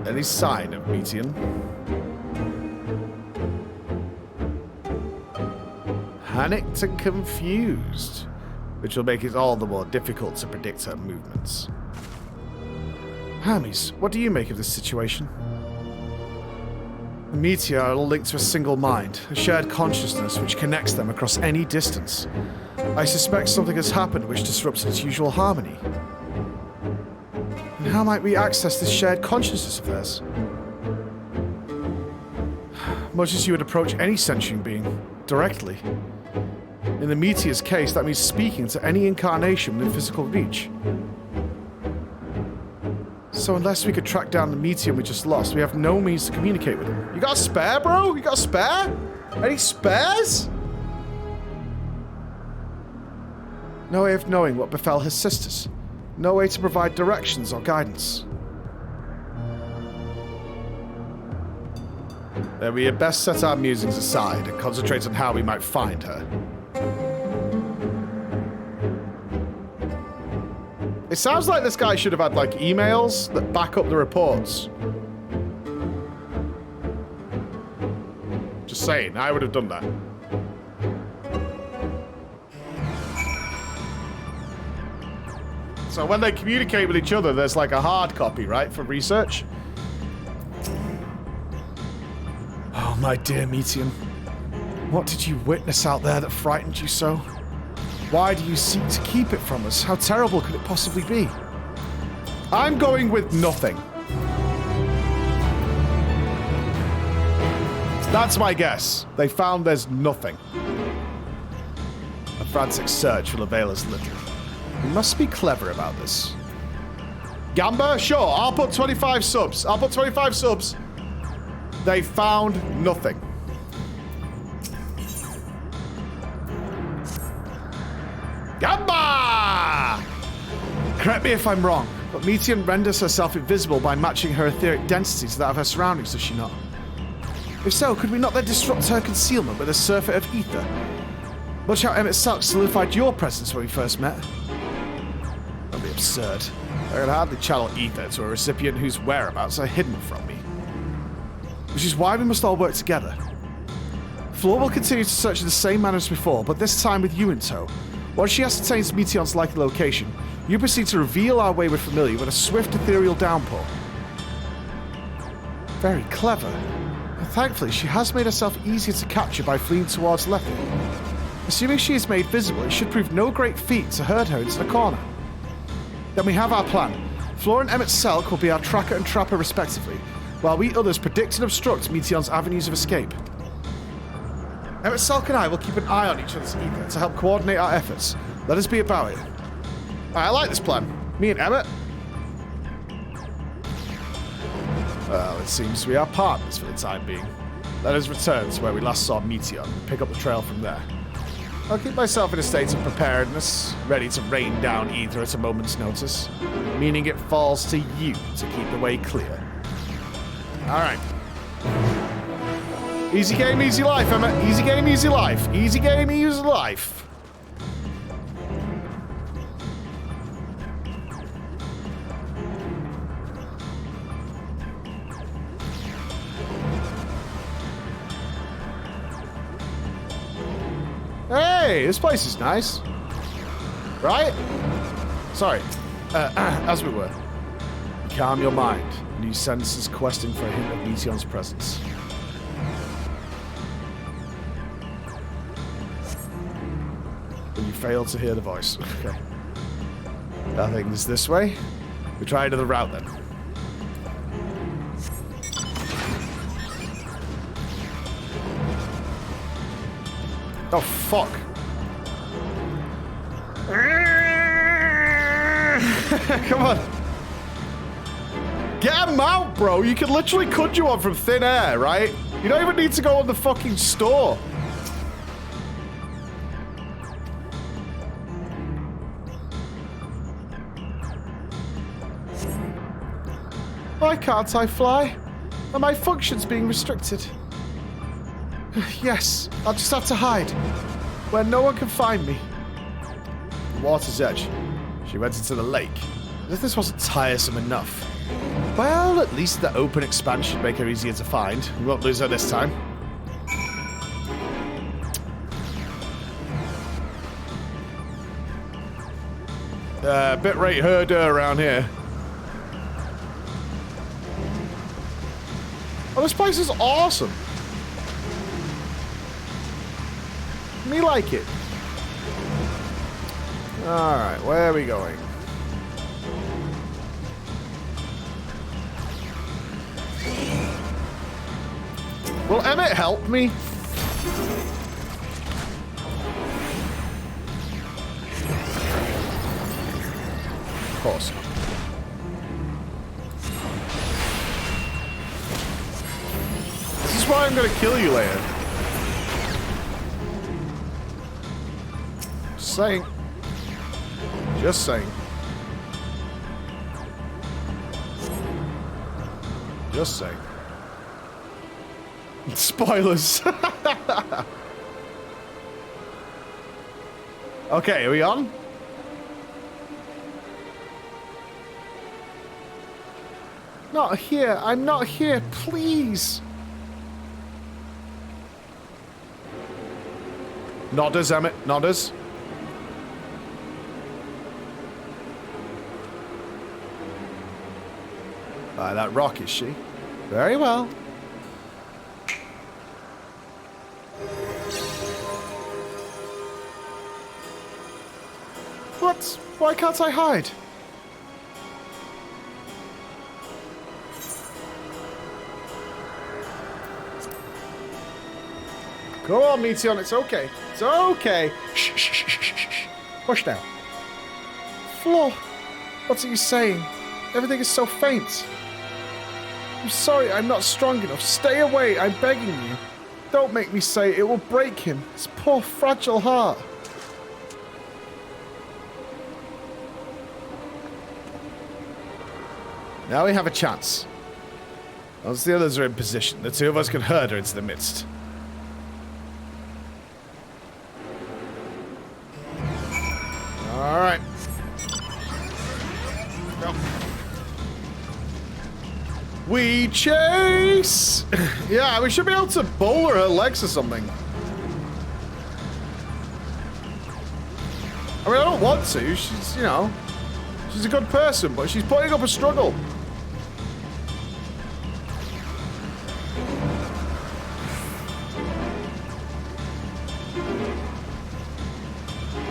Any sign of Meteon? Panicked and confused, which will make it all the more difficult to predict her movements. Hermes, what do you make of this situation? The Meteor are all linked to a single mind, a shared consciousness which connects them across any distance. I suspect something has happened which disrupts its usual harmony. And how might we access this shared consciousness of theirs? Much as you would approach any sentient being, directly. In the Meteor's case, that means speaking to any incarnation within physical reach. So unless we could track down the Meteor we just lost, we have no means to communicate with him. You got a spare, bro? You got a spare? Any spares? No way of knowing what befell his sisters. No way to provide directions or guidance. Then we had best set our musings aside and concentrate on how we might find her. It sounds like this guy should have had, like, emails that back up the reports. Just saying, I would have done that. So when they communicate with each other, there's like a hard copy, right, for research? Oh, my dear Meteon. What did you witness out there that frightened you so? Why do you seek to keep it from us? How terrible could it possibly be? I'm going with nothing. That's my guess. They found there's nothing. A frantic search will avail us little. We must be clever about this. Gamba? Sure, I'll put 25 subs. I'll put 25 subs. They found nothing. Gamba! Correct me if I'm wrong, but Meteon renders herself invisible by matching her etheric density to that of her surroundings, does she not? If so, could we not then disrupt her concealment with a surfeit of ether? Watch how Emmett Salk solidified your presence when we first met. That'd be absurd. I could hardly channel ether to a recipient whose whereabouts are hidden from me. Which is why we must all work together. Floor will continue to search in the same manner as before, but this time with you in tow. Once she ascertains Meteon's likely location, you proceed to reveal our wayward familiar with a swift ethereal downpour. Very clever. And thankfully, she has made herself easier to capture by fleeing towards Lethe. Assuming she is made visible, it should prove no great feat to herd her into the corner. Then we have our plan. Floor and Emmett Selk will be our tracker and trapper respectively, while we others predict and obstruct Meteon's avenues of escape. Emmett Selk and I will keep an eye on each other's ether to help coordinate our efforts. Let us be about it. I like this plan. Me and Emmett. Well, it seems we are partners for the time being. Let us return to where we last saw Meteon and pick up the trail from there. I'll keep myself in a state of preparedness, ready to rain down ether at a moment's notice, meaning it falls to you to keep the way clear. All right. Easy game, easy life, Emma. Easy game, easy life. Easy game, easy life. Hey, this place is nice. Right? Sorry. As we were. Calm your mind. New senses questing for a hint of Meteon's presence. But you failed to hear the voice. Okay. Nothing is this way. We try another route then. Oh, fuck. Come on. Get him out, bro. You can literally conjure one from thin air, right? You don't even need to go on the fucking store. Why can't I fly? Are my functions being restricted? Yes, I'll just have to hide, where no one can find me. The water's edge. She went into the lake. As if this wasn't tiresome enough. Well, at least the open expanse should make her easier to find. We won't lose her this time. Bitrate herder around here. Oh, this place is awesome. Me like it. Alright, where are we going? Will Emmett help me? Of course. This is why I'm gonna kill you later. Saying. Just saying. Just saying. Spoilers. Okay, are we on? Not here. I'm not here. Please. Nodders, Emmett. Nodders. By that rock, is she? Very well. What? Why can't I hide? Go on, Meteon, it's okay. It's okay. Shh, shh, shh, shh, shh, shh. Push down. Flo, what are you saying? Everything is so faint. I'm sorry, I'm not strong enough. Stay away, I'm begging you. Don't make me say it will break him. His poor, fragile heart. Now we have a chance. Once the others are in position, the two of us can herd her into the midst. Alright. Go. We chase! Yeah, we should be able to bowl her legs or something. I mean, I don't want to. She's, you know, she's a good person, but she's putting up a struggle.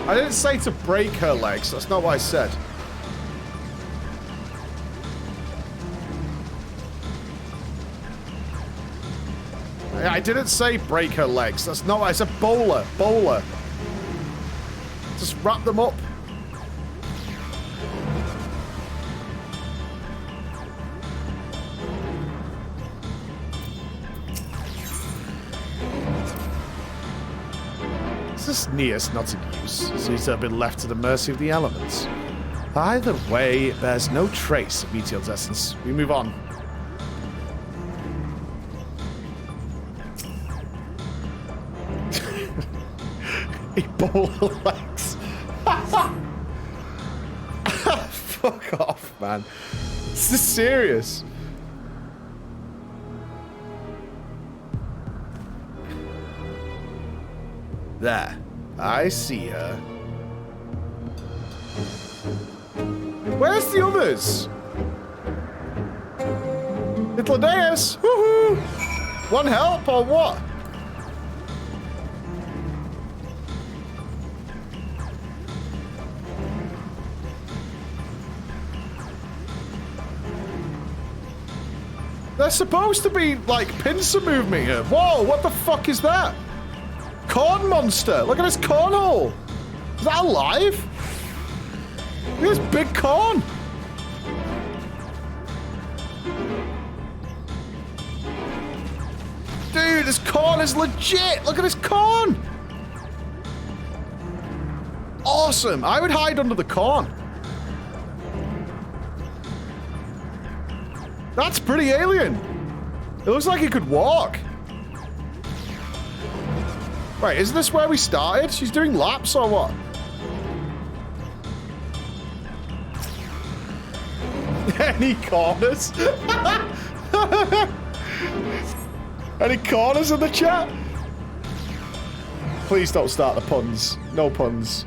I didn't say to break her legs. That's not what I said. I didn't say break her legs. That's not what I said. Bowler. Bowler. Just wrap them up. This nearest not to use seems to have been left to the mercy of the elements. Either way, it bears no trace of Meteor's essence. We move on. A bowl of legs. Fuck off, man. This is serious. There. I see her. Where's the others? Itladeus! Woohoo! One help or what? They're supposed to be like pincer moving here. Whoa, what the fuck is that? Corn monster! Look at this cornhole! Is that alive? Look at this big corn! Dude, this corn is legit! Look at this corn! Awesome! I would hide under the corn. That's pretty alien. It looks like he could walk. Wait, isn't this where we started? She's doing laps or what? Any corners? Any corners in the chat? Please don't start the puns. No puns.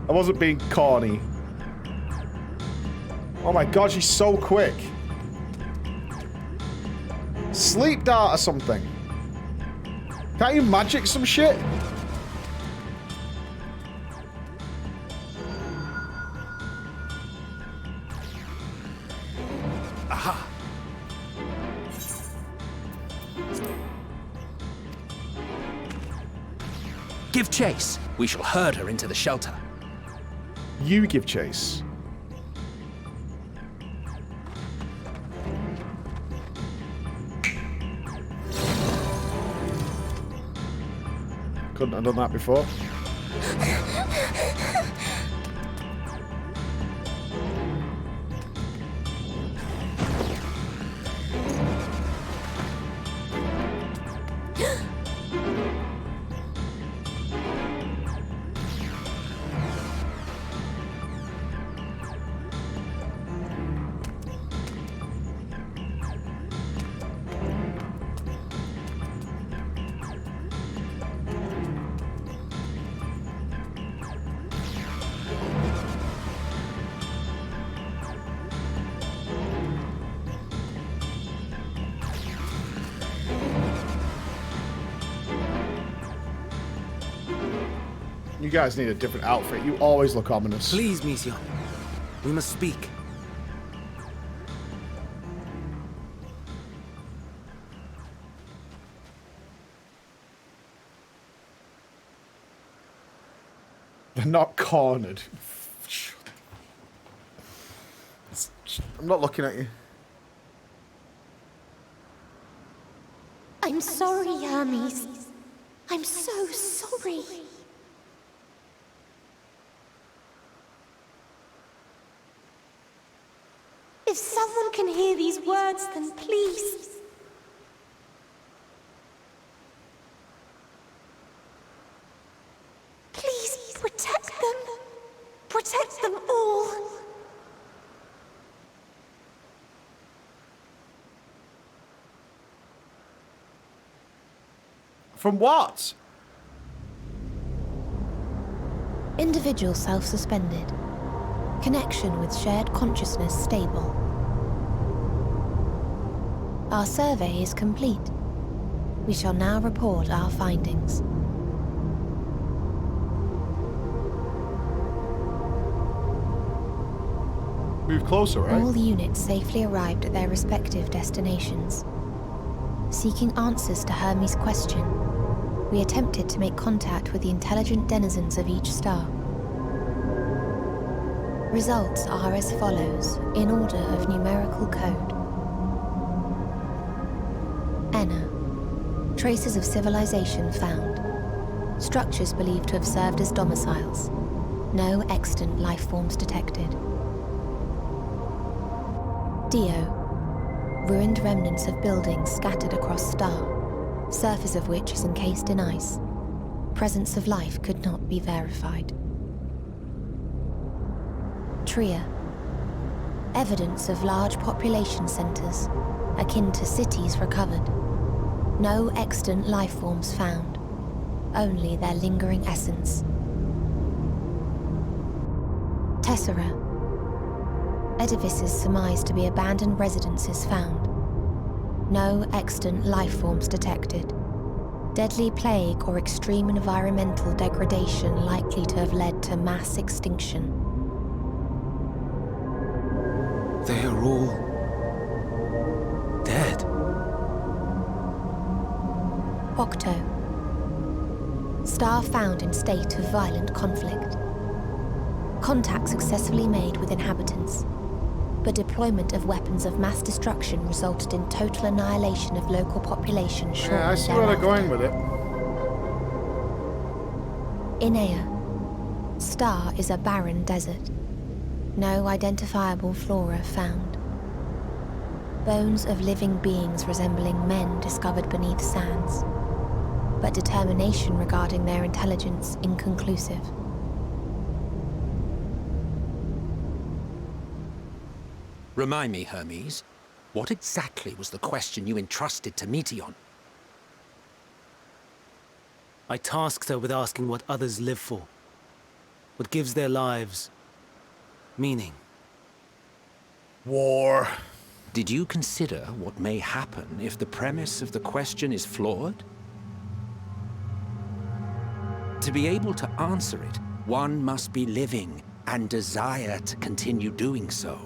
I wasn't being corny. Oh my god, she's so quick. Sleep dart or something. Can't you magic some shit? Aha. Give chase. We shall herd her into the shelter. You give chase. Couldn't have done that before. You guys need a different outfit. You always look ominous. Please, Mission. We must speak. They're not cornered. I'm not looking at you. I'm sorry, Hermes. I'm so sorry. If someone can hear these words, then please. Please protect them. Protect them all. From what? Individual self-suspended. Connection with shared consciousness stable. Our survey is complete. We shall now report our findings. Move closer, right? All units safely arrived at their respective destinations. Seeking answers to Hermes' question, we attempted to make contact with the intelligent denizens of each star. Results are as follows, in order of numerical code. Enna. Traces of civilization found. Structures believed to have served as domiciles. No extant life forms detected. Dio. Ruined remnants of buildings scattered across star, surface of which is encased in ice. Presence of life could not be verified. Tria. Evidence of large population centers, akin to cities recovered. No extant life forms found, only their lingering essence. Tessera. Edifices surmised to be abandoned residences found. No extant life forms detected. Deadly plague or extreme environmental degradation likely to have led to mass extinction. They are all dead. Octo. Star found in state of violent conflict. Contact successfully made with inhabitants, but deployment of weapons of mass destruction resulted in total annihilation of local population shortly Yeah, I see where they're going with it. Inea. Star is a barren desert. No identifiable flora found. Bones of living beings resembling men discovered beneath sands, but determination regarding their intelligence inconclusive. Remind me, Hermes, what exactly was the question you entrusted to Meteion? I tasked her with asking what others live for. What gives their lives meaning. War. Did you consider what may happen if the premise of the question is flawed? To be able to answer it, one must be living and desire to continue doing so.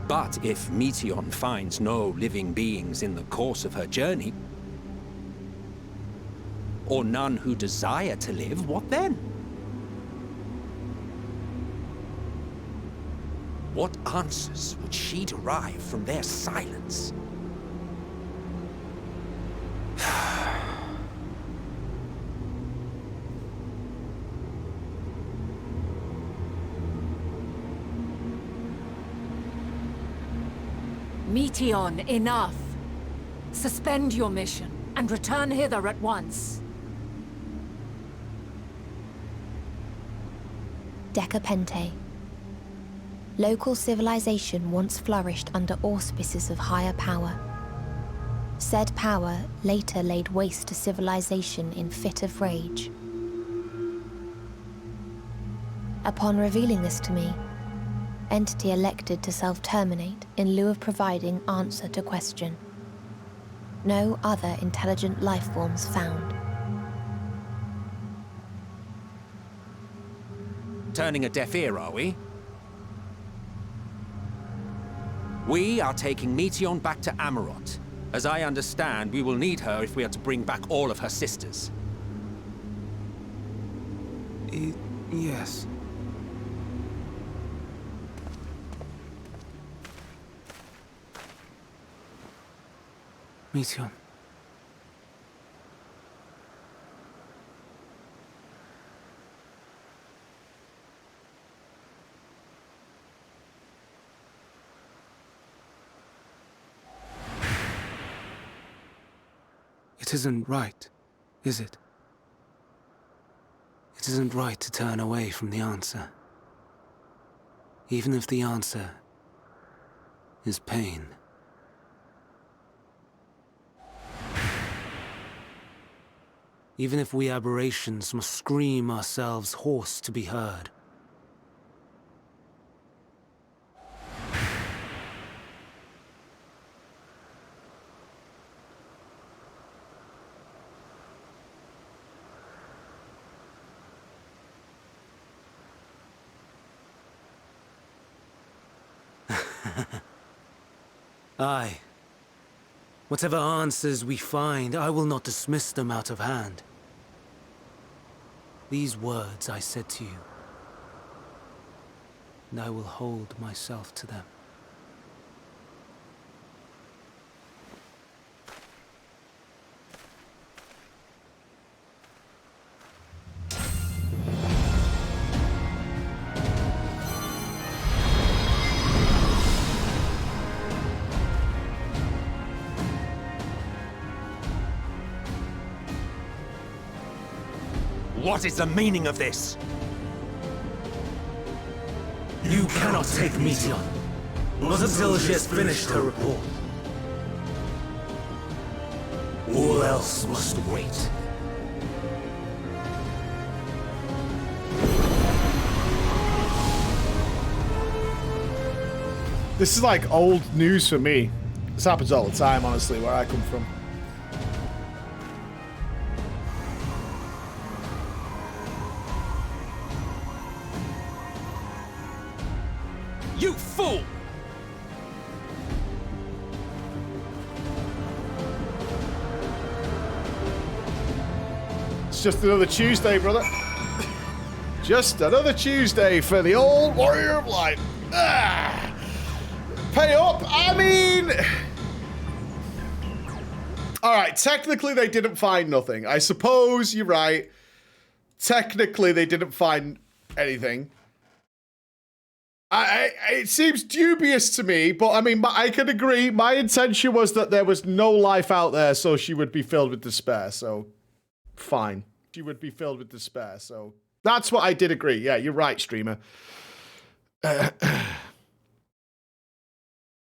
But if Meteion finds no living beings in the course of her journey, or none who desire to live, what then? What answers would she derive from their silence? Meteion, enough! Suspend your mission and return hither at once. Decapente. Local civilization once flourished under auspices of higher power. Said power later laid waste to civilization in fit of rage. Upon revealing this to me, entity elected to self-terminate in lieu of providing answer to question. No other intelligent life forms found. Turning a deaf ear, are we? We are taking Meteion back to Amarot. As I understand, we will need her if we are to bring back all of her sisters. Yes. Meteion. It isn't right, is it? It isn't right to turn away from the answer. Even if the answer is pain. Even if we aberrations must scream ourselves hoarse to be heard. Aye. Whatever answers we find, I will not dismiss them out of hand. These words I said to you, and I will hold myself to them. What is the meaning of this? You cannot take Meteion, not until she has finished her report. All else must wait. This is like old news for me. This happens all the time, honestly, where I come from. You fool! It's just another Tuesday, brother. Just another Tuesday for the old Warrior of Light. Ah! Pay up! I mean... Alright, technically they didn't find nothing. I suppose you're right. Technically they didn't find anything. It seems dubious to me, but I mean, I can agree. My intention was that there was no life out there, so she would be filled with despair. So, fine. She would be filled with despair. So, that's what I did agree. Yeah, you're right, streamer.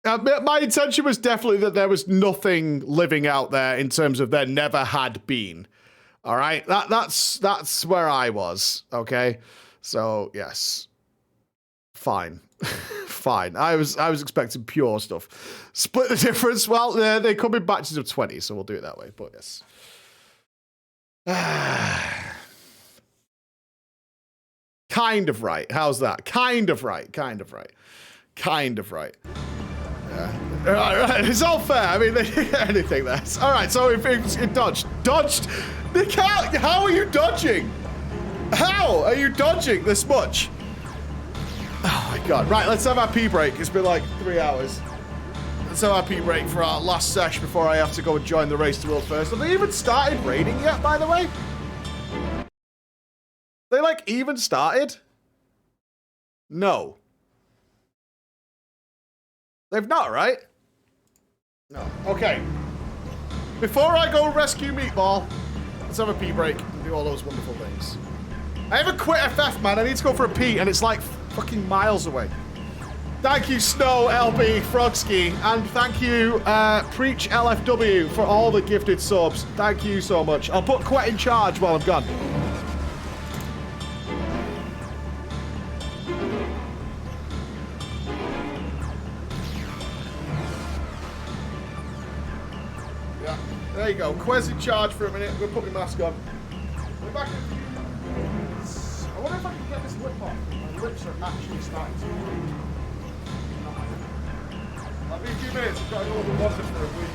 My intention was definitely that there was nothing living out there in terms of there never had been. All right, that's where I was. Okay, so yes, fine, fine. I was expecting pure stuff. Split the difference. Well, they come in batches of 20, so we'll do it that way. But yes. Kind of right. How's that? Kind of right. Kind of right. Kind of right. Right. It's all fair. I mean, anything there. All right, so if it dodged. Dodged? How are you dodging? How are you dodging this much? Oh my god. Right, let's have our pee break. It's been like 3 hours. Let's have our pee break for our last sesh before I have to go and join the race to world first. Have they even started raiding yet, by the way? They, like, even started? No. They've not, right? No. Okay. Before I go rescue Meatball, let's have a pee break and do all those wonderful things. I haven't quit FF, man. I need to go for a pee, and it's like fucking miles away. Thank you, Snow, LB, Frogski, and thank you, Preach LFW, for all the gifted subs. Thank you so much. I'll put Quet in charge while I'm gone. There you go. Quez in charge for a minute. I'm going to put my mask on. We're back in a few minutes. I wonder if I can get this lip off. My lips are actually starting to move. I'll be a few minutes. I've got to go to water for a week.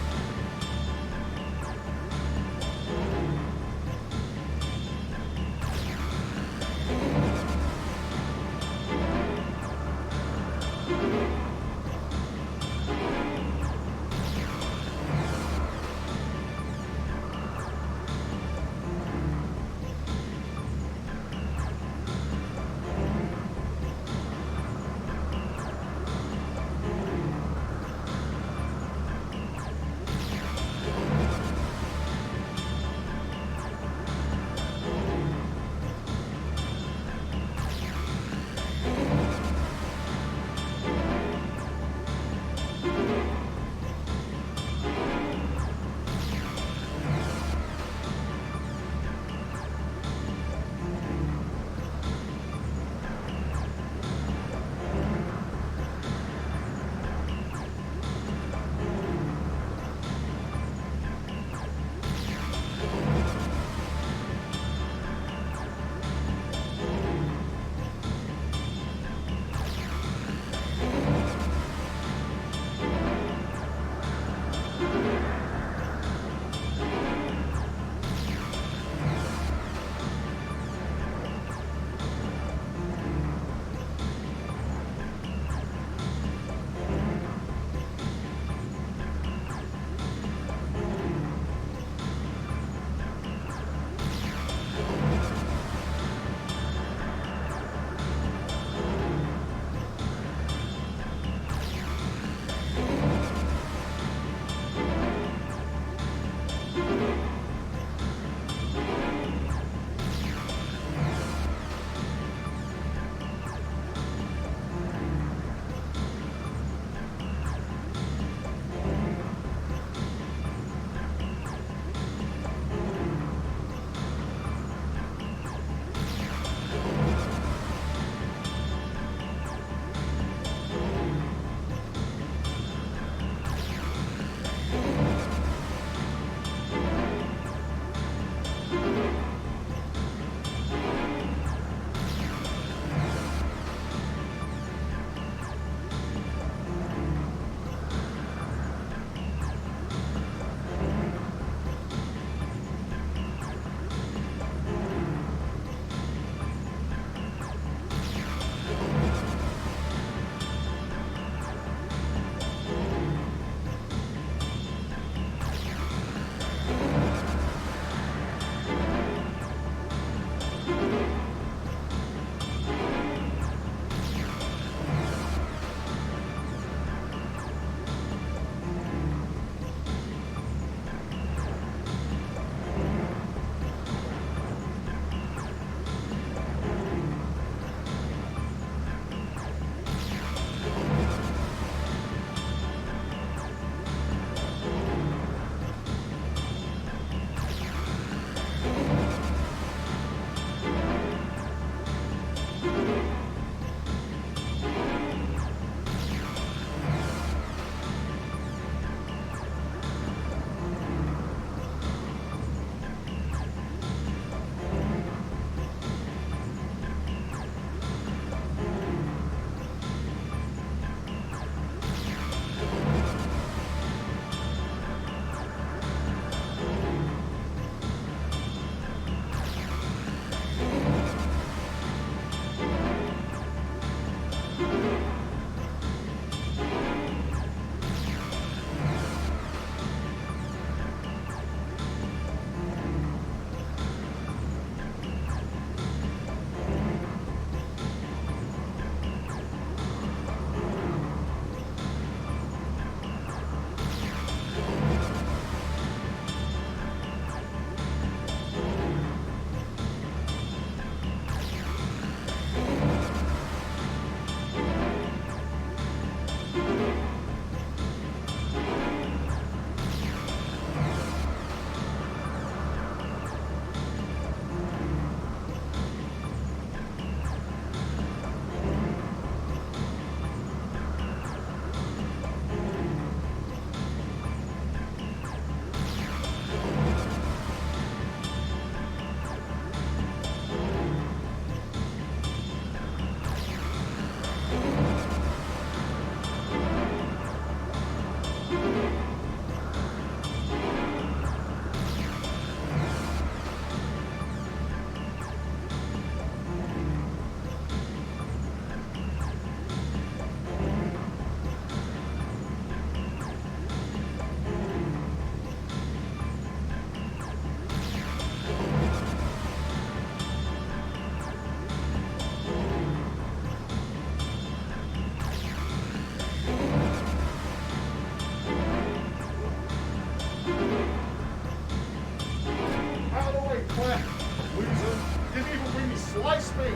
me.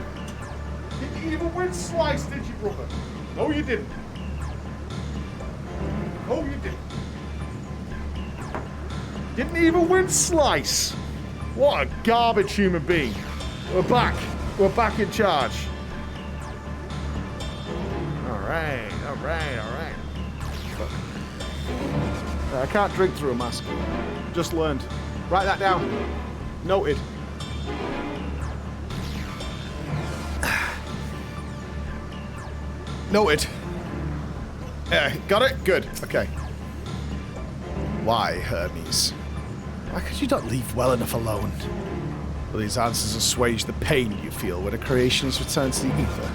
Didn't even win Slice, did you, brother? No, you didn't. No, you didn't. Didn't even win Slice. What a garbage human being. We're back. We're back in charge. Alright, alright, alright. I can't drink through a mask. Just learned. Write that down. Noted. Noted. Got it? Good. Okay. Why, Hermes? Why could you not leave well enough alone? Will these answers assuage the pain you feel when a creation is returned to the ether?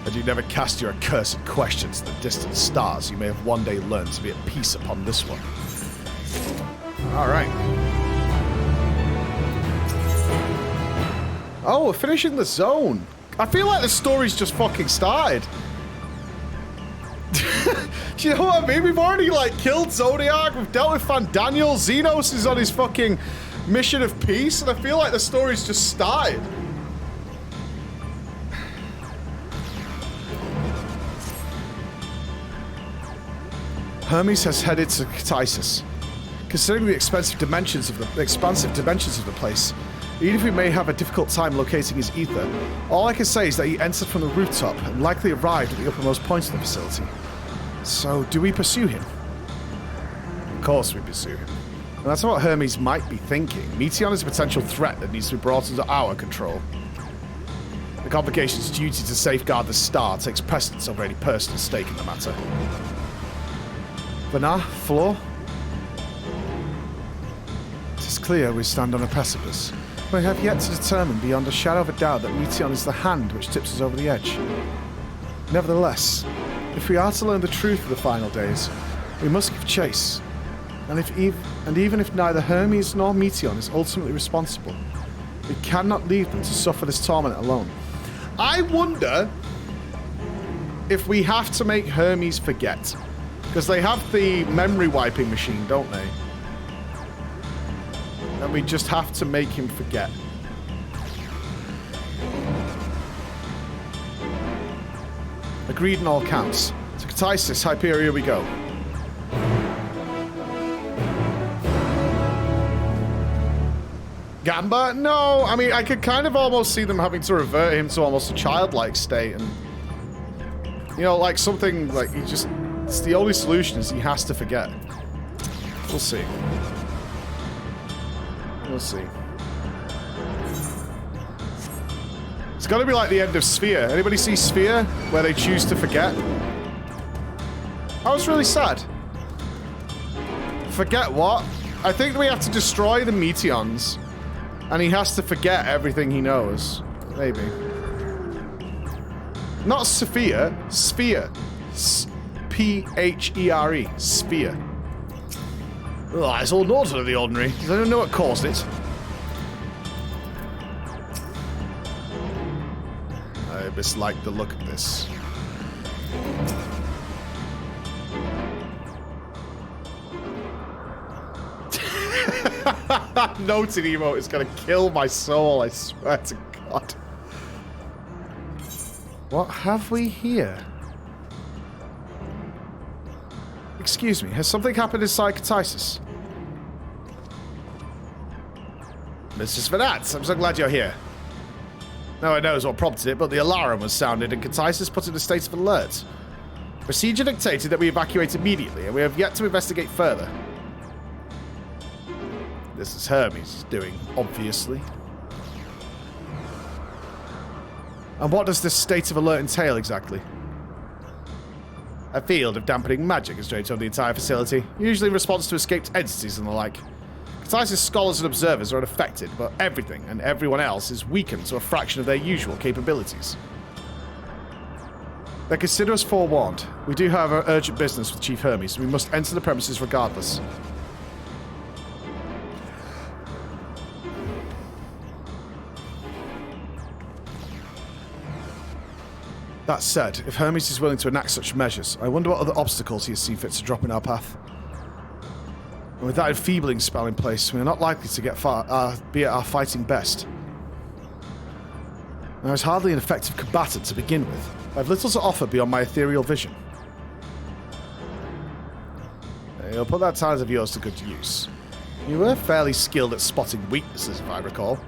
Had you never cast your accursed questions to the distant stars, you may have one day learned to be at peace upon this one. Alright. Oh, we're finishing the zone. I feel like the story's just fucking started. Do you know what I mean? We've already, like, killed Zodiac, we've dealt with Fandaniel, Xenos is on his fucking mission of peace, and I feel like the story's just started. Hermes has headed to Ctisis. Considering the expansive dimensions of the place, even if we may have a difficult time locating his ether, all I can say is that he entered from the rooftop and likely arrived at the uppermost point of the facility. So, do we pursue him? Of course we pursue him. And that's what Hermes might be thinking. Meteion is a potential threat that needs to be brought under our control. The Convocation's duty to safeguard the star takes precedence over any personal stake in the matter. Vanar, Floor? It is clear we stand on a precipice. We have yet to determine beyond a shadow of a doubt that Meteion is the hand which tips us over the edge. Nevertheless, if we are to learn the truth of the final days, we must give chase. And even if neither Hermes nor Meteion is ultimately responsible, we cannot leave them to suffer this torment alone. I wonder if we have to make Hermes forget. Because they have the memory wiping machine, don't they? And we just have to make him forget. Agreed on all counts. To Ctisis, Hyperia we go. Gamba? No, I mean, I could kind of almost see them having to revert him to almost a childlike state. And, you know, like something like he just... It's the only solution is he has to forget. We'll see. We'll see. It's got to be like the end of Sphere. Anybody see Sphere? Where they choose to forget? I was really sad. Forget what? I think we have to destroy the Meteions. And he has to forget everything he knows. Maybe. Not Sophia. Sphere. P-H-E-R-E. Sphere. Oh, it's all not out of the ordinary. Does anyone know what caused it? I dislike the look of this. Noted emote is gonna kill my soul, I swear to God. What have we here? Excuse me, has something happened inside Ctisis? Mrs. Vanat, I'm so glad you're here. No one knows what prompted it, but the alarm was sounded and Ctisis put in a state of alert. Procedure dictated that we evacuate immediately, and we have yet to investigate further. This is Hermes doing, obviously. And what does this state of alert entail exactly? A field of dampening magic is draped over the entire facility, usually in response to escaped entities and the like. Ctisis scholars and observers are unaffected, but everything and everyone else is weakened to a fraction of their usual capabilities. They consider us forewarned. We do, however, urgent business with Chief Hermes, and we must enter the premises regardless. That said, if Hermes is willing to enact such measures, I wonder what other obstacles he has seen fit to drop in our path. And with that enfeebling spell in place, we are not likely to get far, be at our fighting best. I was hardly an effective combatant to begin with. I have little to offer beyond my ethereal vision. You'll put that talent of yours to good use. You were fairly skilled at spotting weaknesses, if I recall.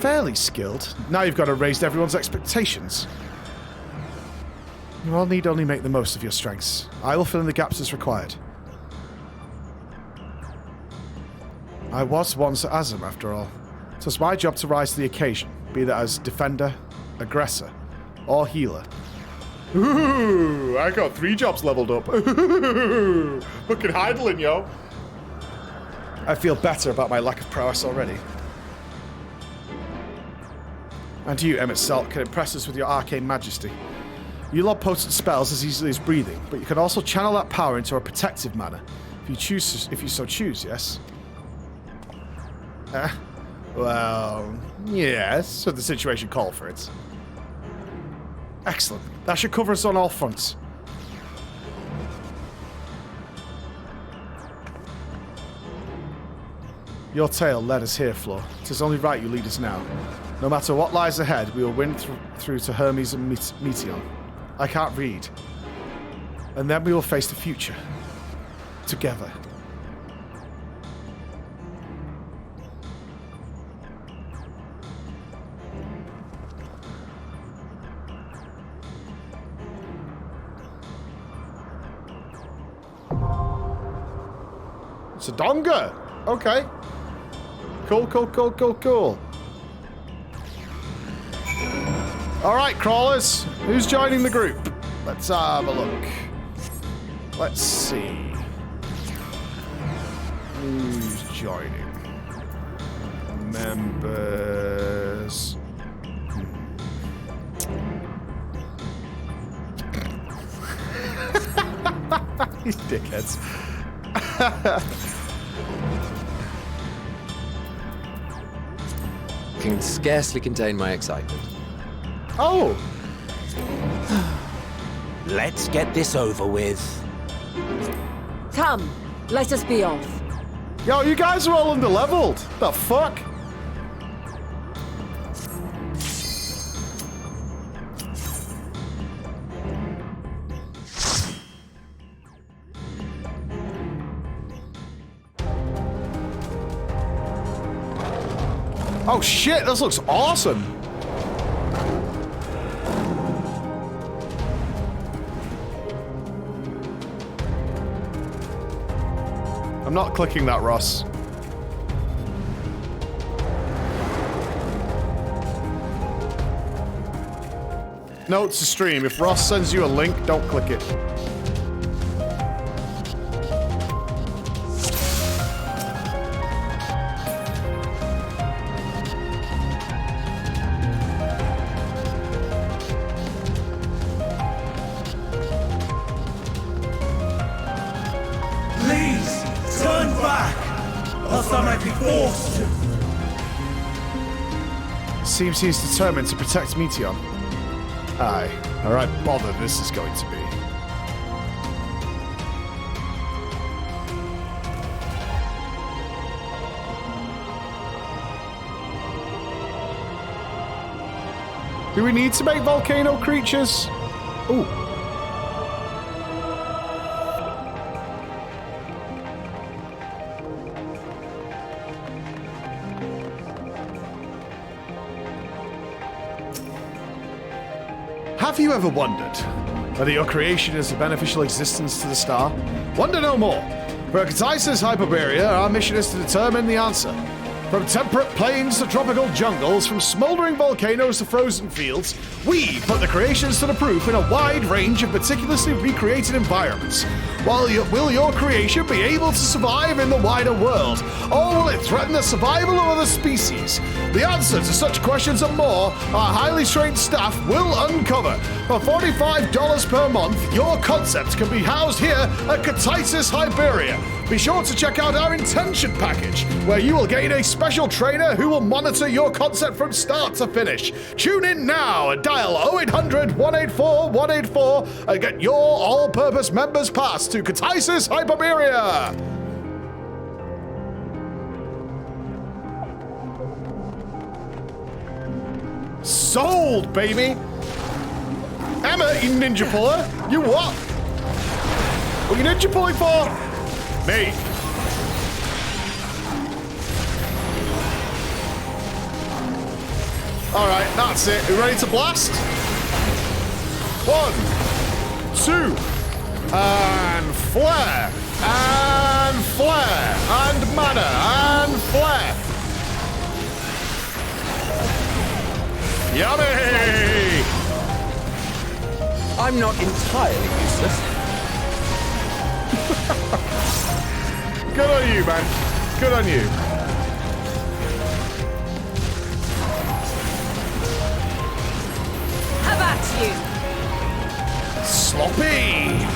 Fairly skilled? Now you've got to raise everyone's expectations. You all need only make the most of your strengths. I will fill in the gaps as required. I was once Azam, after all. So it's my job to rise to the occasion, be that as defender, aggressor, or healer. Ooh, I got 3 jobs leveled up. Ooh, fucking idling, yo. I feel better about my lack of prowess already. And you, Emmett Salt, can impress us with your arcane majesty. You lob potent spells as easily as breathing, but you can also channel that power into a protective manner, if you so choose, yes? Well, yes, so the situation called for it. Excellent. That should cover us on all fronts. Your tale led us here, Floor. It is only right you lead us now. No matter what lies ahead, we will win through to Hermes and Meteion. I can't read. And then we will face the future. Together. It's a donga. Okay. Cool. All right, crawlers. Who's joining the group? Let's have a look. Let's see. Who's joining? Members. These dickheads. Can scarcely contain my excitement. Oh! Let's get this over with. Come, let us be off. Yo, you guys are all underleveled. The fuck? Oh shit, this looks awesome. I'm not clicking that, Ross. Note to stream, if Ross sends you a link, don't click it. Seems he's determined to protect Meteion. Aye, alright, bother this is going to be. Do we need to make volcano creatures? Ooh. Have you ever wondered whether your creation is a beneficial existence to the star? Wonder no more. For Katisis Hyperborea, our mission is to determine the answer. From temperate plains to tropical jungles, from smoldering volcanoes to frozen fields, we put the creations to the proof in a wide range of meticulously recreated environments. Will your creation be able to survive in the wider world, or will it threaten the survival of other species? The answer to such questions and more, our highly trained staff will uncover. For $45 per month, your concept can be housed here at Katisis Hyperia. Be sure to check out our intention package, where you will gain a special trainer who will monitor your concept from start to finish. Tune in now and dial 0800 184 184 and get your all-purpose members pass to Katisis Hyperborea. Sold, baby! Emma, you ninja puller! You what? What are you ninja pulling for? Me. Alright, that's it. Are you ready to blast? 1, 2, and flare! And flare! And mana! And flare! Yummy! I'm not entirely useless. Good on you, man. Good on you. How about you? Sloppy!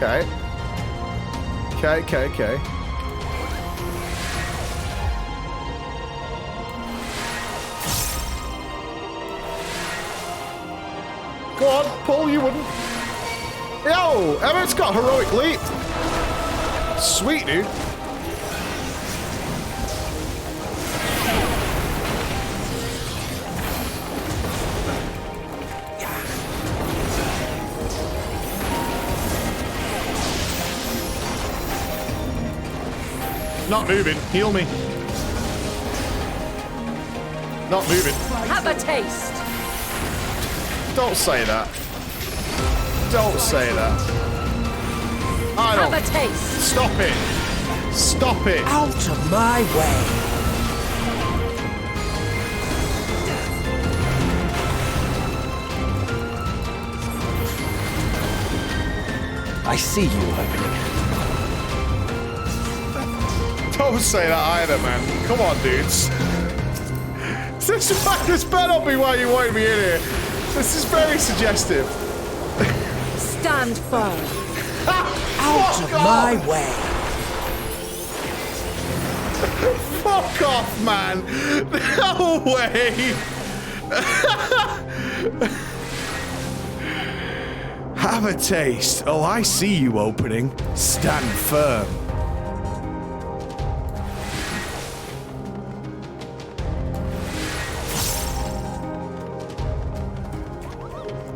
Okay. Okay. Go on, pull, you wouldn't. Yo, Emmett's got heroic leap. Sweet, dude. Not moving. Heal me. Not moving. Have a taste. Don't say that. Don't say that. I don't. Have a taste. Stop it. Stop it. Out of my way. I see you opening. Don't say that either, man. Come on, dudes. This better not be why you wanted me in here. This is very suggestive. Stand firm. Out of my way. Fuck off, man. No way. Have a taste. Oh, I see you opening. Stand firm.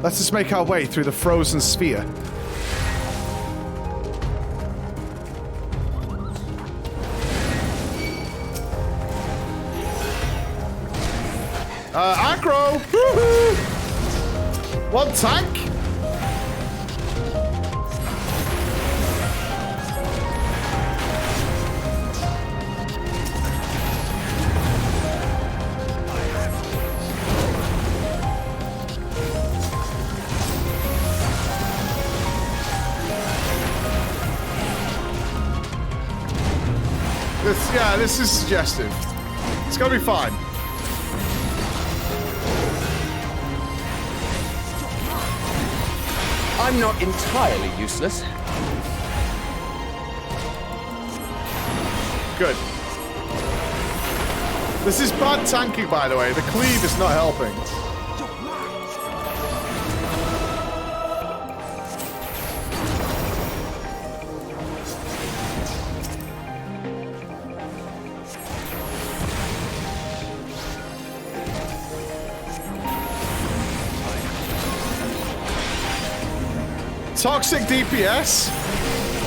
Let's just make our way through the frozen sphere. Aggro! Woohoo! One tank. This is suggestive. It's gonna be fine. I'm not entirely useless. Good. This is bad tanking, by the way. The cleave is not helping. Toxic DPS?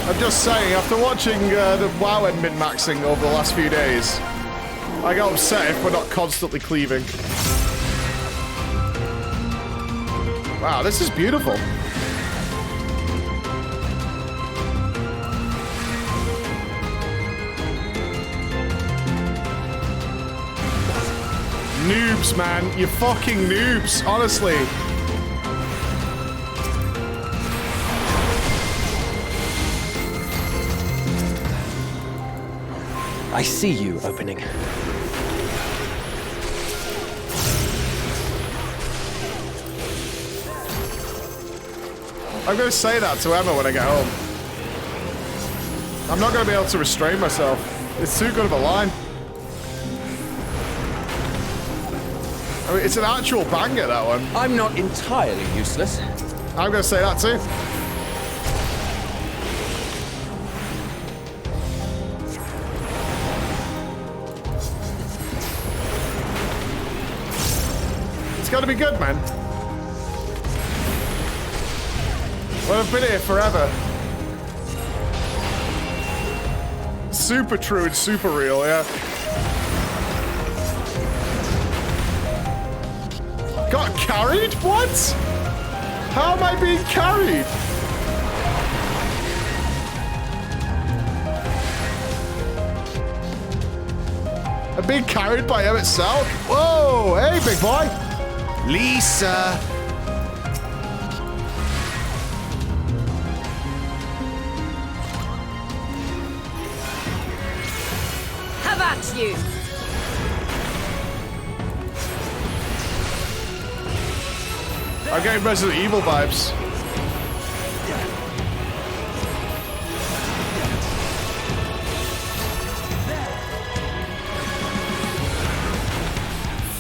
I'm just saying, after watching the WoW and min-maxing over the last few days, I got upset if we're not constantly cleaving. Wow, this is beautiful. Noobs, man. You fucking noobs, honestly. I see you opening. I'm going to say that to Emma when I get home. I'm not going to be able to restrain myself. It's too good of a line. I mean, it's an actual banger, that one. I'm not entirely useless. I'm going to say that too. It's gotta be good, man. Well, I've been here forever. Super true and super real, yeah. Got carried? What? How am I being carried? I'm being carried by Emmett Salk? Whoa, hey, big boy. Lisa! Have at you! I'm getting Resident Evil vibes.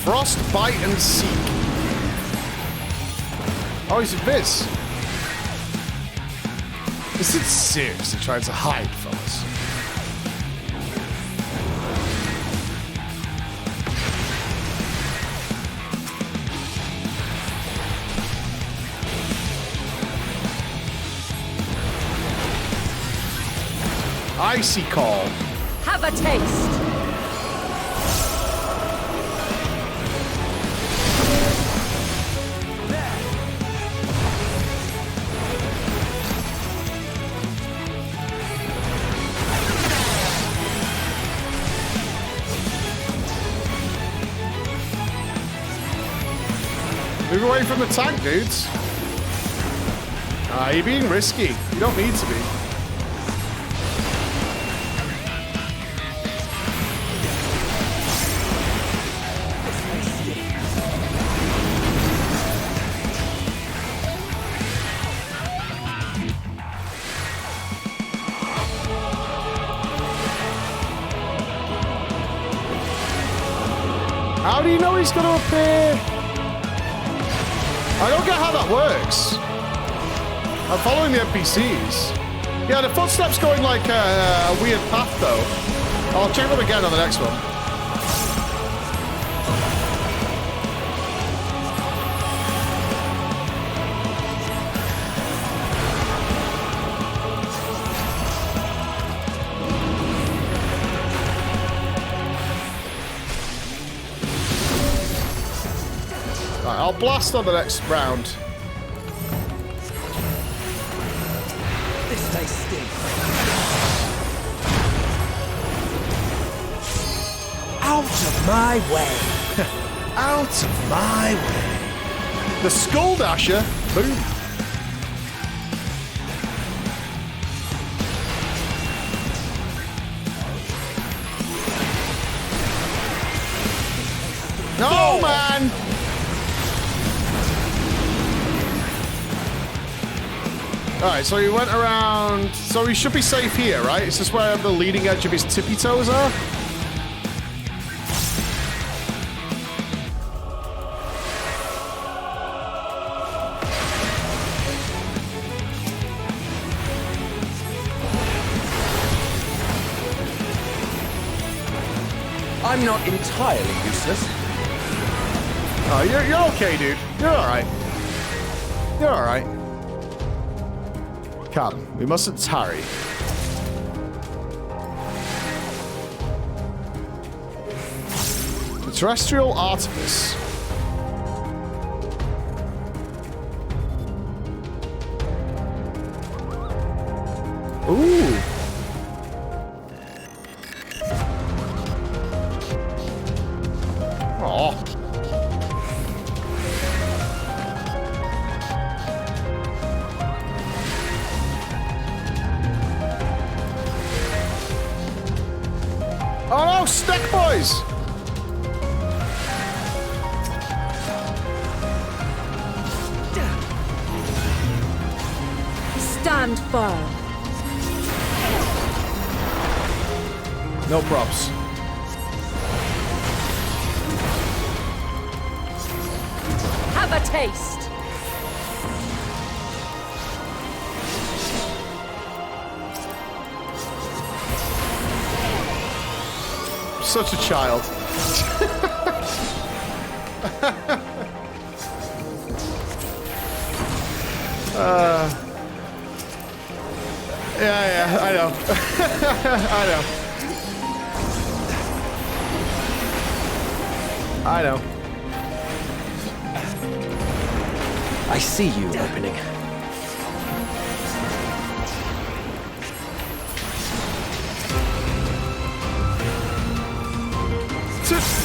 Frostbite and Seek. Oh, he's Viz. Is it seriously trying to hide from us? Icy Call. Have a taste! Move away from the tank, dudes. You're being risky. You don't need to be. How do you know he's going to appear? I don't get how that works. I'm following the NPCs. Yeah, the footsteps going like a weird path, though. I'll check them again on the next one. Right, I'll blast on the next round. This may sting. Out of my way. Out of my way. The Skull Dasher. Boom. No, man! Alright, so he went around... So he should be safe here, right? Is this where the leading edge of his tippy toes are? I'm not entirely useless. Oh, you're okay, dude. You're alright. You're alright. Come, we mustn't tarry. The terrestrial artifice. Ooh. Aw. Oh no, Stick Boys! Stand firm. No props. Have a taste. Such a child. Yeah, I know. I know. I see you opening.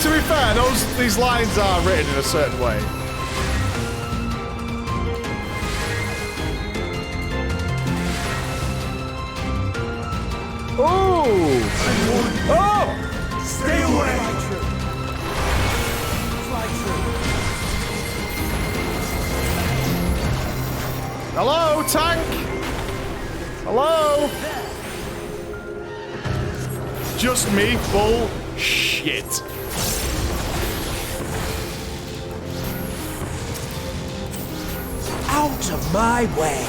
To be fair, these lines are written in a certain way. Oh! Oh! Stay away! Hello, tank! Hello? Just me, full shit. Out of my way!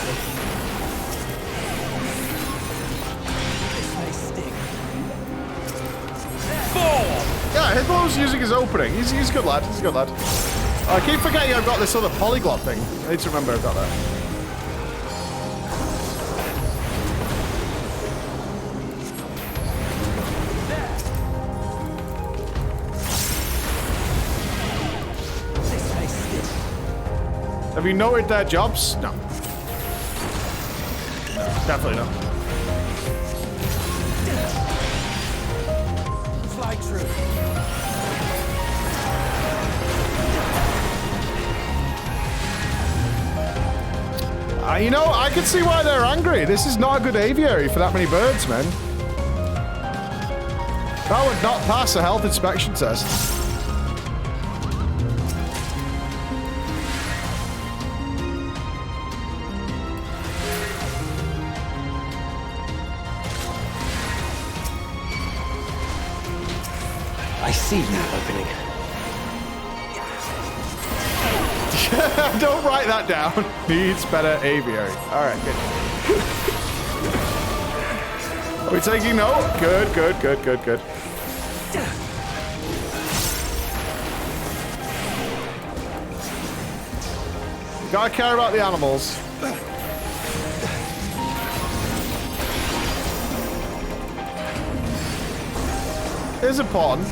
Yeah, Hitler's using his opening. He's a good lad. He's a good lad. I keep forgetting I've got this other polyglot thing. I need to remember I've got that. Have you noted their jobs? No. Definitely not. Fly true. You know, I can see why they're angry. This is not a good aviary for that many birds, man. That would not pass a health inspection test. I see you opening. Don't write that down. Needs better aviary. All right, good. Are we taking note? Good, good, good, good, good. Gotta care about the animals. Here's a pond.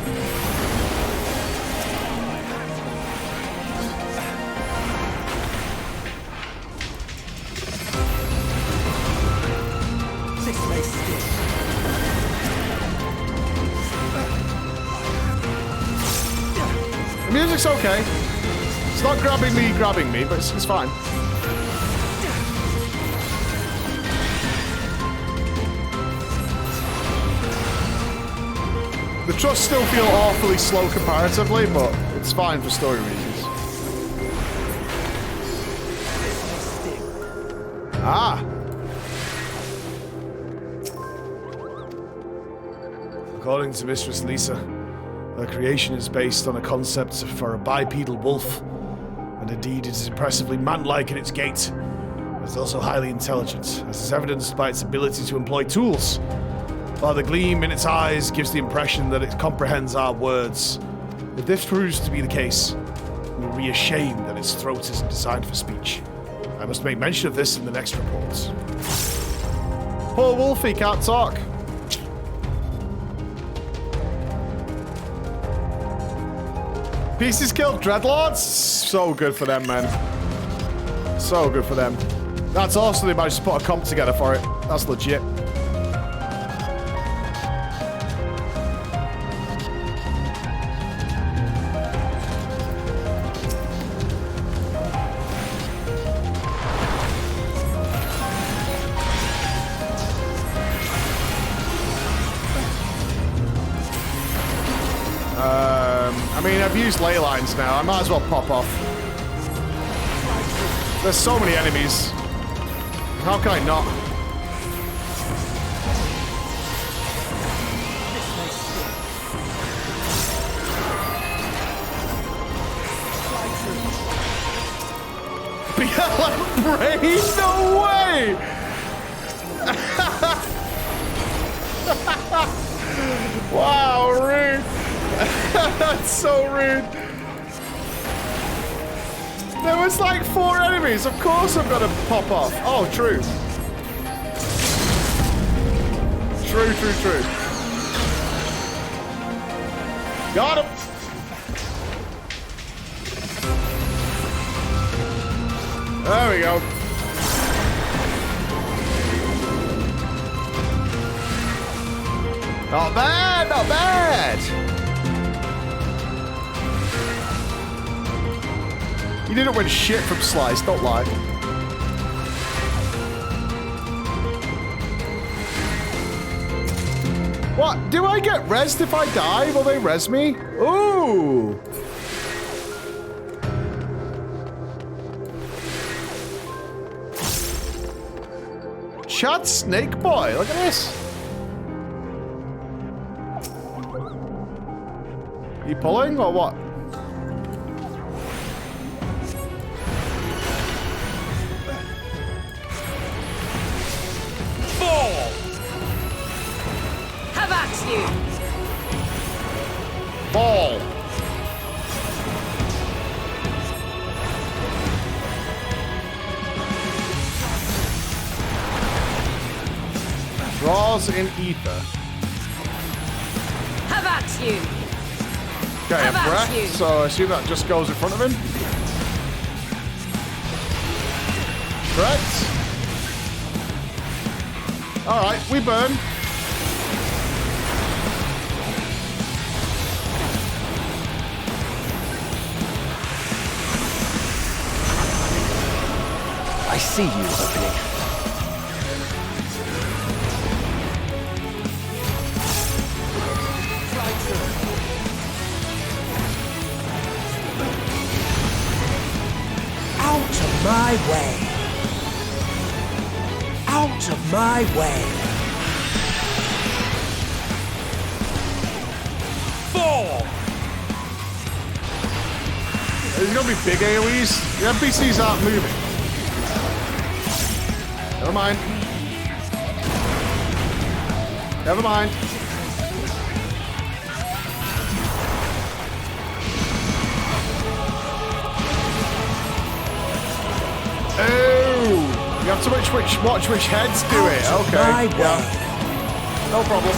The music's okay. It's not grabbing me, but it's fine. The trusts still feel awfully slow comparatively, but it's fine for story reasons. Ah! According to Mistress Lisa, her creation is based on a concept for a bipedal wolf, and indeed it is impressively man-like in its gait. It's also highly intelligent, as is evidenced by its ability to employ tools, while the gleam in its eyes gives the impression that it comprehends our words. If this proves to be the case, we will be ashamed that its throat isn't designed for speech. I must make mention of this in the next report. Poor Wolfie can't talk. Pieces killed Dreadlords? So good for them, man. So good for them. That's awesome they managed to put a comp together for it. That's legit. I mean, I've used ley lines now. I might as well pop off. There's so many enemies. How can I not? BLM brain? No way! Wow, rude. That's so rude. There was like 4 enemies. Of course I'm gonna pop off. Oh, true. True. Got him. There we go. Not bad, not bad. You didn't win shit from Slice, don't lie. What? Do I get rezzed if I die? Will they res me? Ooh! Chad Snake Boy, look at this. You pulling or what? Have at you! Ball! Draws in ether. Have at you! Okay, a breath, so I assume that just goes in front of him. Correct. Alright, we burn. I see you opening. Out of my way. Out of my way. Fall! There's gonna be big AoEs. The NPCs aren't moving. Never mind. Never mind. Oh! You have to watch which heads do it. Okay. Yeah. No problem.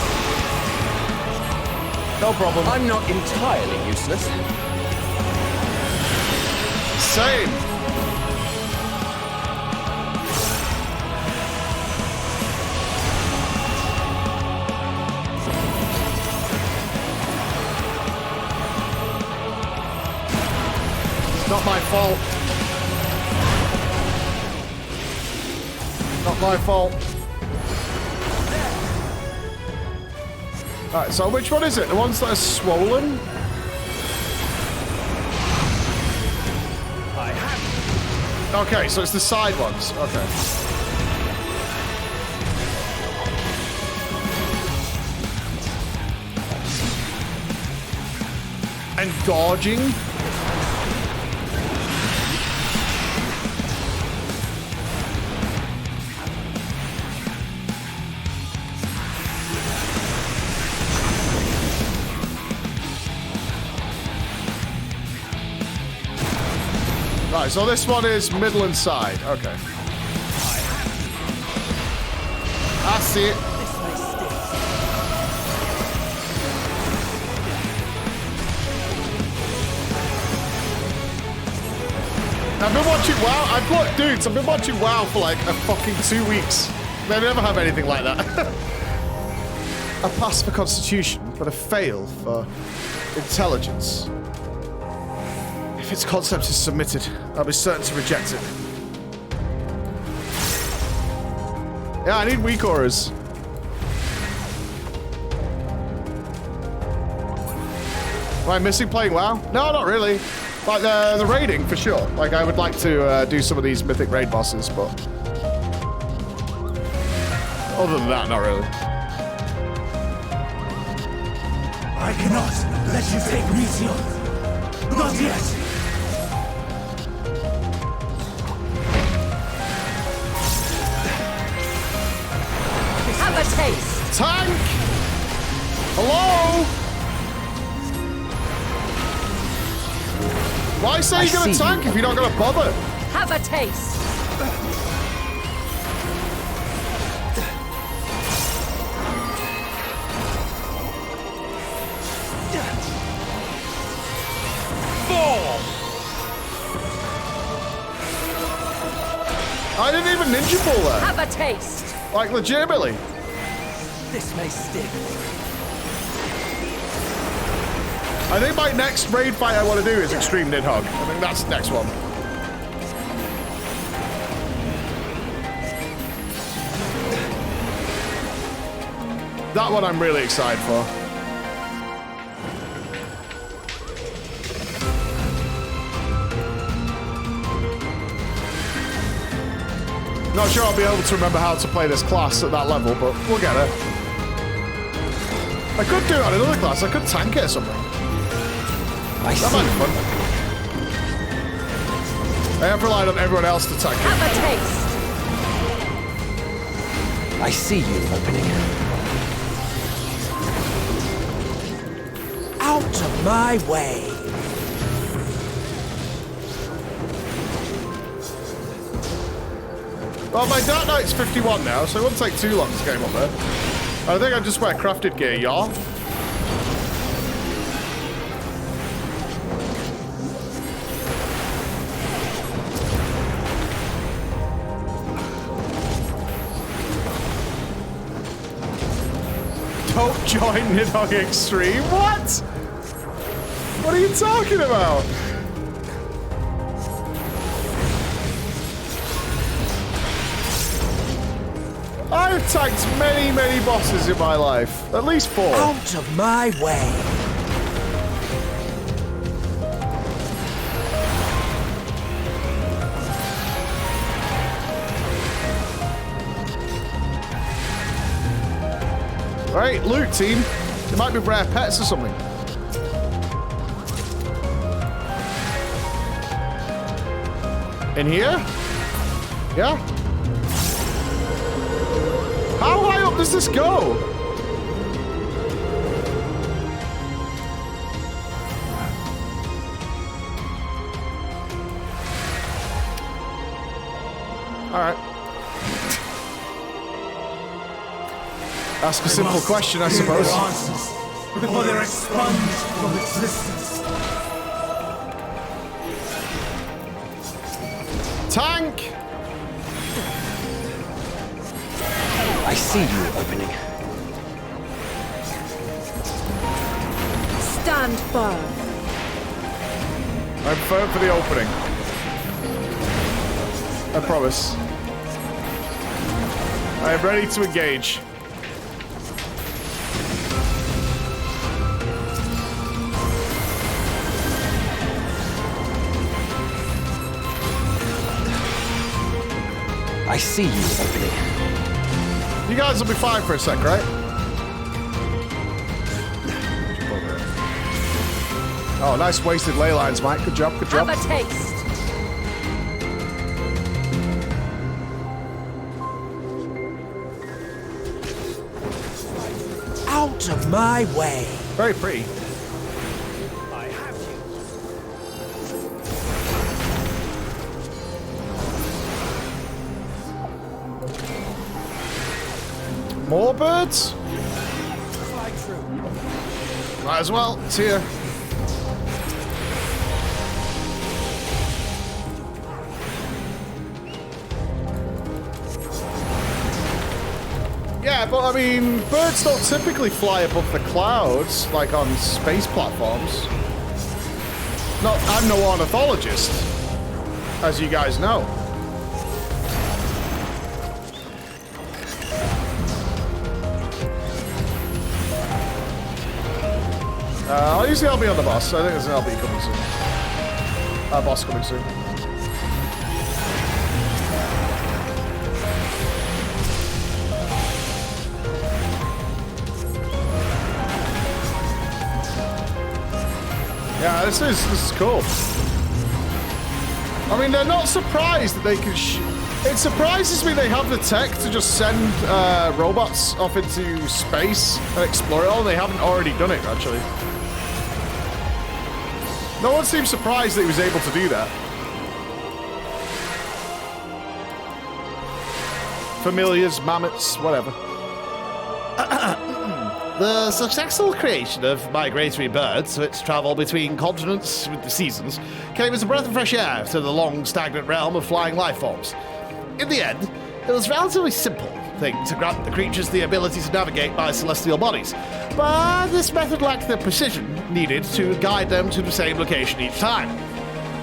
No problem. I'm not entirely useless. Same. It's not my fault. Not my fault. Alright, so which one is it? The ones that are swollen? Okay, so it's the side ones. Okay. And dodging? Right, so this one is middle and side. Okay. I see it. I've been watching WoW. I've been watching WoW for like a fucking 2 weeks. They never have anything like that. A pass for Constitution, but a fail for Intelligence. If its concept is submitted, I'll be certain to reject it. Yeah, I need weak auras. Am I missing playing WoW? No, not really. Like the raiding, for sure. Like, I would like to do some of these mythic raid bosses, but... other than that, not really. I cannot let you take Meteor. Not yet. Have a taste! Tank! Hello? Why say you're gonna tank if you're not gonna bother? Have a taste. I didn't even ninja ball there. Have a taste. Like, legitimately. This may stick. I think my next raid fight I want to do is Extreme Nidhogg. I think that's the next one. That one I'm really excited for. Not sure I'll be able to remember how to play this class at that level, but we'll get it. I could do it on another class. I could tank it or something. That might be fun. I have relied on everyone else to tank it. Have a taste. I see you opening. Out of my way. Well, my Dark Knight's 51 now, so it won't take too long to get him up there. I think I just wear crafted gear, y'all. Don't join Nidhogg Extreme? What? What are you talking about? I've tanked many, many bosses in my life. At least 4. Out of my way. Right, loot team. There might be rare pets or something. In here? Yeah? How high up does this go? Alright. Ask a simple question, I suppose. Before they're expunged from existence. Tank! I see you opening. Stand firm. I'm firm for the opening. I promise. I am ready to engage. I see you opening. You guys will be fine for a sec, right? Oh, nice wasted ley lines, Mike. Good job, good job. Have a taste. Out of my way. Very pretty. I have you. More birds? Fly true. Might as well. It's here. Yeah, but I mean, birds don't typically fly above the clouds, like on space platforms. I'm no ornithologist, as you guys know. I'll use the LB on the boss. I think there's an LB coming soon. Boss coming soon. Yeah, this is cool. I mean, they're not surprised that they can it surprises me they have the tech to just send robots off into space and explore it all. They haven't already done it, actually. No one seems surprised that he was able to do that. Familiars, mammoths, whatever. The successful creation of migratory birds which travel between continents with the seasons came as a breath of fresh air to the long, stagnant realm of flying life forms. In the end, it was a relatively simple thing to grant the creatures the ability to navigate by celestial bodies, but this method lacked the precision needed to guide them to the same location each time,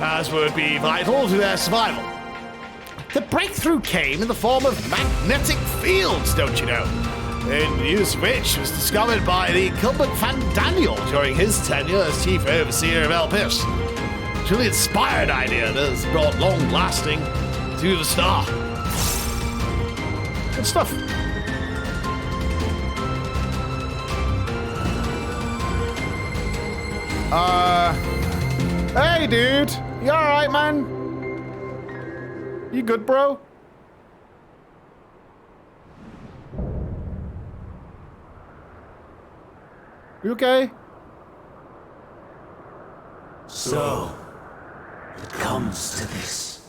as would be vital to their survival. The breakthrough came in the form of magnetic fields, don't you know? In use which was discovered by the incumbent Van Daniel during his tenure as chief overseer of Elpis. A truly inspired idea that has brought long-lasting to the star. Good stuff. Hey, dude. You alright, man? You good, bro? You okay? So, it comes to this.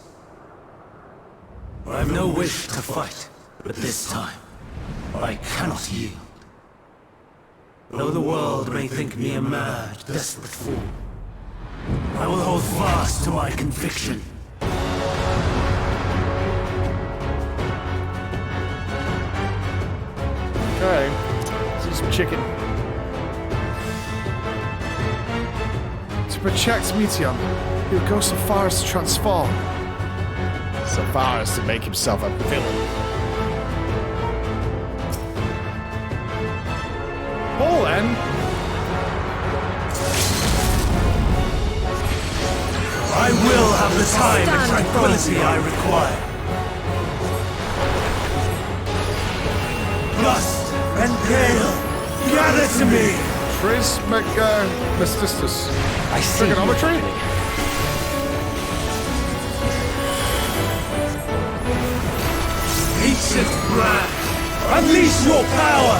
I have no wish to fight, but this time, I cannot yield. Though the world may think me a mad, desperate fool, I will hold fast to my conviction. Okay. See some chicken. To protect Meteion, he'll go so far as to transform. So far as to make himself a villain. Well then. I will have the time and tranquility I require. Lust and gale, gather to me! Trismegistus. I see. Trigonometry? Ancient brand, unleash your power!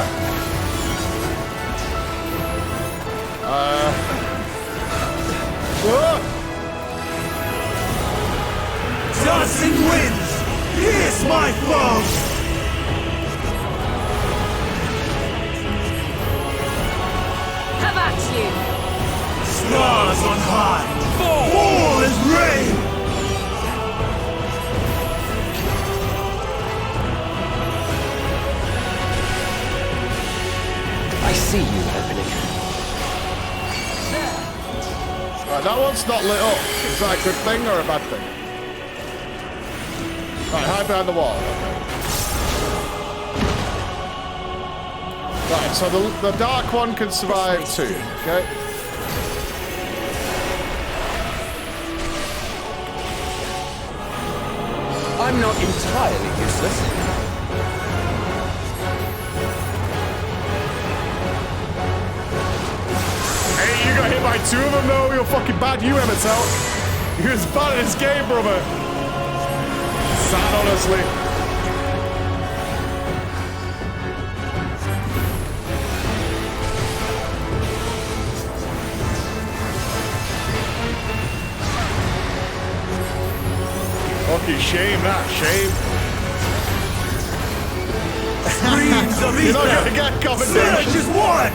Dancing winds, pierce my foe! Have at you! Stars on high, fall as rain! I see you, Elpis. Right, that one's not lit up. Is that a good thing or a bad thing? Right, hide behind the wall. Right, so the dark one can survive too, okay? I'm not entirely useless. Hey, you got hit by two of them though. You're fucking bad, you Emmetell. You're as bad at this game, brother. Sad, honestly. Fucking shame, that shame. Streams of You're not ether, gonna get commendation. surge is one!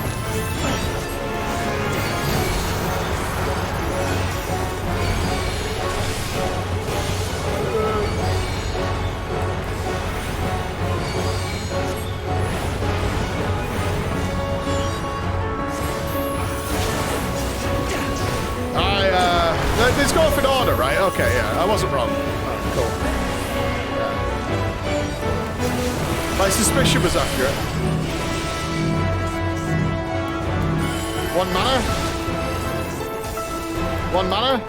It's going for an order, right? Okay, yeah, I wasn't wrong. Oh, cool. Yeah. My suspicion was accurate. One mana. One mana.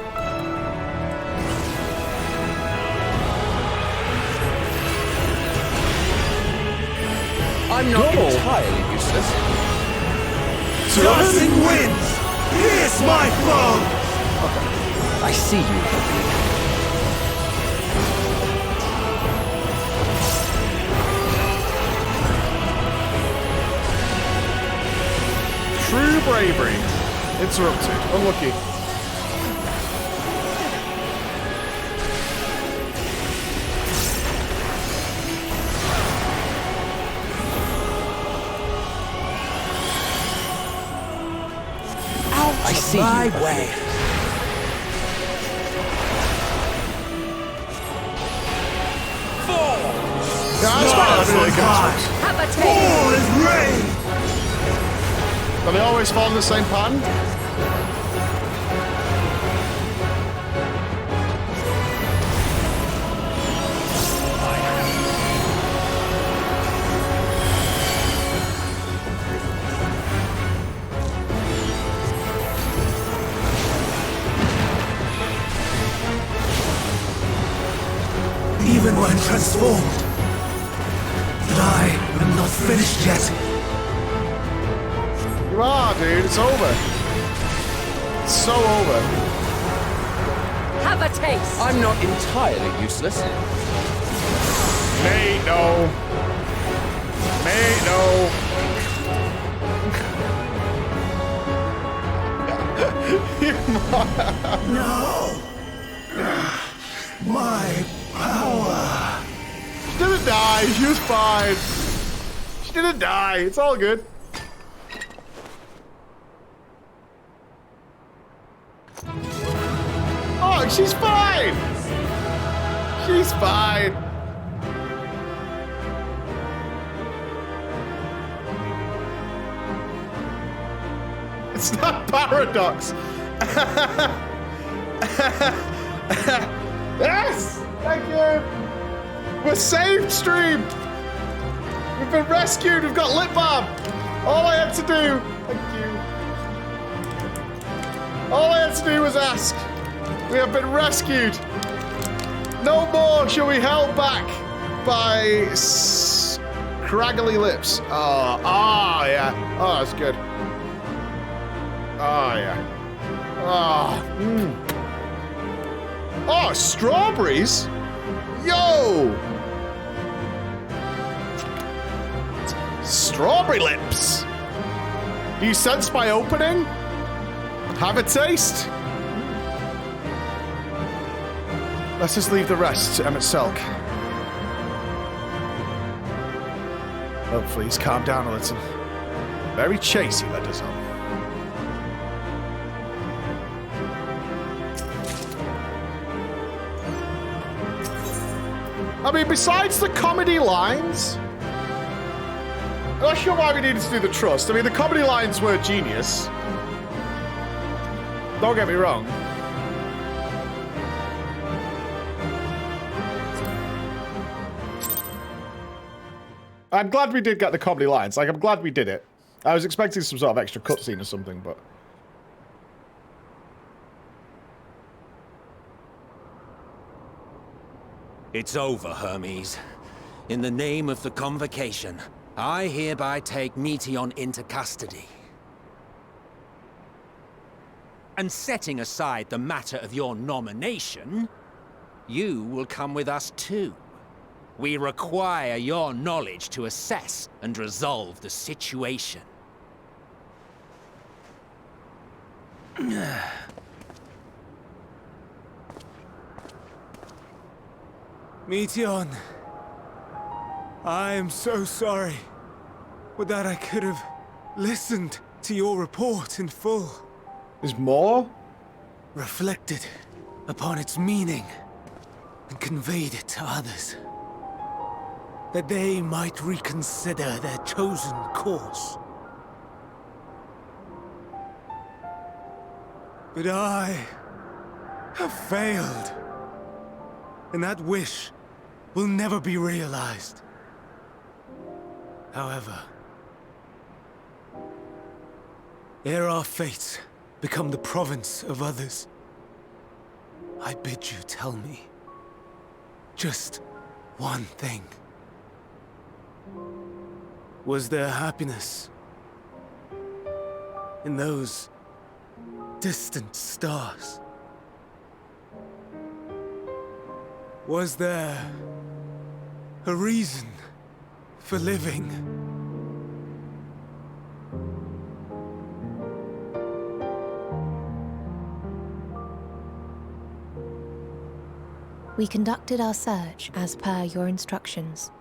I'm not entirely useless. Dancing winds, pierce my foe! I see you, Elpis. True bravery. Interrupted. Unlucky. see My you. way. That's quite really good. Have a taste! All is rain. Do they always fall in the same pattern? Even when transformed. But I am not finished yet. You are, dude. It's over. It's so over. Have a taste! I'm not entirely useless. Mate, no. Mate, no. No! My power! She didn't die. She was fine. She didn't die. It's all good. Oh, she's fine. She's fine. It's not paradox. Yes! Thank you! We're saved, stream! We've been rescued, we've got lip balm! All I had to do... Thank you. All I had to do was ask. We have been rescued. No more shall we held back by craggly lips. Oh, yeah. Oh, that's good. Oh, yeah. Oh, Oh, strawberries? Yo! Strawberry lips! Do you sense my opening? Have a taste? Let's just leave the rest to Emmett Selk. Hopefully he's calmed down a little. Very chasey, let us on. I mean, besides the comedy lines, I'm not sure why we needed to do the trust. I mean, the comedy lines were genius. Don't get me wrong. I'm glad we did get the comedy lines. Like, I'm glad we did it. I was expecting some sort of extra cutscene or something, but... It's over, Hermes. In the name of the Convocation, I hereby take Meteion into custody. And setting aside the matter of your nomination, you will come with us too. We require your knowledge to assess and resolve the situation. Meteion, I am so sorry. Would that I could have listened to your report in full. There's more? Reflected upon its meaning and conveyed it to others. That they might reconsider their chosen course. But I have failed. And that wish will never be realized. However, ere our fates become the province of others, I bid you tell me just one thing. Was there happiness in those distant stars? Was there a reason for living? We conducted our search as per your instructions.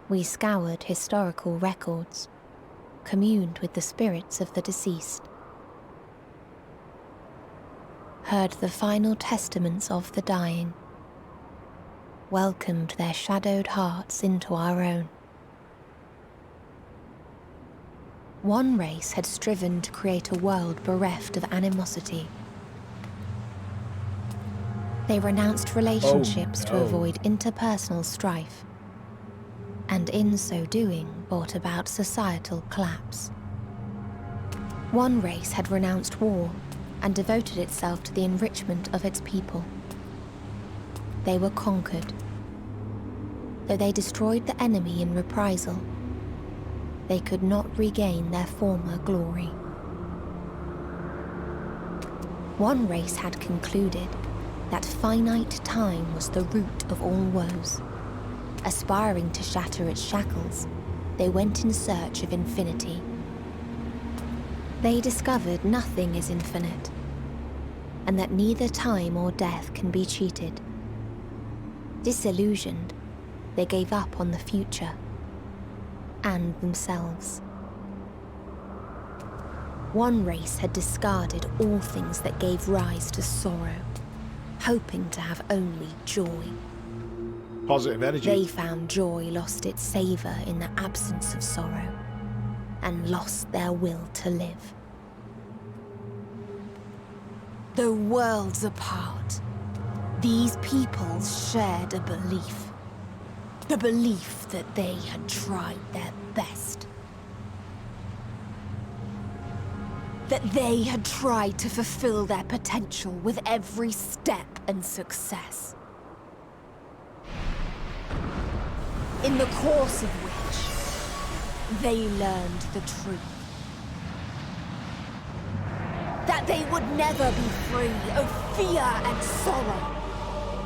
We scoured historical records, communed with the spirits of the deceased, heard the final testaments of the dying, welcomed their shadowed hearts into our own. One race had striven to create a world bereft of animosity. They renounced relationships to avoid interpersonal strife, and in so doing brought about societal collapse. One race had renounced war and devoted itself to the enrichment of its people. They were conquered. Though they destroyed the enemy in reprisal, they could not regain their former glory. One race had concluded that finite time was the root of all woes. Aspiring to shatter its shackles, they went in search of infinity. They discovered nothing is infinite, and that neither time or death can be cheated. Disillusioned, they gave up on the future and themselves. One race had discarded all things that gave rise to sorrow, hoping to have only joy. Positive energy. They found joy lost its savor in the absence of sorrow, and lost their will to live. Though worlds apart, these peoples shared a belief. The belief that they had tried their best. That they had tried to fulfill their potential with every step and success. In the course of which, they learned the truth. That they would never be free of fear and sorrow,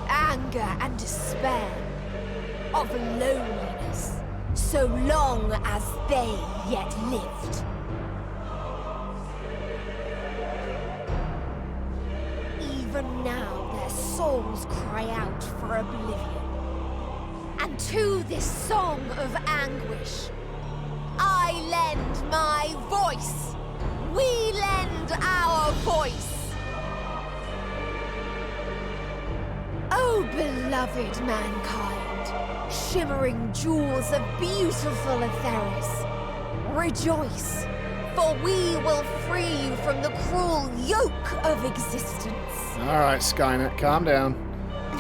anger and despair, of loneliness, so long as they yet lived. Even now their souls cry out for oblivion. And to this song of anguish, I lend my voice. We lend our voice. Oh, beloved mankind, shimmering jewels of beautiful Etheris, rejoice, for we will free you from the cruel yoke of existence. All right, Skynet, calm down.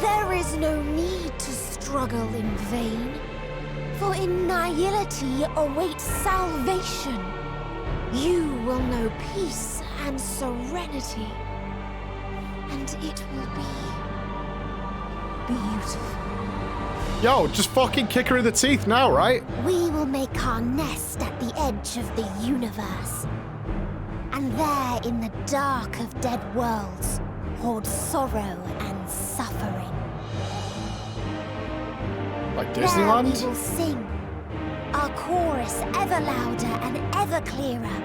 There is no need to struggle in vain, for in nihility awaits salvation. You will know peace and serenity, and it will be beautiful. Yo, just fucking kick her in the teeth now, right? We will make our nest at the edge of the universe, and there in the dark of dead worlds hoard sorrow and suffering. Like There Disneyland? we will sing, our chorus ever louder and ever clearer,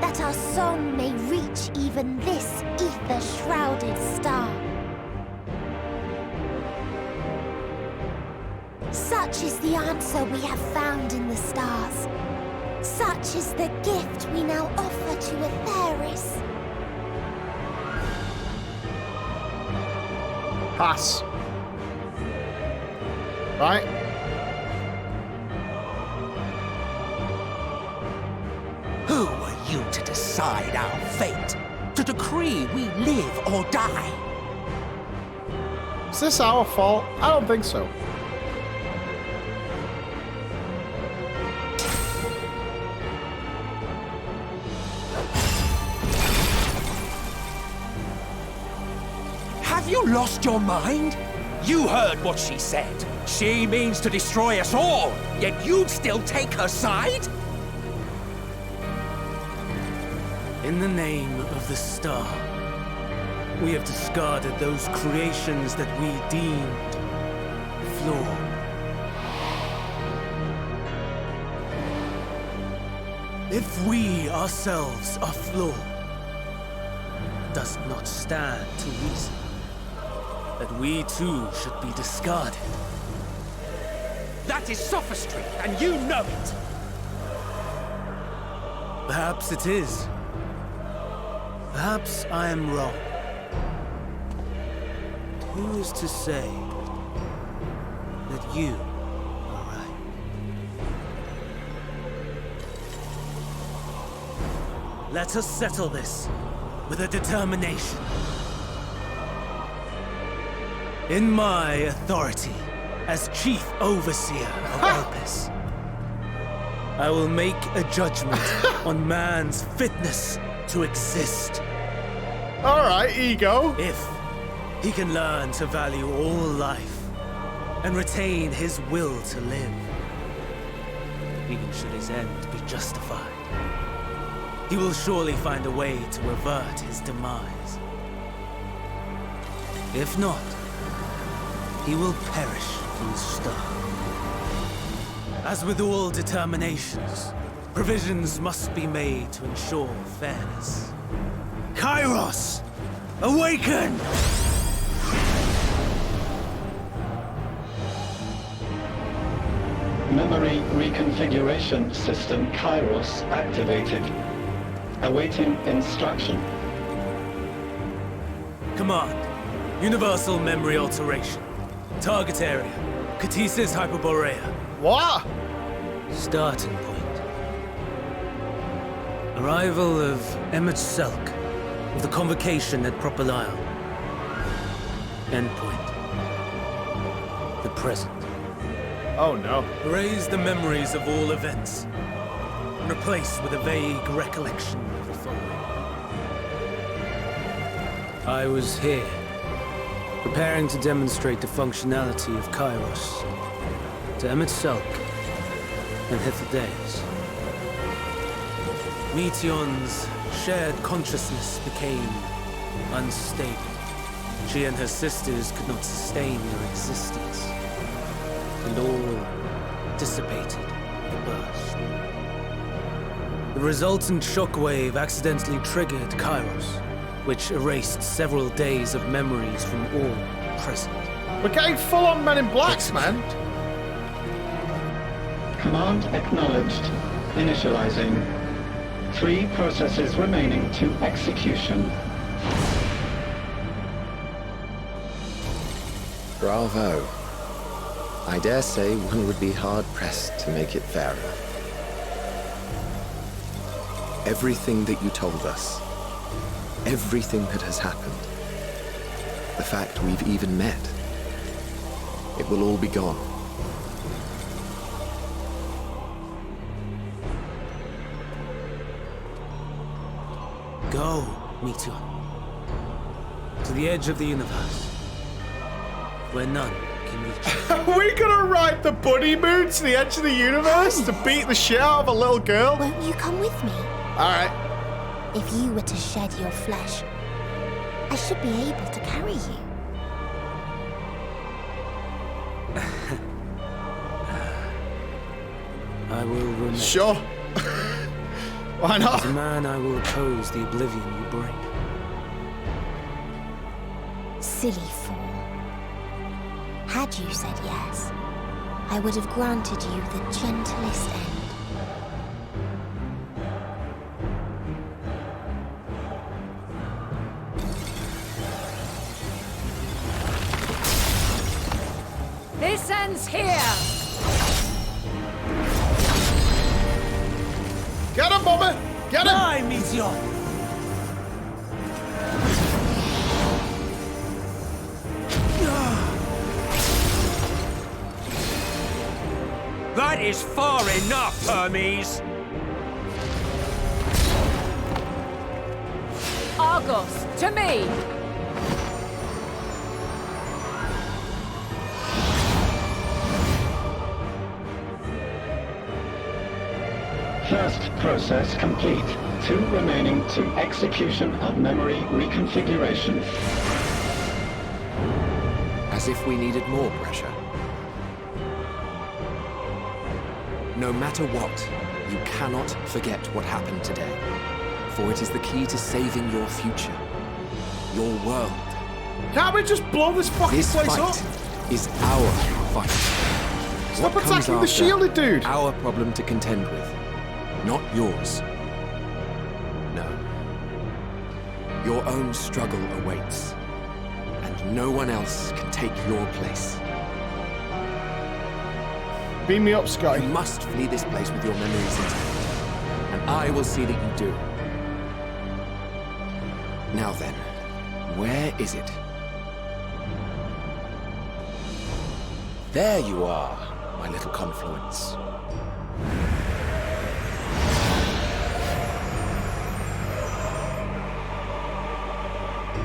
that our song may reach even this ether-shrouded star. Such is the answer we have found in the stars. Such is the gift we now offer to Etheris. Pass. Right? Who are you to decide our fate? To decree we live or die? Is this our fault? I don't think so. Have you lost your mind? You heard what she said. She means to destroy us all, yet you'd still take her side? In the name of the star, we have discarded those creations that we deemed flawed. If we ourselves are flawed, does it not stand to reason that we too should be discarded? That is sophistry, and you know it. Perhaps it is. Perhaps I am wrong. Who is to say that you are right? Let us settle this with a determination. In my authority as Chief Overseer of Elpis, I will make a judgment on man's fitness to exist. Alright, ego. If he can learn to value all life and retain his will to live, even should his end be justified, he will surely find a way to avert his demise. If not, he will perish from the start. As with all determinations, provisions must be made to ensure fairness. Kairos, awaken! Memory reconfiguration system Kairos activated. Awaiting instruction. Command, universal memory alteration. Target area, Catesis Hyperborea. What? Starting point. Arrival of Selk of the convocation at Proper Isle. Endpoint. The present. Oh no. Erase the memories of all events, and replace with a vague recollection of the following. I was here, preparing to demonstrate the functionality of Kairos to Selk and Hitherdays. Meteon's shared consciousness became unstable. She and her sisters could not sustain their existence, and all dissipated with a burst. The resultant shockwave accidentally triggered Kairos, which erased several days of memories from all present. We're getting full-on Men in Blacks, man. Command acknowledged. Initializing. 3 processes remaining to execution. Bravo. I dare say one would be hard-pressed to make it fairer. Everything that you told us, everything that has happened, the fact we've even met, it will all be gone. Go, Meteon. To the edge of the universe, where none can reach. Are we gonna ride the bunny moon to the edge of the universe to beat the shit out of a little girl? Won't you come with me? Alright. If you were to shed your flesh, I should be able to carry you. I will remain. Sure. Why not? As a man, I will oppose the oblivion you bring. Silly fool. Had you said yes, I would have granted you the gentlest end. This ends here! Get him, Bobby! Get him! Die, Meteon! That is far enough, Hermes! Argos, to me! First process complete. 2 remaining to execution of memory reconfiguration. As if we needed more pressure. No matter what, you cannot forget what happened today. For it is the key to saving your future. Your world. Can't we just blow this fucking This place fight up? is our fight. Stop What comes attacking the after, shielded dude! Our problem to contend with, not yours. Your own struggle awaits, and no one else can take your place. Beam me up, Scotty. You must flee this place with your memories intact, and I will see that you do. Now then, where is it? There you are, my little confluence.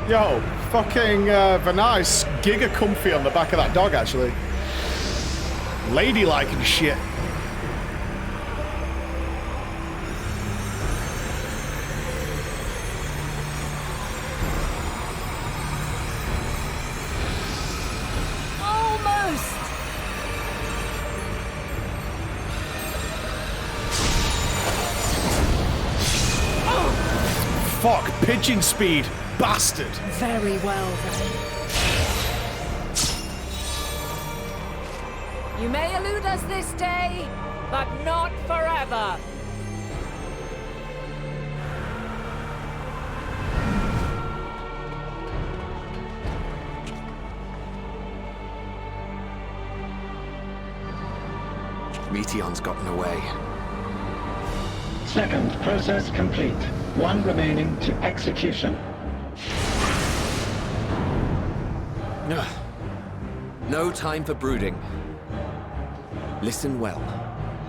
Yo, fucking Vanai's giga comfy on the back of that dog, actually. Ladylike and shit. Almost! Fuck, pigeon speed, bastard. Very well, then. You may elude us this day, but not forever. Meteon's gotten away. Second process complete. One remaining to execution. No time for brooding. Listen well.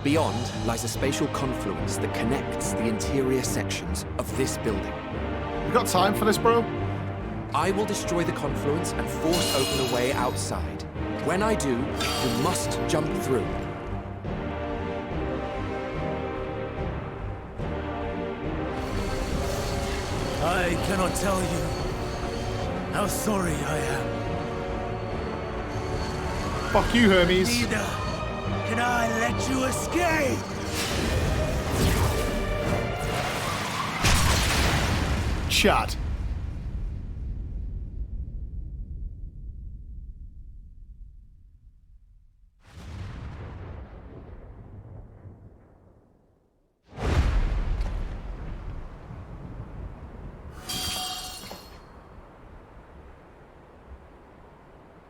Beyond lies a spatial confluence that connects the interior sections of this building. You got time for this, bro? I will destroy the confluence and force open a way outside. When I do, you must jump through. I cannot tell you how sorry I am. Fuck you, Hermes. Neither can I let you escape! Chad.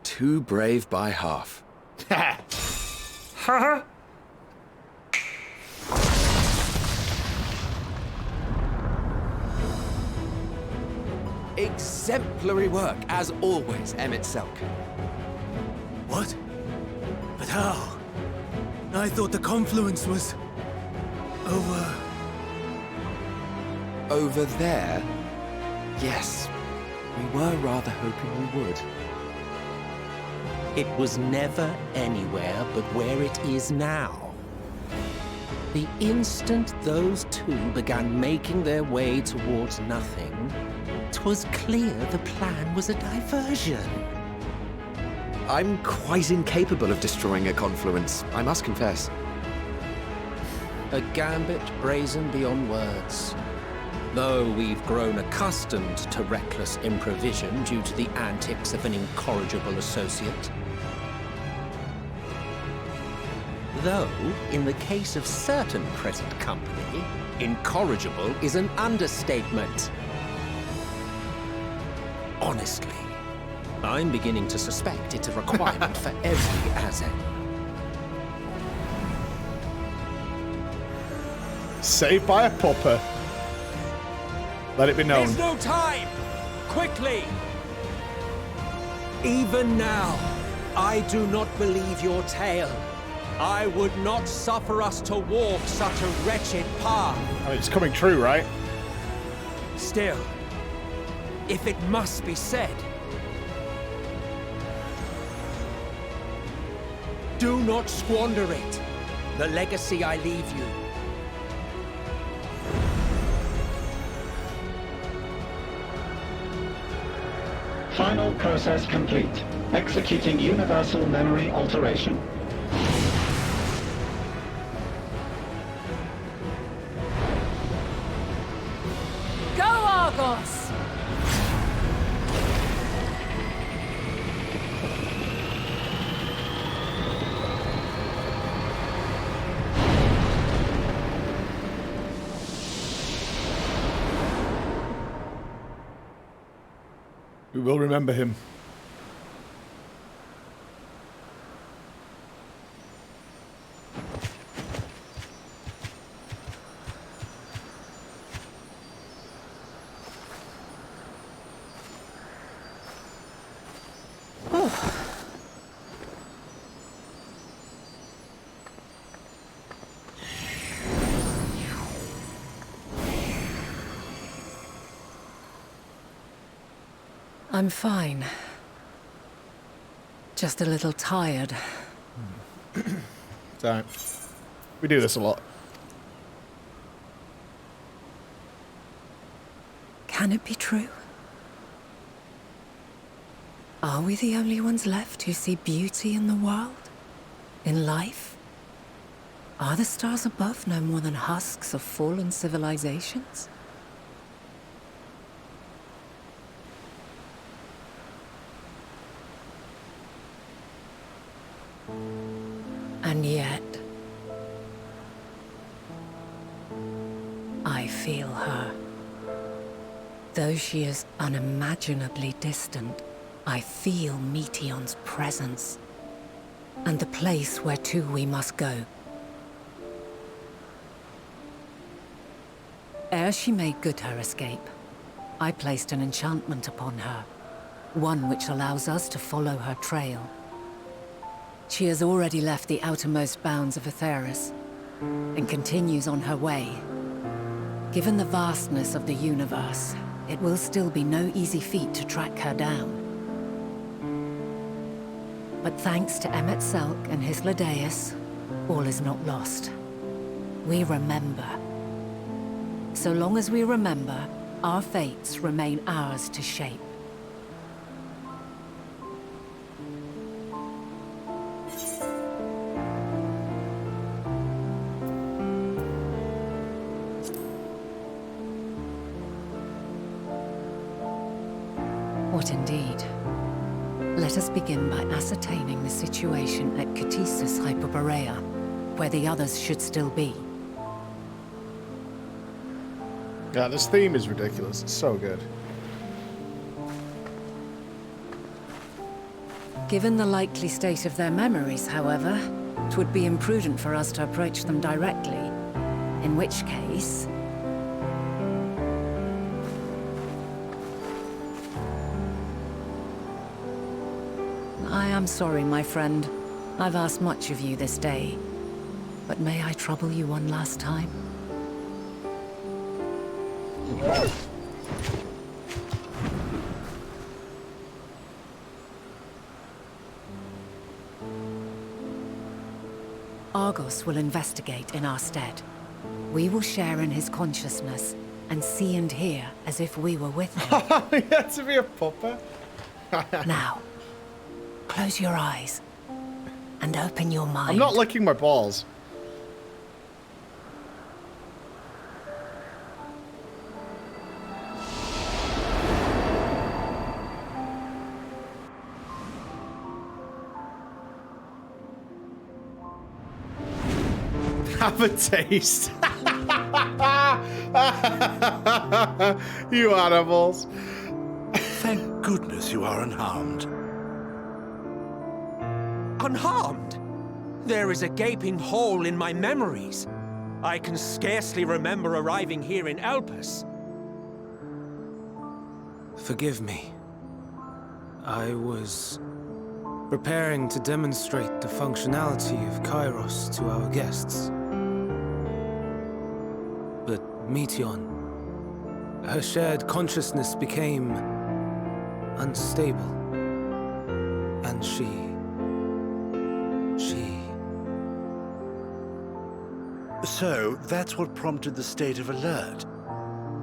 Too brave by half. Exemplary work, as always, Emmett Selk. What? But how? I thought the confluence was... over... Over there? Yes. We were rather hoping we would. It was never anywhere but where it is now. The instant those two began making their way towards nothing, 'twas clear the plan was a diversion. I'm quite incapable of destroying a confluence, I must confess. A gambit brazen beyond words. Though we've grown accustomed to reckless improvision due to the antics of an incorrigible associate. Though, in the case of certain present company, incorrigible is an understatement. Honestly, I'm beginning to suspect it's a requirement for every Azen. Saved by a pupper. Let it be known. There's no time! Quickly! Even now, I do not believe your tale. I would not suffer us to walk such a wretched path. I mean, it's coming true, right? Still, if it must be said, do not squander it. The legacy I leave you. Final process complete. Executing universal memory alteration. Go, Argos! will remember him. I'm fine. Just a little tired. Don't. We do this a lot. Can it be true? Are we the only ones left who see beauty in the world? In life? Are the stars above no more than husks of fallen civilizations? And yet, I feel her. Though she is unimaginably distant, I feel Meteion's presence, and the place where to we must go. Ere she made good her escape, I placed an enchantment upon her, one which allows us to follow her trail. She has already left the outermost bounds of Aetheris, and continues on her way. Given the vastness of the universe, it will still be no easy feat to track her down. But thanks to Emmet Selk and his Ladeus, all is not lost. We remember. So long as we remember, our fates remain ours to shape. What indeed? Let us begin by ascertaining the situation at Catesis Hyperborea, where the others should still be. Yeah, this theme is ridiculous. It's so good. Given the likely state of their memories, however, it would be imprudent for us to approach them directly. In which case... I am sorry, my friend. I've asked much of you this day. But may I trouble you one last time? Argos will investigate in our stead. We will share in his consciousness and see and hear as if we were with him. He had to be a puppet. Now, close your eyes and open your mind. I'm not licking my balls. Have a taste. You animals. Thank goodness you are unharmed. Unharmed? There is a gaping hole in my memories. I can scarcely remember arriving here in Elpis. Forgive me. I was preparing to demonstrate the functionality of Kairos to our guests. But Meteion, her shared consciousness became unstable. And she... So, that's what prompted the state of alert.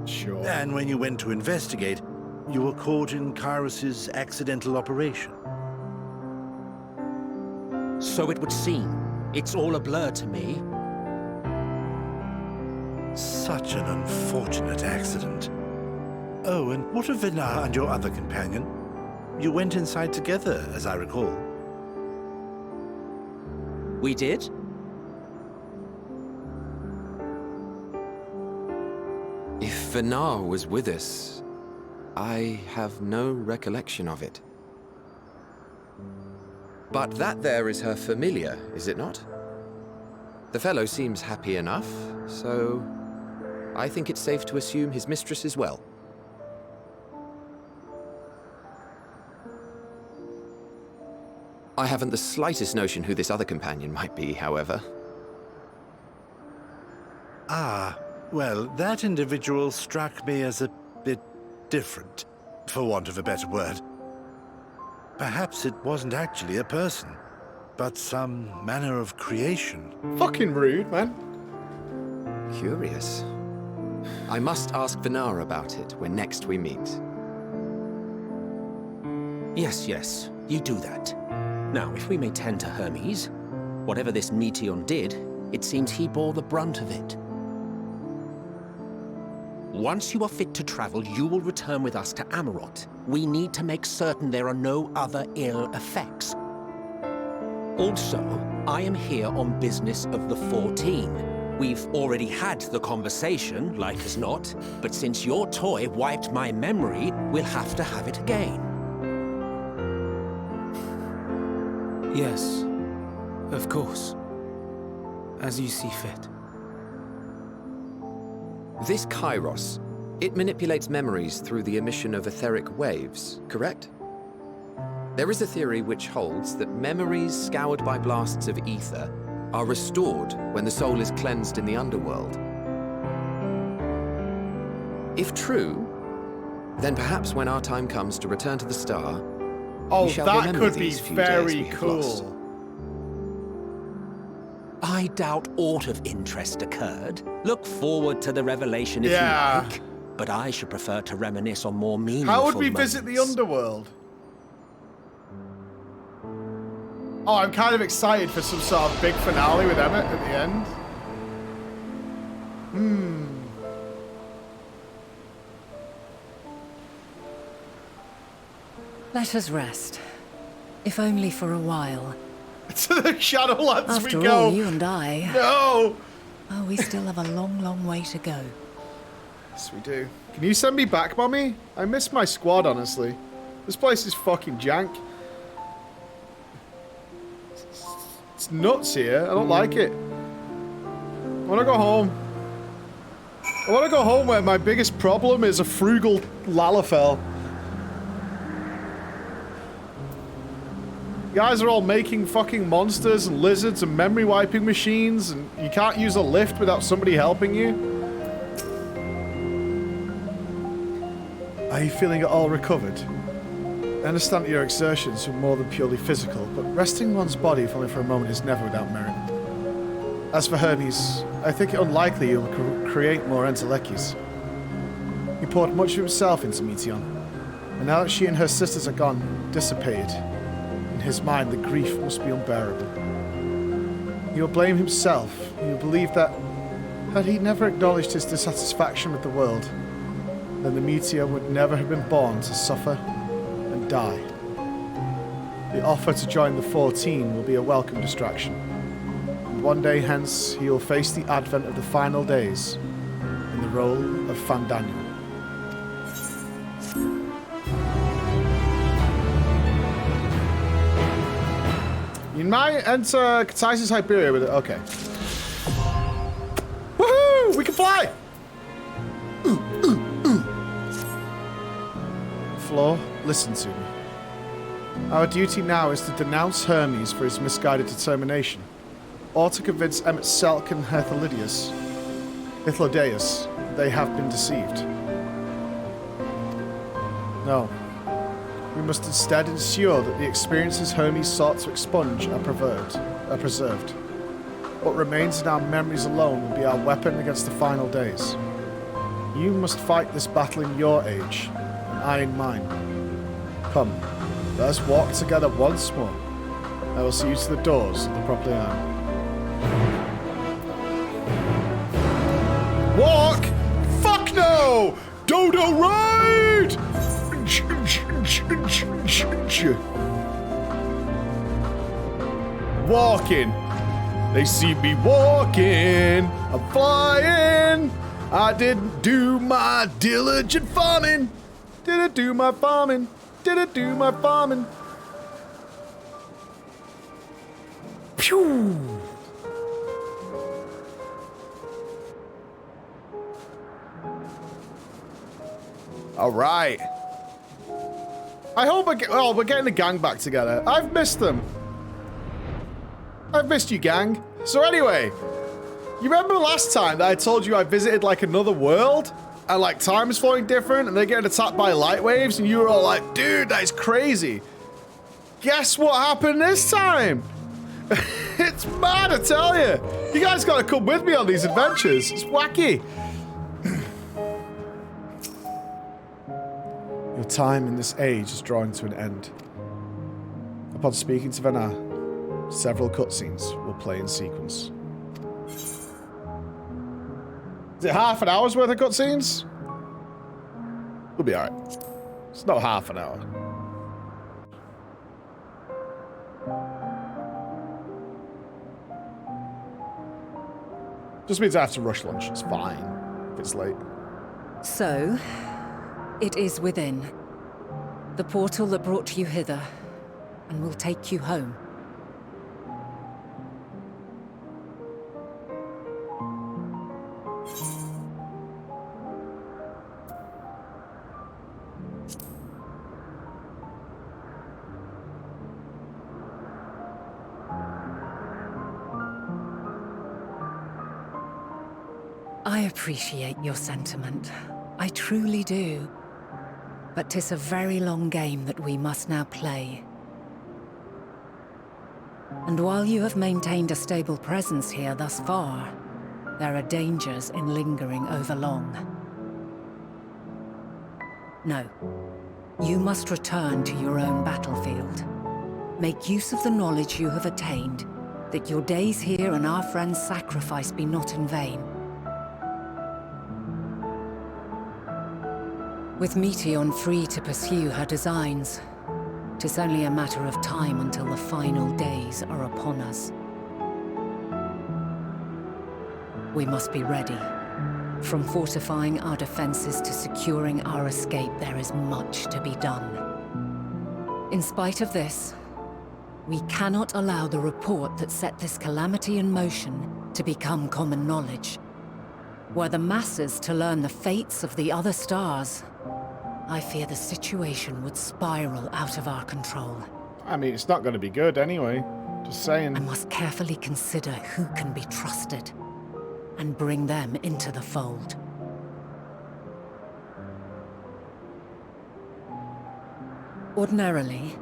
Sure. And when you went to investigate, you were caught in Kairos's accidental operation. So it would seem. It's all a blur to me. Such an unfortunate accident. Oh, and what of Vinar and your other companion? You went inside together, as I recall. We did? If Vinar was with us, I have no recollection of it. But that there is her familiar, is it not? The fellow seems happy enough, so I think it's safe to assume his mistress is well. I haven't the slightest notion who this other companion might be, however. Ah, well, that individual struck me as a bit different, for want of a better word. Perhaps it wasn't actually a person, but some manner of creation. Fucking rude, man. Curious. I must ask Venara about it when next we meet. Yes, you do that. Now, if we may tend to Hermes, whatever this Meteion did, it seems he bore the brunt of it. Once you are fit to travel, you will return with us to Amarot. We need to make certain there are no other ill effects. Also, I am here on business of the 14. We've already had the conversation, like as not, but since your toy wiped my memory, we'll have to have it again. Yes, of course. As you see fit. This Kairos, it manipulates memories through the emission of etheric waves, correct? There is a theory which holds that memories scoured by blasts of ether are restored when the soul is cleansed in the underworld. If true, then perhaps when our time comes to return to the star, Oh, we shall that remember could be these few days we very have cool. lost. I doubt aught of interest occurred. Look forward to the revelation if you like, but I should prefer to reminisce on more meaningful How would we moments. visit the underworld? Oh, I'm kind of excited for some sort of big finale with Emmett at the end. Let us rest. If only for a while. To the Shadowlands After we go. all, you and I... No! Oh, we still have a long, long way to go. Yes, we do. Can you send me back, Mommy? I miss my squad, honestly. This place is fucking jank. It's nuts here. I don't like it. I want to go home. I want to go home where my biggest problem is a frugal Lalafell. You guys are all making fucking monsters and lizards and memory wiping machines, and you can't use a lift without somebody helping you. Are you feeling at all recovered? I understand that your exertions were more than purely physical, but resting one's body if only for a moment is never without merit. As for Hermes, I think it unlikely he will create more Entelechies. He poured much of himself into Meteion, and now that she and her sisters are gone, dissipated, in his mind the grief must be unbearable. He will blame himself. He will believe that, had he never acknowledged his dissatisfaction with the world, then the Meteor would never have been born to suffer and die. The offer to join the 14 will be a welcome distraction. And one day hence, he will face the advent of the final days in the role of Fandaniel. You might enter Kataisi's Hyperia with it. Okay. Woohoo! We can fly! Floor, listen to me. Our duty now is to denounce Hermes for his misguided determination, or to convince Emmett Selk and Hythlodeus that they have been deceived. No. We must instead ensure that the experiences Hermes sought to expunge are preserved. What remains in our memories alone will be our weapon against the final days. You must fight this battle in your age, and I in mine. Come, let us walk together once more. I will see you to the doors of the properly armed. Walk? Fuck no! Dodo ride! Walking. They see me walking. I'm flying. I didn't do my diligent farming. Did it do my farming? Did it do my farming? Pew! All right. I hope we're getting the gang back together. I've missed them. I've missed you, gang. So anyway, you remember last time that I told you I visited like another world? And like time is flowing different and they're getting attacked by light waves and you were all like, dude, that is crazy. Guess what happened this time? It's mad, I tell you. You guys gotta come with me on these adventures. It's wacky. Your time in this age is drawing to an end. Upon speaking to Vanar, several cutscenes will play in sequence. Is it half an hour's worth of cutscenes? We'll be alright. It's not half an hour. Just means I have to rush lunch. It's fine if it's late. So, it is within. The portal that brought you hither, and will take you home. I appreciate your sentiment. I truly do. But 'tis a very long game that we must now play. And while you have maintained a stable presence here thus far, there are dangers in lingering over long. No. You must return to your own battlefield. Make use of the knowledge you have attained, that your days here and our friends' sacrifice be not in vain. With Meteion free to pursue her designs, 'tis only a matter of time until the final days are upon us. We must be ready. From fortifying our defenses to securing our escape, there is much to be done. In spite of this, we cannot allow the report that set this calamity in motion to become common knowledge. Were the masses to learn the fates of the other stars, I fear the situation would spiral out of our control. I mean, it's not going to be good anyway. Just saying. I must carefully consider who can be trusted and bring them into the fold. Ordinarily,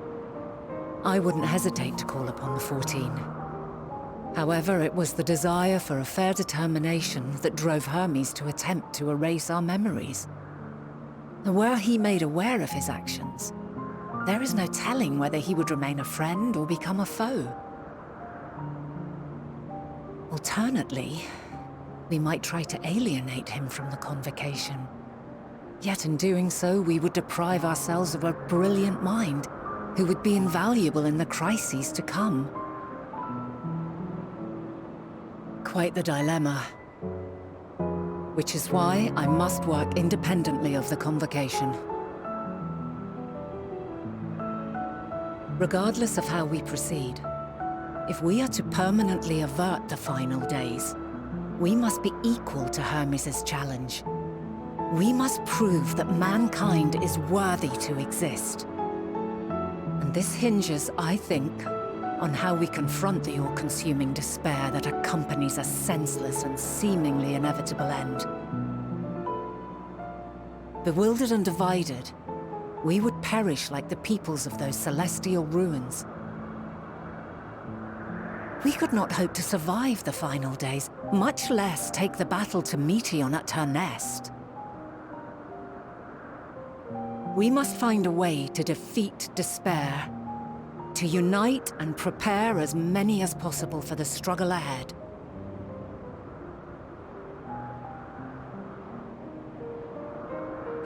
I wouldn't hesitate to call upon the 14. However, it was the desire for a fair determination that drove Hermes to attempt to erase our memories. Were he made aware of his actions, there is no telling whether he would remain a friend or become a foe. Alternately, we might try to alienate him from the convocation. Yet in doing so, we would deprive ourselves of a brilliant mind who would be invaluable in the crises to come. Quite the dilemma. Which is why I must work independently of the convocation. Regardless of how we proceed, if we are to permanently avert the final days, we must be equal to Hermes' challenge. We must prove that mankind is worthy to exist. And this hinges, I think, on how we confront the all-consuming despair that accompanies a senseless and seemingly inevitable end. Bewildered and divided, we would perish like the peoples of those celestial ruins. We could not hope to survive the final days, much less take the battle to Meteion at her nest. We must find a way to defeat despair, to unite and prepare as many as possible for the struggle ahead.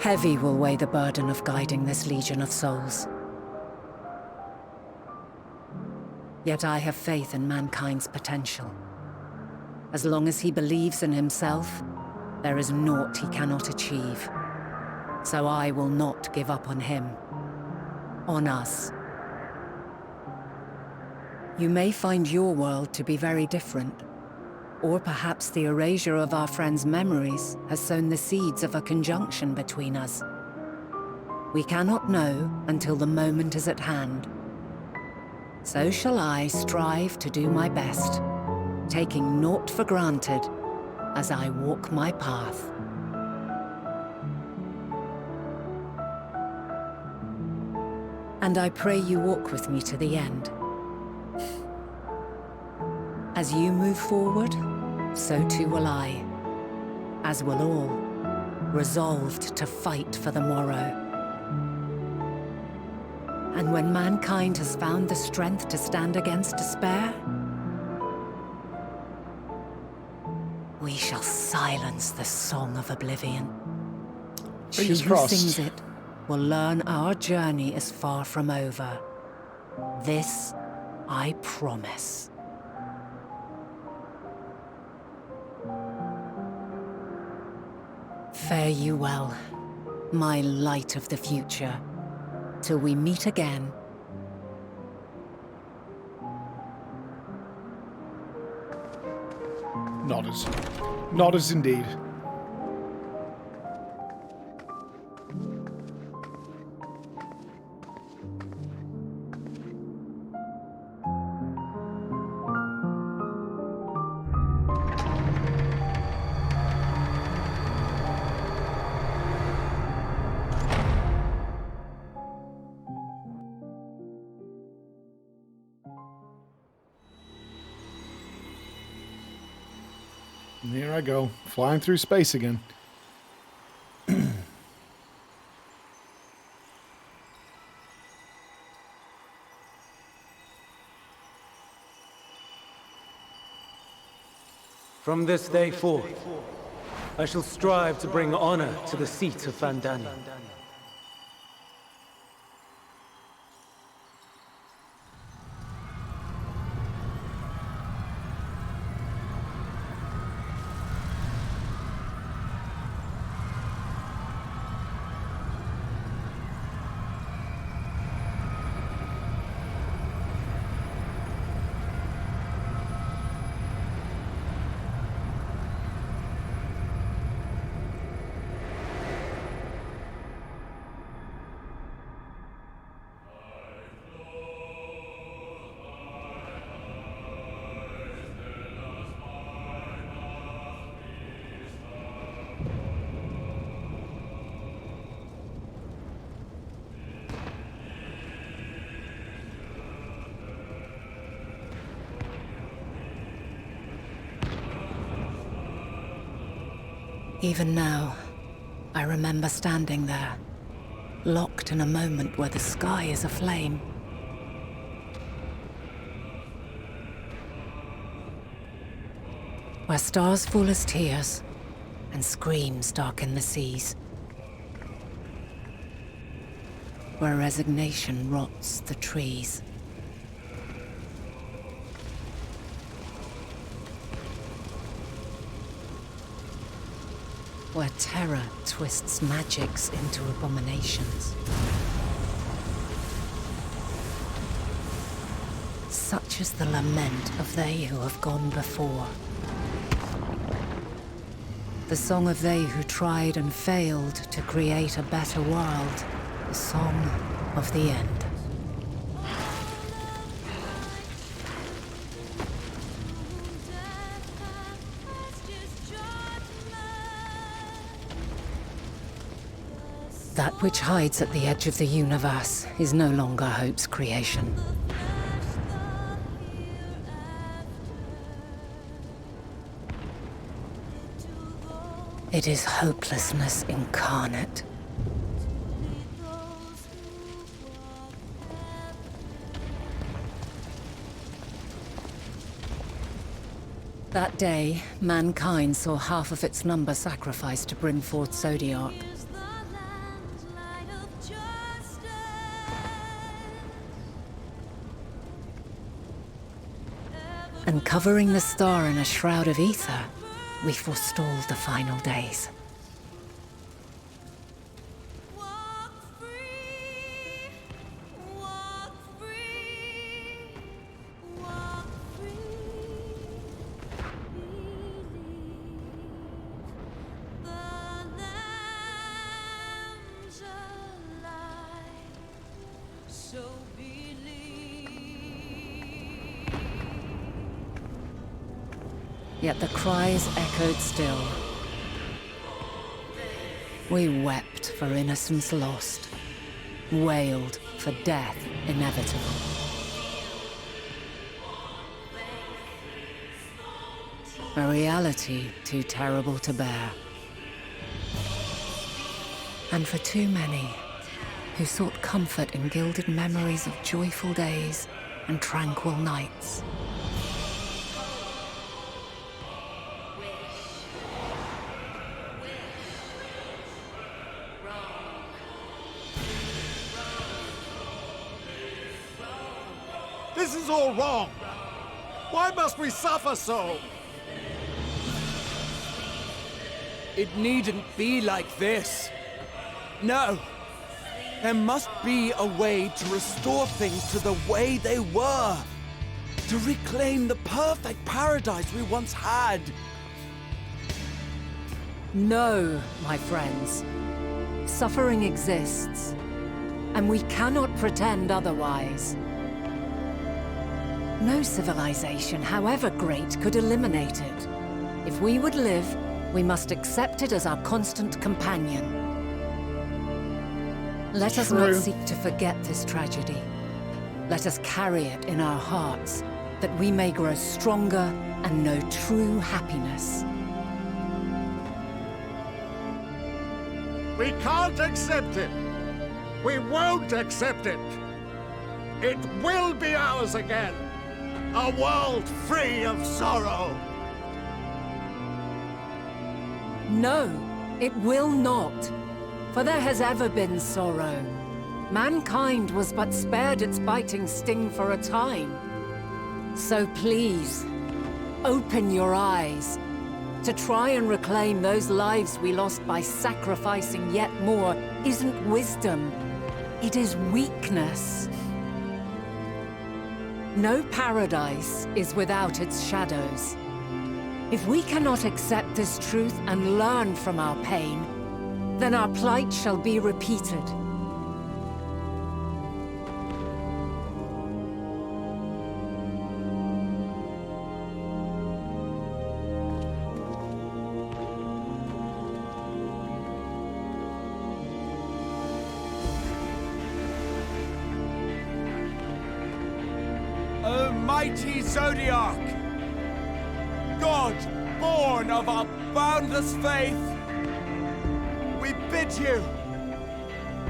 Heavy will weigh the burden of guiding this legion of souls. Yet I have faith in mankind's potential. As long as he believes in himself, there is naught he cannot achieve. So I will not give up on him. On us. You may find your world to be very different. Or perhaps the erasure of our friend's memories has sown the seeds of a conjunction between us. We cannot know until the moment is at hand. So shall I strive to do my best, taking naught for granted as I walk my path. And I pray you walk with me to the end. As you move forward, so too will I, as will all, resolved to fight for the morrow. And when mankind has found the strength to stand against despair, we shall silence the song of oblivion. She Fingers who crossed. sings it will learn our journey is far from over. This I promise. Fare you well, my light of the future, till we meet again. Nodders. Nodders indeed. And here I go, flying through space again. From this day forth, I shall strive to bring honor to the seat of Vandani. Even now, I remember standing there, locked in a moment where the sky is aflame. Where stars fall as tears, and screams darken the seas. Where resignation rots the trees. Where terror twists magics into abominations. Such is the lament of they who have gone before. The song of they who tried and failed to create a better world. The song of the end. That which hides at the edge of the universe is no longer hope's creation. It is hopelessness incarnate. That day, mankind saw half of its number sacrificed to bring forth Zodiark. And covering the star in a shroud of ether, we forestalled the final days. Yet the cries echoed still. We wept for innocence lost, wailed for death inevitable. A reality too terrible to bear. And for too many who sought comfort in gilded memories of joyful days and tranquil nights. This is all wrong! Why must we suffer so? It needn't be like this. No. There must be a way to restore things to the way they were. To reclaim the perfect paradise we once had. No, my friends. Suffering exists, and we cannot pretend otherwise. No civilization, however great, could eliminate it. If we would live, we must accept it as our constant companion. Let us not seek to forget this tragedy. Let us carry it in our hearts, that we may grow stronger and know true happiness. We can't accept it. We won't accept it. It will be ours again. A world free of sorrow. No, it will not. For there has ever been sorrow. Mankind was but spared its biting sting for a time. So please, open your eyes. To try and reclaim those lives we lost by sacrificing yet more isn't wisdom. It is weakness. No paradise is without its shadows. If we cannot accept this truth and learn from our pain, then our plight shall be repeated. O mighty Zodiac! God, born of our boundless faith, we bid you,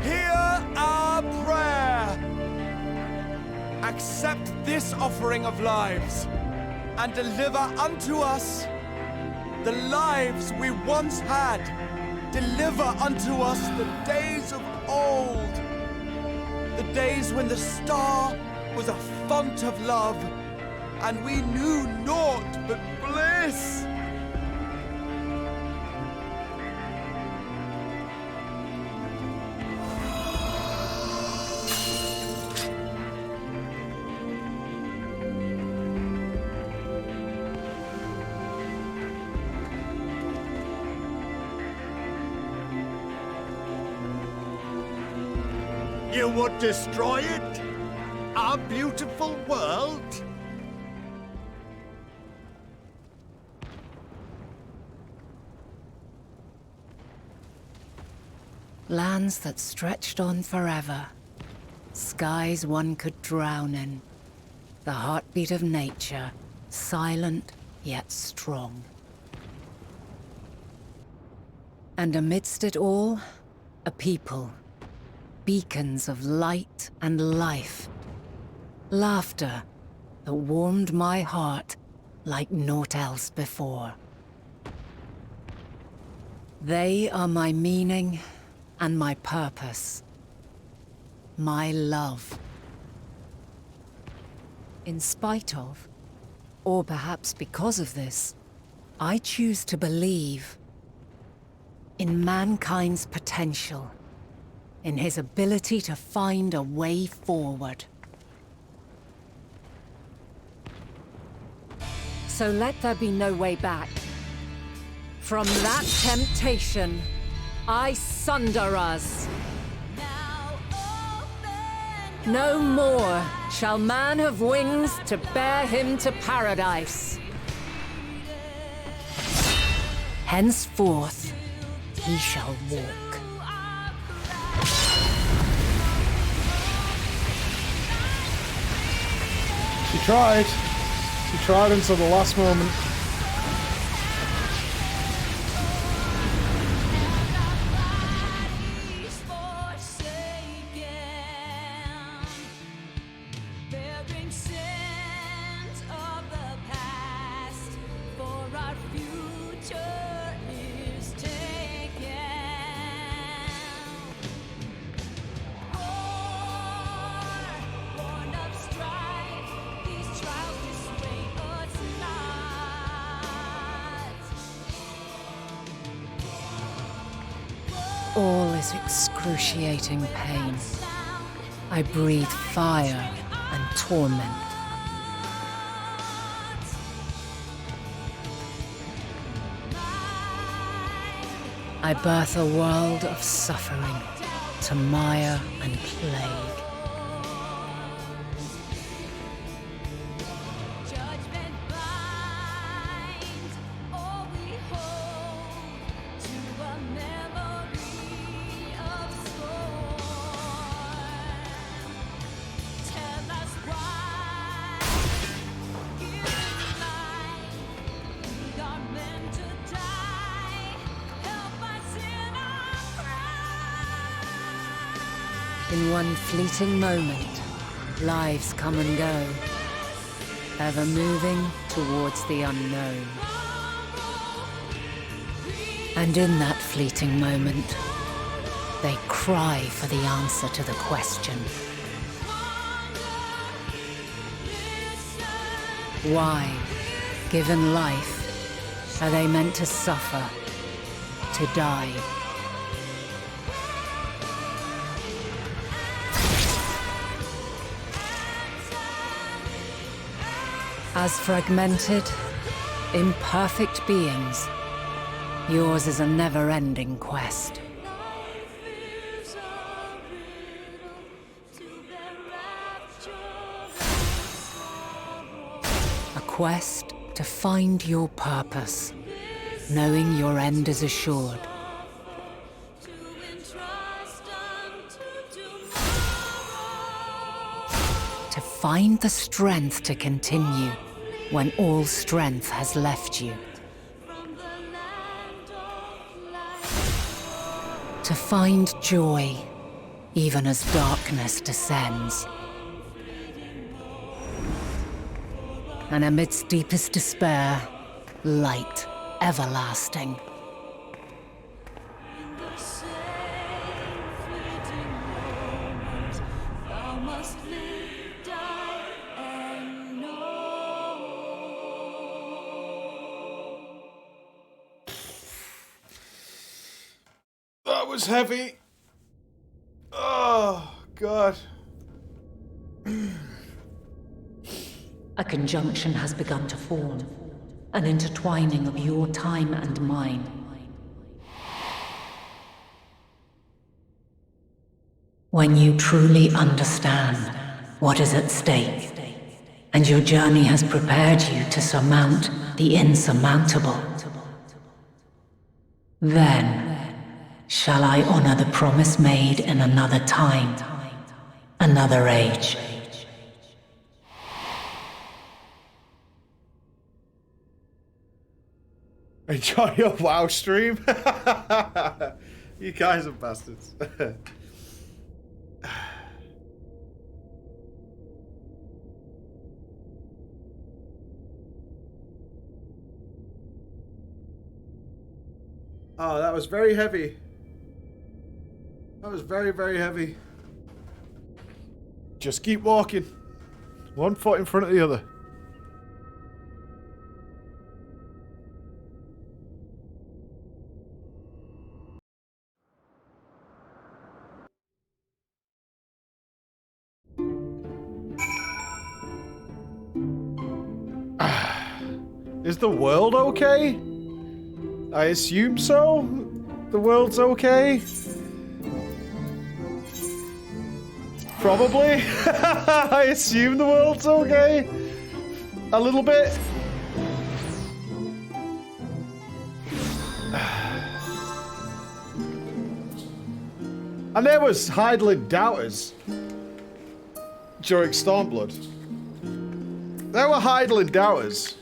hear our prayer. Accept this offering of lives, and deliver unto us the lives we once had. Deliver unto us the days of old, the days when the star was a font of love, and we knew naught but bliss. You would destroy it? Our beautiful world? Lands that stretched on forever. Skies one could drown in. The heartbeat of nature, silent yet strong. And amidst it all, a people. Beacons of light and life. Laughter that warmed my heart like naught else before. They are my meaning and my purpose. My love. In spite of, or perhaps because of this, I choose to believe in mankind's potential, in his ability to find a way forward. So let there be no way back. From that temptation, I sunder us. No more shall man have wings to bear him to paradise. Henceforth, he shall walk. She tried. She tried until the last moment. All is excruciating pain. I breathe fire and torment. I birth a world of suffering to mire and plague. In one fleeting moment, lives come and go, ever moving towards the unknown. And in that fleeting moment, they cry for the answer to the question. Why, given life, are they meant to suffer, to die? As fragmented, imperfect beings, yours is a never-ending quest. A quest to find your purpose, knowing your end is assured. To find the strength to continue when all strength has left you. To find joy, even as darkness descends. And amidst deepest despair, light everlasting. That was heavy. Oh, God. A conjunction has begun to form, an intertwining of your time and mine. When you truly understand what is at stake, and your journey has prepared you to surmount the insurmountable, then shall I honor the promise made in another time, another age. Enjoy your WoW stream. You guys are bastards. Oh, that was very heavy. That was very, very heavy. Just keep walking. One foot in front of the other. Is the world okay? I assume so. The world's okay. Probably. I assume the world's okay. A little bit. And there was Hydaelyn doubters during Stormblood. There were Hydaelyn doubters.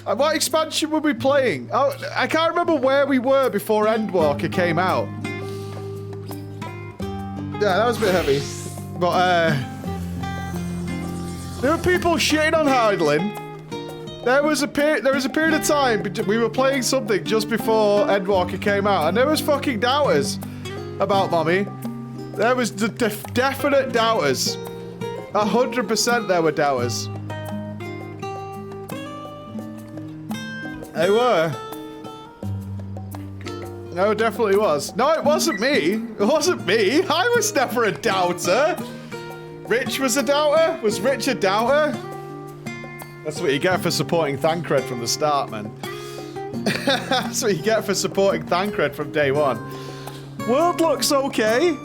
What expansion were we playing? Oh, I can't remember where we were before Endwalker came out. Yeah, that was a bit heavy. But, there were people shitting on Hydaelyn. There was a period of time we were playing something just before Endwalker came out, and there was fucking doubters about Mommy. There was definite doubters. 100% there were doubters. They were. No, it definitely was. No, it wasn't me. It wasn't me. I was never a doubter. Rich was a doubter? Was Rich a doubter? That's what you get for supporting Thancred from the start, man. That's what you get for supporting Thancred from day one. World looks okay.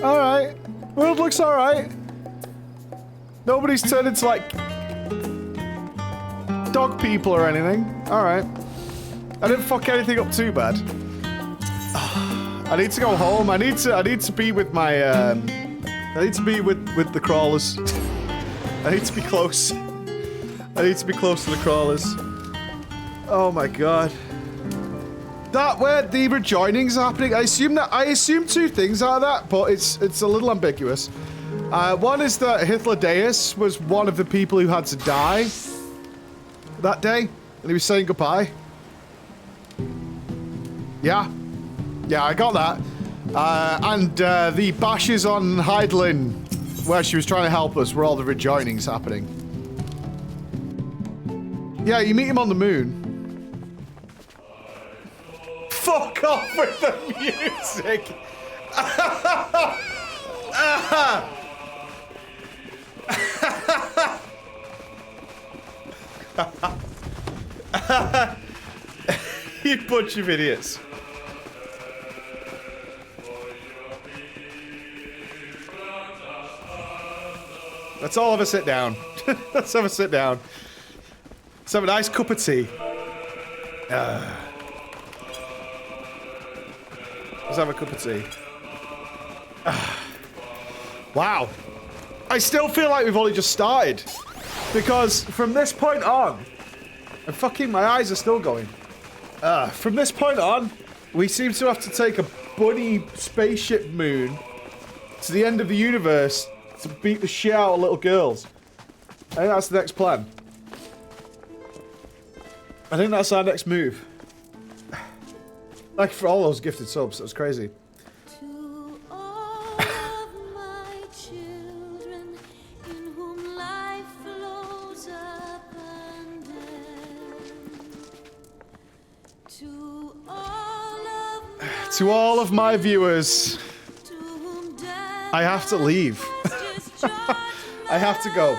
Alright. World looks alright. Nobody's turned into, like, dog people or anything. Alright. I didn't fuck anything up too bad. I need to go home. I need to be with my, I need to be with the crawlers. I need to be close. I need to be close to the crawlers. Oh my god. That where the rejoinings are happening, I assume two things out of that, but it's a little ambiguous. One is that Hythlodaeus was one of the people who had to die that day, and he was saying goodbye. Yeah. Yeah, I got that. And the bashes on Hydaelyn, where she was trying to help us, were all the rejoinings happening. Yeah, you meet him on the moon. Fuck off with the music! You bunch of idiots. Let's all have a sit down. Let's have a sit down. Let's have a nice cup of tea. Let's have a cup of tea. Wow. I still feel like we've only just started. Because from this point on... And fucking my eyes are still going. From this point on, we seem to have to take a bunny spaceship moon to the end of the universe to beat the shit out of little girls. I think that's the next plan. I think that's our next move. Like for all those gifted subs, that was crazy. To all of my children, in whom life flows abundant. To all of my viewers, I have to leave. I have to go.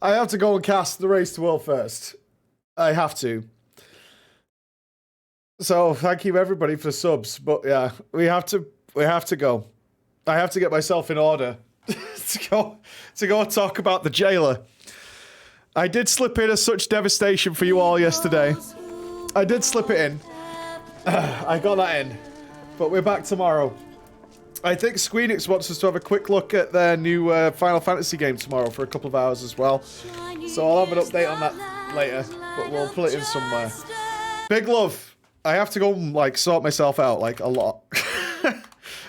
I have to go and cast the Race to World first. I have to. So thank you everybody for the subs, but yeah, we have to go. I have to get myself in order to go and talk about the jailer. I did slip in such devastation for you all yesterday. I did slip it in. I got that in. But we're back tomorrow. I think Squeenix wants us to have a quick look at their new Final Fantasy game tomorrow for a couple of hours as well. So I'll have an update on that later, but we'll put it in somewhere. Big love. I have to go and, like, sort myself out, like, a lot.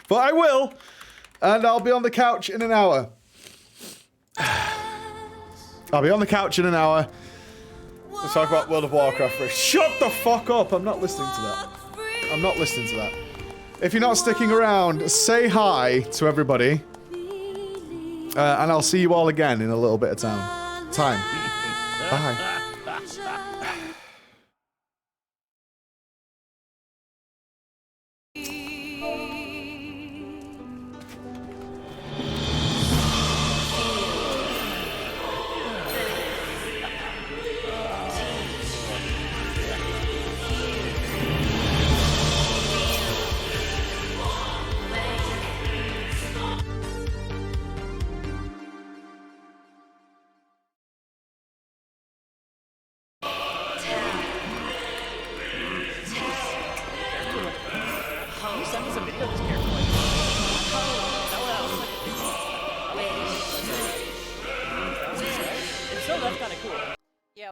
But I will. And I'll be on the couch in an hour. I'll be on the couch in an hour. Let's talk about World of Warcraft first. Shut the fuck up. I'm not listening to that. I'm not listening to that. If you're not sticking around, say hi to everybody. And I'll see you all again in a little bit of time. Bye. that's kind of cool. Yep.